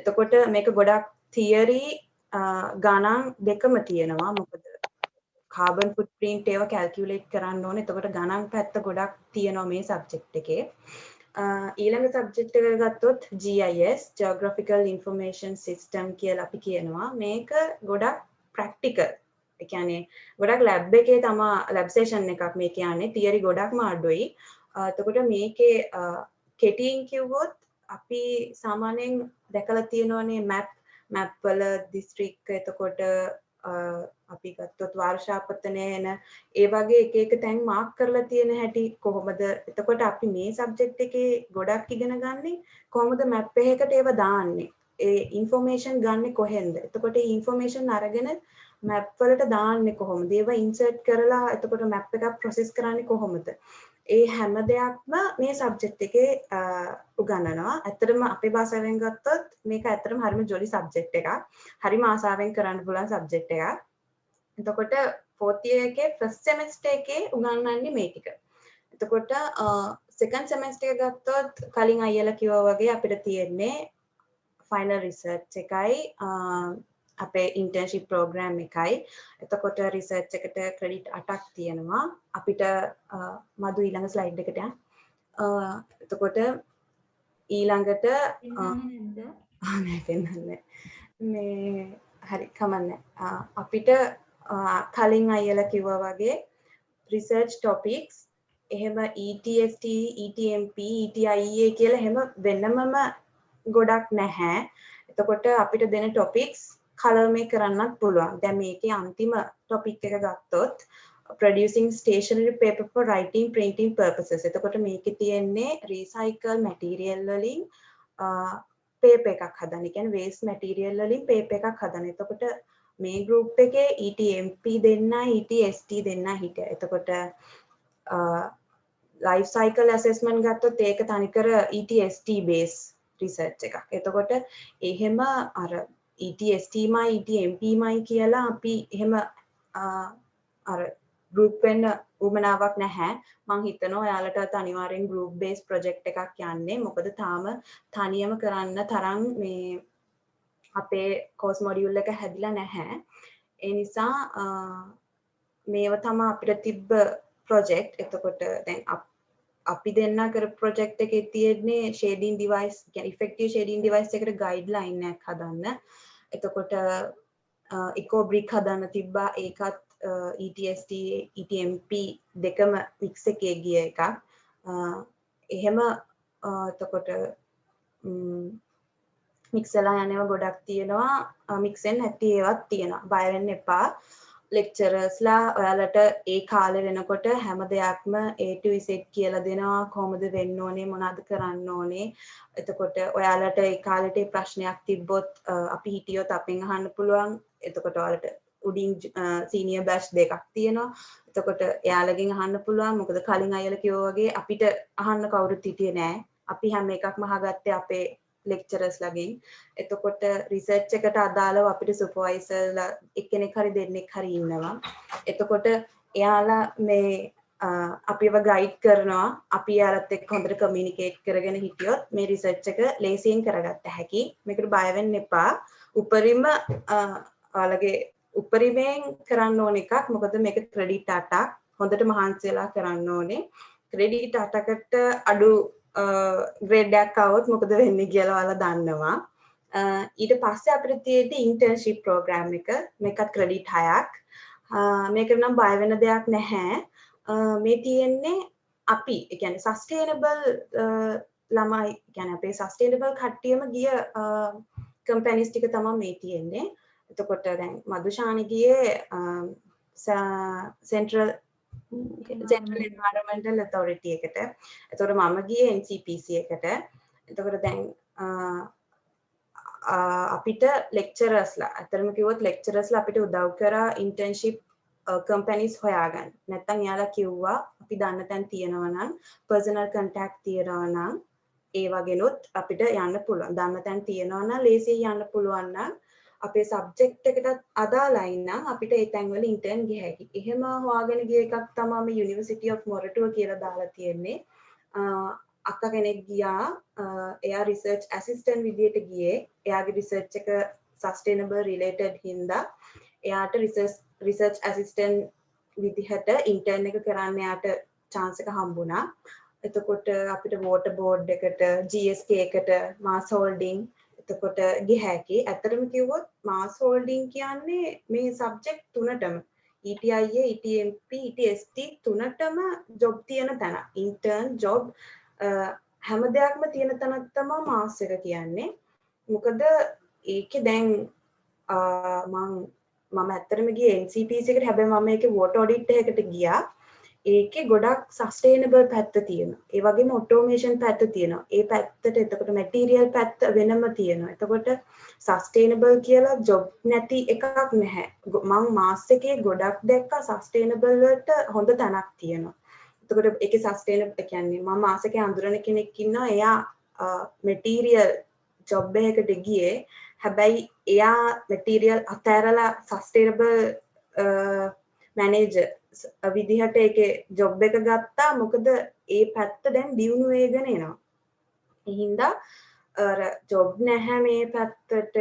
එතකොට මේක ගොඩක් theory ගණන් දෙකම තියෙනවා. මොකද carbon footprint ඒවා calculate කරන්න ඕනේ. එතකොට ගණන් පැත්ත ගොඩක් තියෙනවා මේ සබ්ජෙක්ට් එකේ. ඊළඟ සබ්ජෙක්ට් එක ගත්තොත් GIS, Geographical Information System කියලා අපි කියනවා. මේක ගොඩක් practical. ඒ කියන්නේ ගොඩක් ලැබ් එකේ තමයි ලැබ් සෙෂන් එකක් මේ කියන්නේ. තියරි ගොඩක්ම අඩුයි. එතකොට මේකේ කෙටියෙන් කිව්වොත් අපි සාමාන්‍යයෙන් දැකලා තියෙනවනේ මැප් වල දිස්ත්‍රික්ක, එතකොට අපි ගත්තොත් වර්ෂාපතනය එන ඒ වගේ එක එක තැන් මාක් කරලා තියෙන හැටි කොහොමද. එතකොට අපි මේ සබ්ජෙක්ට් එකේ ගොඩක් ඉගෙන ගන්නේ කොහොමද මැප් එකකට ඒව දාන්නේ, ඒ ඉන්ෆෝමේෂන් ගන්නෙ කොහෙන්ද, එතකොට ඒ ඉන්ෆෝමේෂන් අරගෙන මැප් වලට දාන්නේ කොහොමද, ඒව ඉන්සර්ට් කරලා එතකොට මැප් එකක් ප්‍රොසෙස් කරන්නේ කොහොමද, ඒ හැම දෙයක්ම මේ සබ්ජෙක්ට් එකේ උගන්වනවා. ඇත්තටම අපේ භාෂාවෙන් ගත්තොත් මේක ඇත්තටම හරිම ජොලි සබ්ජෙක්ට් එකක්. හරිම ආසාවෙන් කරන්න පුළුවන් සබ්ජෙක්ට් එකක්. එතකොට 4th year එකේ first semester එකේ උගන්වන්නේ මේ ටික. එතකොට second semester එක ගත්තොත් කලින් අයියලා කිව්වා වගේ අපිට තියෙන්නේ final research එකයි අපේ internship program එකයි. එතකොට research එකට credit 8ක් තියෙනවා. අපිට මදු ඊළඟ slide එකට යන්න. එතකොට ඊළඟට නෑ පෙන්නන්නේ. මේ හරි කමන්නේ. අපිට කලින් අයියලා කිව්වා වගේ research topics එහෙම ETST, ETMP, ETIA කියලා එහෙම වෙනමම ගොඩක් නැහැ. එතකොට අපිට දෙන topics color මේ කරන්නත් පුළුවන්. දැන් මේකේ අන්තිම topic එක ගත්තොත් producing stationery paper for writing printing purposes. එතකොට මේකේ තියෙන්නේ recycle material වලින් paper එකක් හදන්න. කියන්නේ waste material වලින් paper එකක් හදන්න. එතකොට මේ group එකේ ETMP දෙන්නයි ETST දෙන්නයි හිටියා. එතකොට life cycle assessment ගත්තොත් ඒක තනිකර ETST base research එකක්. එතකොට එහෙම අර ETST මයි ETMP මයි කියලා අපි එහෙම අර group වෙන්න උවමනාවක් නැහැ. මම හිතනවා ඔයාලටත් අනිවාර්යෙන් group based project එකක් යන්නේ. මොකද තාම තනියම කරන්න තරම් මේ අපේ course module එක හැදිලා නැහැ. ඒ නිසා මේව තමයි අපිට තිබ්බ project. එතකොට දැන් අපි දෙන්න කර project එකේ තියෙන්නේ shading device, කියන්නේ effective shading device එකට guideline එකක් හදන්න. එතකොට eco brick හදන්න තිබ්බා. ඒකත් ETST, ETMP දෙකම mix එකේ ගිය එකක්. එහෙම එතකොට මික්සලා යනවා ගොඩක් තියෙනවා. මික්සෙන් නැති ඒවත් තියෙනවා. බය වෙන්න එපා. ලෙක්චරර්ස්ලා ඔයාලට ඒ කාලේ වෙනකොට හැම දෙයක්ම A to Z කියලා දෙනවා. කොහොමද වෙන්න ඕනේ, මොනවද කරන්න ඕනේ. එතකොට ඔයාලට ඒ කාලේට ප්‍රශ්නයක් තිබ්බොත් අපි හිටියොත් අපෙන් අහන්න පුළුවන්. එතකොට ඔයාලට උඩින් සීනියර් බෑච් දෙකක් තියෙනවා. එතකොට එයාලගෙන් අහන්න පුළුවන්. මොකද කලින් අයලා කිව්වා වගේ අපිට අහන්න කවුරුත් හිටියේ නෑ. අපි හැම එකක්ම අහගත්තේ අපේ lecturers ලගෙන්. එතකොට research එකට අදාළව අපිට supervisorලා එක්කෙනෙක් හරි දෙන්නෙක් හරි ඉන්නවා. එතකොට එයාලා මේ අපිව guide කරනවා. අපි එයාලත් එක්ක හොඳට communicate කරගෙන හිටියොත් මේ research එක ලේසියෙන් කරගත්ත හැකි. මේකට බය වෙන්න එපා. උපරිම ඔයාලගේ උපරිමයෙන් කරන්න ඕන එකක්. මොකද මේක credit 8ක්. හොඳට මහන්සි වෙලා කරන්න ඕනේ. credit 8කට අඩු ග්‍රේඩ් එකක් આવොත් මොකද වෙන්නේ කියලා ඔයාලා දන්නවා. ඊට පස්සේ අපිට තියෙන්නේ ඉන්ටර්න්ෂිප් ප්‍රෝග්‍රෑම් එක. මේකත් ක්‍රෙඩිට් 6ක්. මේකට නම් බය වෙන දෙයක් නැහැ. මේ තියෙන්නේ අපි ඒ කියන්නේ සස්ටේනබල් ළමයි කියන්නේ අපේ සස්ටේනබල් කට්ටියම ගිය කම්පැනිස් ටික තමයි මේ තියෙන්නේ. එතකොට දැන් මදුෂානි ගියේ සෙන්ට්‍රල් එන්වයරන්මන්ටල් ඔතොරිටි එකට. එතකොට මම ගියේ NCPC එකට. එතකොට දැන් අපිට ලෙක්චරර්ස්ලා අතරම කිව්වොත් ලෙක්චරර්ස්ලා අපිට උදව් කරා ඉන්ටර්න්ෂිප් කම්පැනිස් හොයාගන්න. නැත්තම් එයාලා කිව්වා අපි දන්න තැන් තියෙනවා නම් පර්සනල් කන්ටැක්ට් තියෙනවා නම් ඒ වගේනොත් අපිට යන්න පුළුවන්. දන්න තැන් තියෙනවා නම් ලේසියෙන් යන්න පුළුවන් නම් අපේ සබ්ජෙක්ට් එකට අදාළයි නම් අපිට ඒ තැන්වල ඉන්ටර්න් ගිය හැකි. එහෙම හොයාගෙන ගිය එකක් තමයි මේ University of Moratuwa කියලා දාලා තියෙන්නේ. අක්කා කෙනෙක් ගියා එයා රිසර්ච් ඇසිස්ටන්ට් විදියට ගියේ. එයාගේ රිසර්ච් එක සස්ටේනබල් රිලේටඩ් හින්දා එයාට රිසර්ච් ඇසිස්ටන්ට් විදිහට ඉන්ටර්න් එක කරන්න එයාට chance එක හම්බුණා. එතකොට අපිට වෝටර් බෝඩ් එකට GSK එකට මාස් හෝල්ඩින් එතකොට ගිය හැකි. ඇත්තටම කිව්වොත් මාස් හෝල්ඩින් කියන්නේ මේ සබ්ජෙක්ට් තුනටම ETIA, ETMP, ETST තුනටම ජොබ් තියෙන තැන. ඉන්ටර්න් ජොබ් හැම දෙයක්ම තියෙන තැනක් තමයි මාස් එක කියන්නේ. මොකද ඒකේ දැන් මම ඇත්තටම ගියේ NCPC එකට. හැබැයි මම ඒකේ වෝටර් ඔඩිට් එකකට ගියා. ඒකේ ගොඩක් සස්ටේනබල් පැත්ත තියෙනවා. ඒ වගේම ඔටෝමේෂන් පැත්ත තියෙනවා. ඒ පැත්තට එතකොට මැටීරියල් පැත්ත වෙනම තියෙනවා. එතකොට සස්ටේනබල් කියලා ජොබ් නැති එකක් නැහැ. මම මාස් එකේ ගොඩක් දැක්කා සස්ටේනබල් වලට හොඳ තැනක් තියෙනවා. එතකොට ඒකේ සස්ටේනබල් කියන්නේ මම මාස් එකේ අඳුරන කෙනෙක් ඉන්නවා. එයා මැටීරියල් ජොබ් එකකට ගියේ. හැබැයි එයා මැටීරියල් අතෑරලා සස්ටේනබල් මැනේජර් විදිහට ඒකේ ජොබ් එක ගත්තා. මොකද ඒ පැත්ත දැන් දියුණු වෙගෙන එනවා. ඒ හින්දා අර ජොබ් නැහැ මේ පැත්තට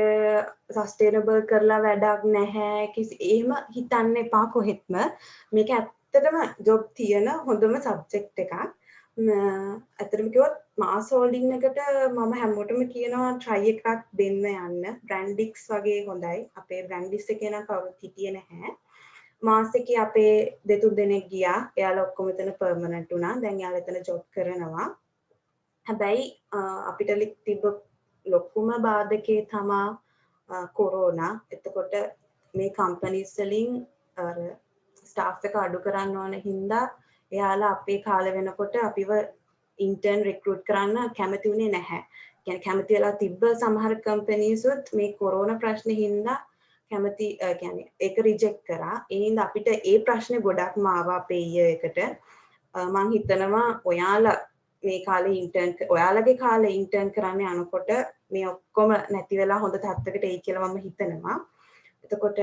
සස්ටේනබල් කරලා වැඩක් නැහැ කිසි එහෙම හිතන්න එපා කොහෙත්ම. මේක ඇත්තටම ජොබ් තියෙන හොඳම සබ්ජෙක්ට් එකක්. ඇත්තටම කිව්වොත් මාස් හෝල්ඩින් එකට මම හැමෝටම කියනවා try එකක් දෙන්න යන්න. බ්‍රැන්ඩික්ස් වගේ හොඳයි. අපේ බ්‍රැන්ඩික්ස් එකේ නම් කවුරුත් හිටියේ නැහැ. මාස් එකේ අපේ දෙතුන් දෙනෙක් ගියා. එයාලා ඔක්කොම එතන පර්මනන්ට් වුණා. දැන් එයාලා එතන ජොබ් කරනවා. හැබැයි අපිට තිබ්බ ලොකුම බාධකේ තමා කොරෝනා. එතකොට මේ කම්පැනිස් වලින් අර ස්ටාෆ් එක අඩු කරන්න ඕන හින්දා එයාලා අපේ කාලෙ වෙනකොට අපිව ඉන්ටර්න් රික්‍රූට් කරන්න කැමති වුණේ නැහැ. කියන්නේ කැමති වෙලා තිබ්බ සමහර කම්පැනිස්වත් මේ කොරෝනා ප්‍රශ්නේ හින්දා කැමති කියන්නේ ඒක රිජෙක්ට් කරා. ඒ හින්දා අපිට ඒ ප්‍රශ්නේ ගොඩක්ම ආවා අපේ ඊයර් එකට. මම හිතනවා ඔයාලා මේ කාලේ ඉන්ටර්න් ඔයාලගේ කාලේ ඉන්ටර්න් කරන්න යනකොට මේ ඔක්කොම නැති වෙලා හොඳ තත්ත්වයකට එයි කියලා මම හිතනවා. එතකොට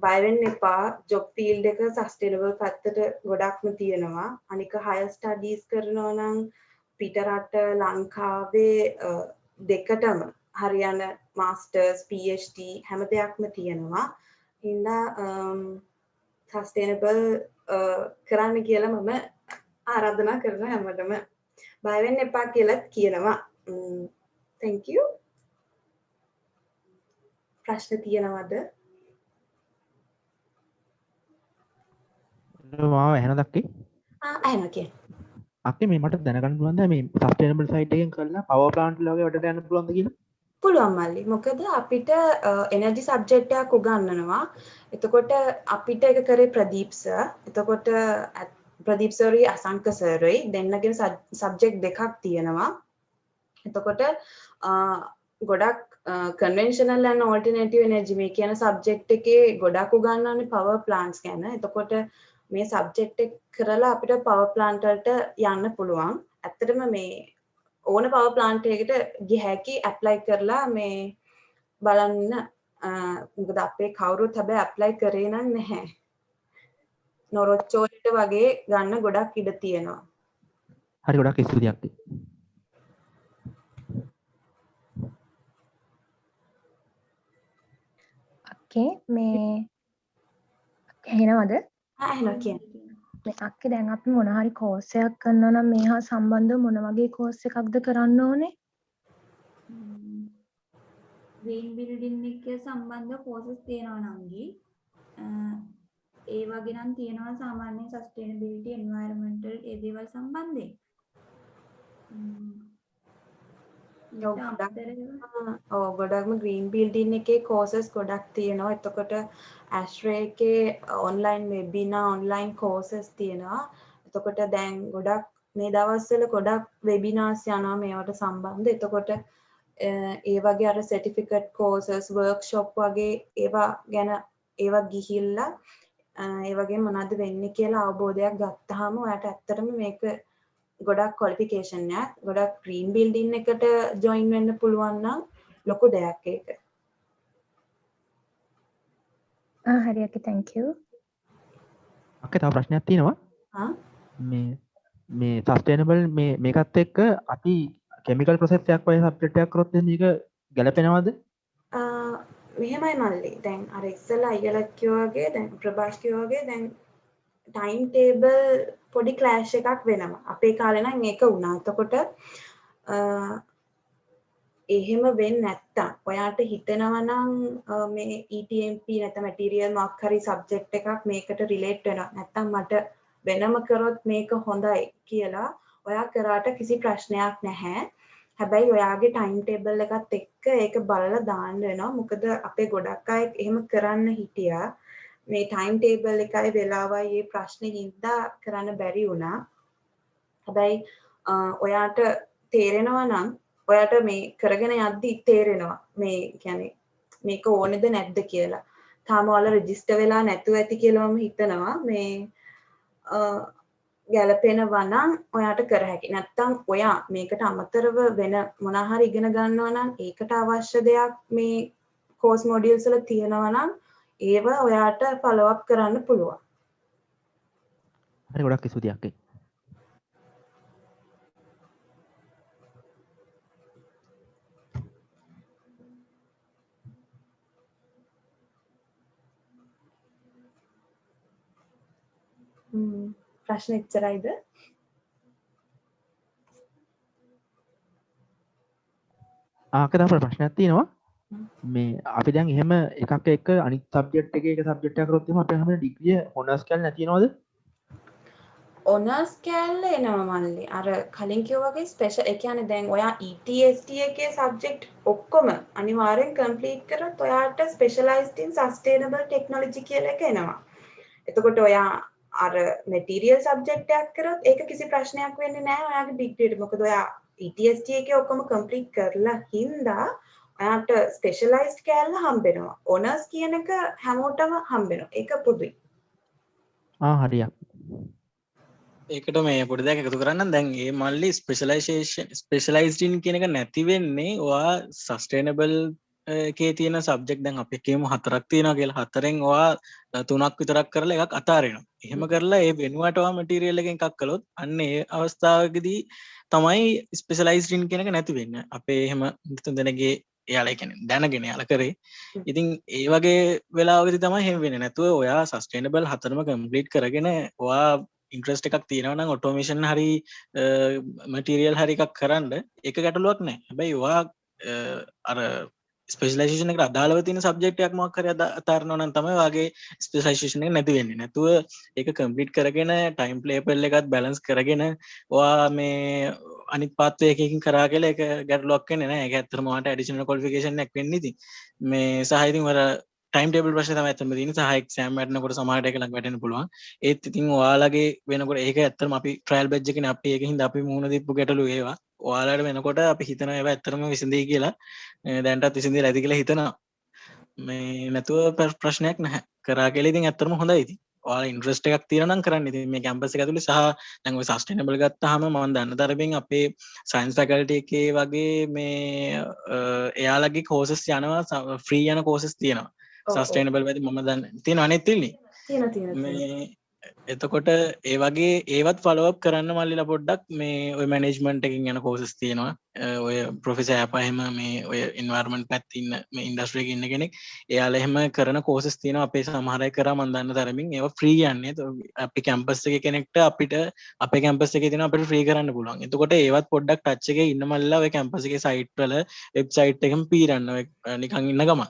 බය වෙන්න එපා. ජොබ් ෆීල්ඩ් එක සස්ටේනබල් පැත්තට ගොඩක්ම තියෙනවා. අනික හයර් ස්ටඩීස් කරනවා නම් පිට රට ලංකාවේ දෙකටම හරියන මාස්ටර්ස් PhD හැම දෙයක්ම තියෙනවා. හින්දා සස්ටේනබල් කරන්න කියලා මම ආරාධනා කරන හැමෝටම බය වෙන්න එපා කියලා කියනවා. thank you. ප්‍රශ්න තියෙනවද? මාව ඇහෙනවද අක්කේ? ඇහෙනවා කියන්න. අක්කේ මේ මට දැනගන්න පුළුවන්ද මේ සස්ටේනබල් සයිට් එකෙන් කරලා පවර් ප්ලාන්ට් වගේ වැඩට යන්න පුළුවන්ද කියලා? පුළුවන් මල්ලි. මොකද අපිට එනර්ජි සබ්ජෙක්ට් එකක් උගන්වනවා. එතකොට අපිට ඒක කරේ ප්‍රදීප් සර්. එතකොට ප්‍රදීප් සර්යි අසංක සර්යි දෙන්නගේ සබ්ජෙක්ට් දෙකක් තියෙනවා. එතකොට ගොඩක් කන්වෙන්ෂනල් and alternative energy මේ කියන සබ්ජෙක්ට් එකේ ගොඩක් උගන්වන්නේ පවර් ප්ලාන්ට්ස් ගැන. එතකොට මේ සබ්ජෙක්ට් එක කරලා අපිට පවර් ප්ලාන්ට් වලට යන්න පුළුවන්. ඇත්තටම මේ ඕන පවර් ප්ලාන්ට් එකකට ගිය හැකි ඇප්ලයි කරලා මේ බලන්න. මොකද අපේ කවුරුත් හැබැයි ඇප්ලයි කරේ නම් නැහැ. නොරොච්චෝලට වගේ ගන්න ගොඩක් ඉඩ තියෙනවා. හරි ගොඩක් ස්තුතියි අක්කේ. මේ ඇහෙනවද? ඇහෙනවා කියන්න. මේ අක්කේ දැන් අපි මොන හරි කෝස් එකක් කරනවා නම් මේ හා සම්බන්ධව මොන වගේ කෝස් එකක්ද කරන්න ඕනේ? green building එකේ සම්බන්ධ courses තියෙනවා නංගි. ඒ වගේ නම් තියෙනවා සාමාන්‍ය sustainability environmental ඒ දේවල් සම්බන්ධයෙන්. ගොඩක්ම green building එකේ courses ගොඩක් තියෙනවා. එතකොට ASHRAE එකේ online webinar online courses තියෙනවා. එතකොට දැන් ගොඩක් මේ දවස්වල ගොඩක් webinars යනවා මේවට සම්බන්ධ. එතකොට ඒ වගේ අර certificate courses workshop වගේ ඒවා ගැන ඒවා ගිහිල්ලා ඒ වගේ මොනවද වෙන්නේ කියලා අවබෝධයක් ගත්තාම ඔයාට ඇත්තටම මේක ගොඩක් qualification එකක් ගොඩක් green building එකට join වෙන්න පුළුවන් නම් ලොකු දෙයක් ඒක. හරි අක්කේ thank you. අක්කේ තව ප්‍රශ්නයක් තියෙනවා. මේ sustainable මේකත් එක්ක අපි chemical process එකක් වගේ subject එකක් කරොත් මේක ගැලපෙනවද? මෙහෙමයි මල්ලි. දැන් අර ඉස්සෙල්ලා අයියලා කිව්වා වගේ දැන් ප්‍රභාෂ් කිව්වා වගේ දැන් ටයිම් ටේබල් පොඩි ක්ලෑෂ් එකක් වෙනවා. අපේ කාලේ නම් ඒක වුණා. එතකොට එහෙම වෙන්නේ නැත්තම් ඔයාට හිතෙනවා නම් මේ ETMP නැත්නම් මැටීරියල් මොකක් හරි සබ්ජෙක්ට් එකක් මේකට රිලේට් වෙනවා. නැත්තම් මට වෙනම කරොත් මේක හොඳයි කියලා ඔයා කරාට කිසි ප්‍රශ්නයක් නැහැ. හැබැයි ඔයාගේ ටයිම් ටේබල් එකත් එක්ක ඒක බලලා දාන්න වෙනවා. මොකද අපේ ගොඩක් අය එහෙම කරන්න හිටියා. මේ ටයිම් ටේබල් එකයි වෙලාවයි මේ ප්‍රශ්නේ හින්දා කරන්න බැරි වුණා. හැබැයි ඔයාට තේරෙනවා නම් ඔයාට මේ කරගෙන යද්දි තේරෙනවා මේ කියන්නේ මේක ඕනේද නැද්ද කියලා. තාම ඔයාලා රෙජිස්ටර් වෙලා නැතුව ඇති කියලා මම හිතනවා. මේ ගැලපෙනවා නම් ඔයාට කර හැකි. නැත්තම් ඔයා මේකට අමතරව වෙන මොනවා හරි ඉගෙන ගන්නවා නම් ඒකට අවශ්‍ය දෙයක් මේ course modules වල තියෙනවා නම් ඒව ඔයාට follow up කරන්න පුළුවන්. හරි ගොඩක් ස්තුතියි අක්කේ. ප්‍රශ්න එච්චරයිද? අක්කේ තව ප්‍රශ්නයක් තියෙනවා. මේ අපි දැන් එහෙම එකක් එක අනිත් සබ්ජෙක්ට් එකේ එක සබ්ජෙක්ට් එකක් කරොත් එහෙම අපේ හැම ඩිග්‍රිය හොනර්ස් කැල් නැති වෙනවද? හොනර්ස් කැල් එනවා මල්ලි. අර කලින් කිව්වා වගේ ස්පෙෂල් ඒ කියන්නේ දැන් ඔයා ETST එකේ සබ්ජෙක්ට් ඔක්කොම අනිවාර්යෙන් කම්ප්ලීට් කරොත් ඔයාට ස්පෙෂලායිස්ඩ් ඉන් සස්ටේනබල් ටෙක්නොලොජි කියලා එක එනවා. එතකොට ඔයා අර මැටීරියල් සබ්ජෙක්ට් එකක් කරොත් ඒක කිසි ප්‍රශ්නයක් වෙන්නේ නැහැ ඔයාගේ ඩිග්‍රියට. මොකද ඔයා ETST එකේ ඔක්කොම කම්ප්ලීට් කරලා හින්දා ඔයාට ස්පෙෂලායිස්ඩ් කැල්ල හම්බෙනවා. ඕනර්ස් කියන එක හැමෝටම හම්බෙනවා. ඒක පොදුයි. හරියක්. ඒකට මේ පොඩි දෙයක් එකතු කරන්න. දැන් මේ මල්ලි ස්පෙෂලායිස්ඩ් ඉන් කියන එක නැති වෙන්නේ ඔයා සස්ටේනබල් එකේ තියෙන සබ්ජෙක්ට් දැන් අපි කියමු 4ක් තියෙනවා කියලා. 4න් ඔයා 3ක් විතරක් කරලා එකක් අතාරිනවා. එහෙම කරලා ඒ වෙනුවට ඔයා මැටීරියල් එකෙන් එකක් කළොත් අන්න ඒ අවස්ථාවකදී තමයි ස්පෙෂලායිස්ඩ් ඉන් කියන එක නැති වෙන්නේ. අපේ එහෙම තුන් දෙනෙක්ගේ එයාලා කියන්නේ දැනගෙන යාලා කරේ. ඉතින් ඒ වගේ වෙලාවකදී තමයි එහෙම වෙන්නේ. නැතුව ඔයා සස්ටේනබල් 4ම කම්ප්ලීට් කරගෙන ඔයා ඉන්ට්‍රස්ට් එකක් තියෙනවා නම් ඔටෝමේෂන් හරි මැටීරියල් හරි එකක් කරන්න ඒක ගැටලුවක් නැහැ. හැබැයි ඔයා අර ස්පෙෂලයිසේෂන් එකට අදාළව තියෙන සබ්ජෙක්ට් එකක් මොකක් හරි අතාරිනවා නම් තමයි ඔයාගේ ස්පෙෂලයිසේෂන් එක නැති වෙන්නේ. නැතුව ඒක කම්ප්ලීට් කරගෙන ටයිම් ටේබල් එකත් බැලන්ස් කරගෙන ඔයා මේ අනිත් පාත් එකකින් කරා කියලා ඒක ගැටලුවක් වෙන්නේ නැහැ. ඒක ඇත්තටම ඔයාට ඇඩිෂනල් ක්වොලිෆිකේෂන් එකක් වෙන්නේ ඉතින්. මේ සහ ඉතින් වල ටයිම් ටේබල් ප්‍රශ්නේ තමයි ඇත්තටම තියෙන්නේ. සහ එක්සෑම් වැටෙනකොට සමහරට ඒක ළඟ වැටෙන්න පුළුවන්. ඒත් ඉතින් ඔයාලගේ වෙනකොට ඒක ඇත්තටම අපි ට්‍රයල් බැච් එකනේ අපි ඒකින්ද අපි මුහුණ දීපු ගැටලු ඒවා. ඔයාලට වෙනකොට අපි හිතනවා ඒවා ඇත්තටම විසඳෙයි කියලා. දැන්ටත් විසඳෙලා ඇති කියලා හිතනවා. මේ නැතුව ප්‍රශ්නයක් නැහැ. කරා කියලා ඉතින් ඇත්තටම හොඳයි ඉතින්. ඔයාලා ඉන්ට්‍රස්ට් එකක් තියෙනවා නම් කරන්න. ඉතින් මේ කැම්පස් එක ඇතුලේ සහ දැන් ඔය සස්ටේනබල් ගත්තාම මම දන්න තරමින් අපේ සයන්ස් ෆැකල්ටි එකේ වගේ මේ එයාලගේ කෝසස් යනවා ෆ්‍රී යන කෝසස් තියෙනවා. සස්ටේනබල් වැඩි මම දන්න තියෙනවා අනෙත් ඉන්නේ. මේ එතකොට ඒ වගේ ඒවත් ෆලෝ අප් කරන්න මල්ලිලා පොඩ්ඩක් මේ ඔය මැනේජ්මන්ට් එකකින් යන කෝසස් තියෙනවා. ඔය ප්‍රොෆෙසර් ඇපහෙම මේ ඔය ඉන්වර්මන්ට් පැත්තේ ඉන්න මේ ඉන්ඩස්ට්‍රි එකේ ඉන්න කෙනෙක් එයාලා එහෙම කරන කෝසස් තියෙනවා අපේ සමහර අය කරා මම දන්න තරමින් ඒවා ෆ්‍රී යන්නේ අපි කැම්පස් එකේ කෙනෙක්ට අපිට අපේ කැම්පස් එකේ තියෙනවා අපිට ෆ්‍රී කරන්න පුළුවන් එතකොට ඒවත් පොඩ්ඩක් ටච් එකේ ඉන්න මල්ලා ඔය කැම්පස් එකේ සයිට් වල වෙබ්සයිට් එකෙම පීරන්න ඔය නිකන් ඉන්න ගම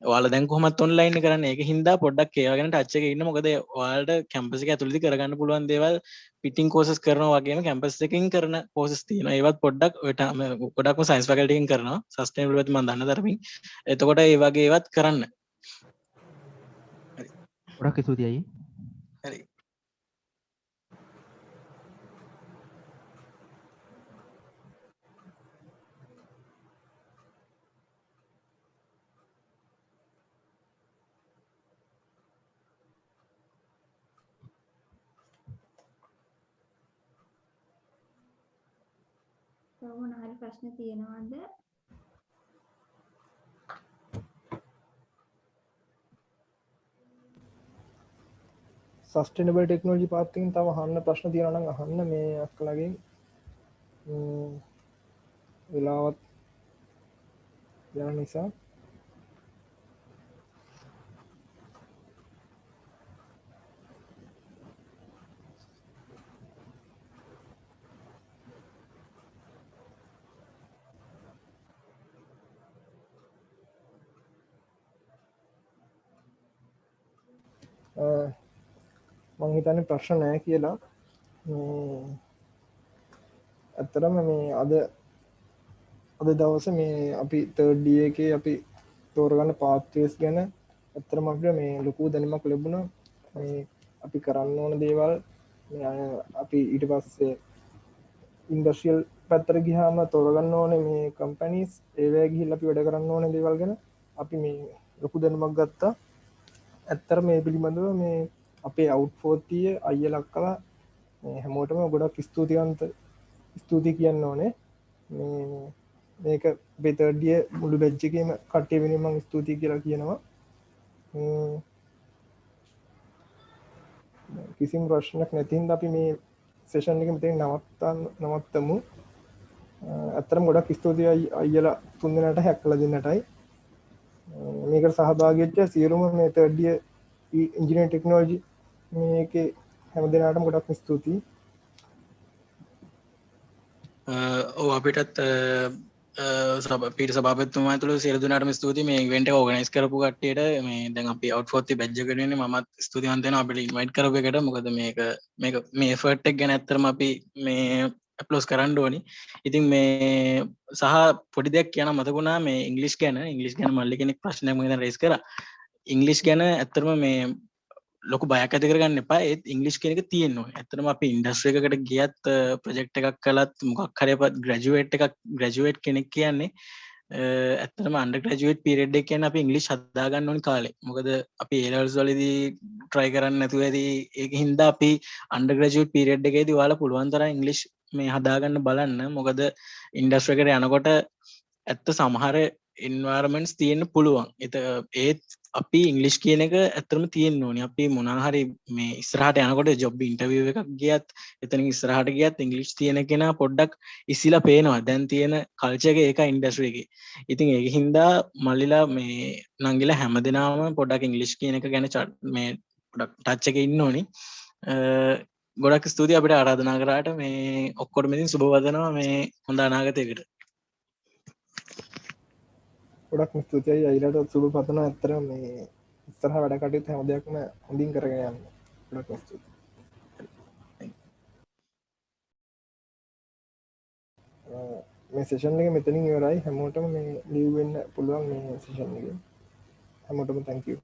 ඔයාලා දැන් කොහොමත් ඔන්ලයින් කරන්නේ ඒක හින්දා පොඩ්ඩක් ඒවා ගැන ටච් එකේ ඉන්න මොකද ඔයාලට කැම්පස් එකේ ඇතුළතදී කරගන්න පුළුවන් දේවල් පිටින් කෝසස් කරනවා වගේම කැම්පස් එකකින් කරන කෝසස් තියෙනවා ඒවත් පොඩ්ඩක් ඔයට ගොඩක්ම සයින්ස් ෆැකල්ටි එකකින් කරනවා සස්ටේනබල් පැත්ත මම දන්න තරමින් එතකොට ඒ වගේ ඒවත් කරන්න ගොඩක් ස්තුතියි හරි තව මොන හරි ප්‍රශ්න තියෙනවද? සස්ටේනබල් ටෙක්නොලොජි පාත් එකෙන් තව අහන්න ප්‍රශ්න තියෙනවා නම් අහන්න මේ අක්කලාගෙන් වෙලාවත් යන නිසා මං හිතන්නේ ප්‍රශ්න නැහැ කියලා ඇත්තටම මේ අද දවසේ මේ අපි 3rd D එකේ අපි තෝරගන්න pathways ගැන ඇත්තටම අපිට මේ ලොකු දැනුමක් ලැබුණා මේ අපි කරන්න ඕන දේවල් අපි ඊට පස්සේ ඉන්ඩස්ට්‍රියල් පැත්තට ගියාම තෝරගන්න ඕනේ මේ කම්පැනිස් ඒවැය ගිහිල්ලා අපි වැඩ කරන්න ඕන දේවල් ගැන අපි මේ ලොකු දැනුමක් ගත්තා ඇත්තට මේ පිළිබඳව මේ අපේ අවුට්ෆෝතිය අයියලා අක්කලා මේ හැමෝටම ගොඩක් ස්තුති කියන්න ඕනේ මේක අපේ third year මුළු බැච් එකේම කට්ටිය වෙනුවෙන් මම ස්තුතියි කියලා කියනවා කිසිම ප්‍රශ්නයක් නැති හින්දා අපි මේ සෙෂන් එක මෙතන නවත්තමු ඇත්තටම ගොඩක් ස්තුතියි අයියලා තුන් දෙනාට හැක්කලා දෙන්නටයි මේකට සහභාගී වෙච්ච සියලුම මේ third year engineering technology මේකේ හැම දෙනාටම ගොඩක් ස්තුතියි ඔව් අපිටත් පීට සභාපතිතුමා ඇතුළු සියලු දෙනාටම ස්තුතියි මේ ඉවෙන්ට් එක ඕගනයිස් කරපු කට්ටියට මේ දැන් අපි අවුට්ෆෝත් බැච් එකට ඉන්නේ මමත් ස්තුතිවන්ත වෙනවා අපිට ඉන්වයිට් කරපු එකට මොකද මේක මේ එෆර්ට් එක ගැන ඇත්තටම අපි මේ අප්ලෝස් කරන්න ඕනි ඉතින් මේ සහ පොඩි දෙයක් කියන මතකුණා මේ ඉංග්ලිෂ් ගැන මල්ලි කෙනෙක් ප්‍රශ්නයක් මම දැන් රේස් කරා ඉංග්ලිෂ් ගැන ඇත්තටම මේ ලොකු බයක් ඇති කරගන්න එපා ඒත් ඉංග්ලිෂ් කියන එක තියෙනවා ඇත්තටම අපි ඉන්ඩස්ට්‍රි එකකට ගියත් ප්‍රොජෙක්ට් එකක් කළත් මොකක් හරි අපත් ග්‍රැජුවේට් කෙනෙක් කියන්නේ ඇත්තටම අන්ඩර්ග්‍රැජුවේට් පීරියඩ් එක කියන්නේ අපි ඉංග්ලිෂ් හදා ගන්න ඕනි කාලේ මොකද අපි A levels වලදී try කරන්න නැතුව ඇති ඒක හින්දා අපි අන්ඩර්ග්‍රැජුවේට් පීරියඩ් එකේදී ඔයාලා පුළුවන් තරම් ඉංග්ලිෂ් මේ හදාගන්න බලන්න මොකද ඉන්ඩස්ට්‍රි එකට යනකොට ඇත්ත සමහර එන්වයරන්මන්ට්ස් තියෙන්න පුළුවන් ඒත් අපි ඉංග්ලිෂ් කියන එක ඇත්තටම තියෙන්න ඕනේ අපි මොනවා හරි මේ ඉස්සරහට යනකොට ජොබ් ඉන්ටර්විව් එකක් ගියත් එතනින් ඉස්සරහට ගියත් ඉංග්ලිෂ් තියෙන කෙනා පොඩ්ඩක් ඉසිලා පේනවා දැන් තියෙන කල්චර් එක ඒකයි ඉන්ඩස්ට්‍රි එකේ ඉතින් ඒක හින්දා මල්ලිලා මේ නංගිලා හැමදෙනාම පොඩ්ඩක් ඉංග්ලිෂ් කියන එක ගැන මේ පොඩ්ඩක් ටච් එකේ ඉන්න ඕනේ ගොඩක් ස්තුතියි අපිට ආරාධනා කරාට මේ ඔක්කොටම ඉතින් සුබ වදනවා මේ හොඳ අනාගතයකට ගොඩක් ස්තුතියි අයිලාට සුබ පතනවා ඇත්තට මේ ඉස්සරහ වැඩ කටයුතු හැම දෙයක්ම හොඳින් කරගෙන යන්න ගොඩක් ස්තුතියි මේ සෙෂන් එක මෙතනින් ඉවරයි හැමෝටම මේ ලීව් වෙන්න පුළුවන් මේ සෙෂන් එකේ හැමෝටම thank you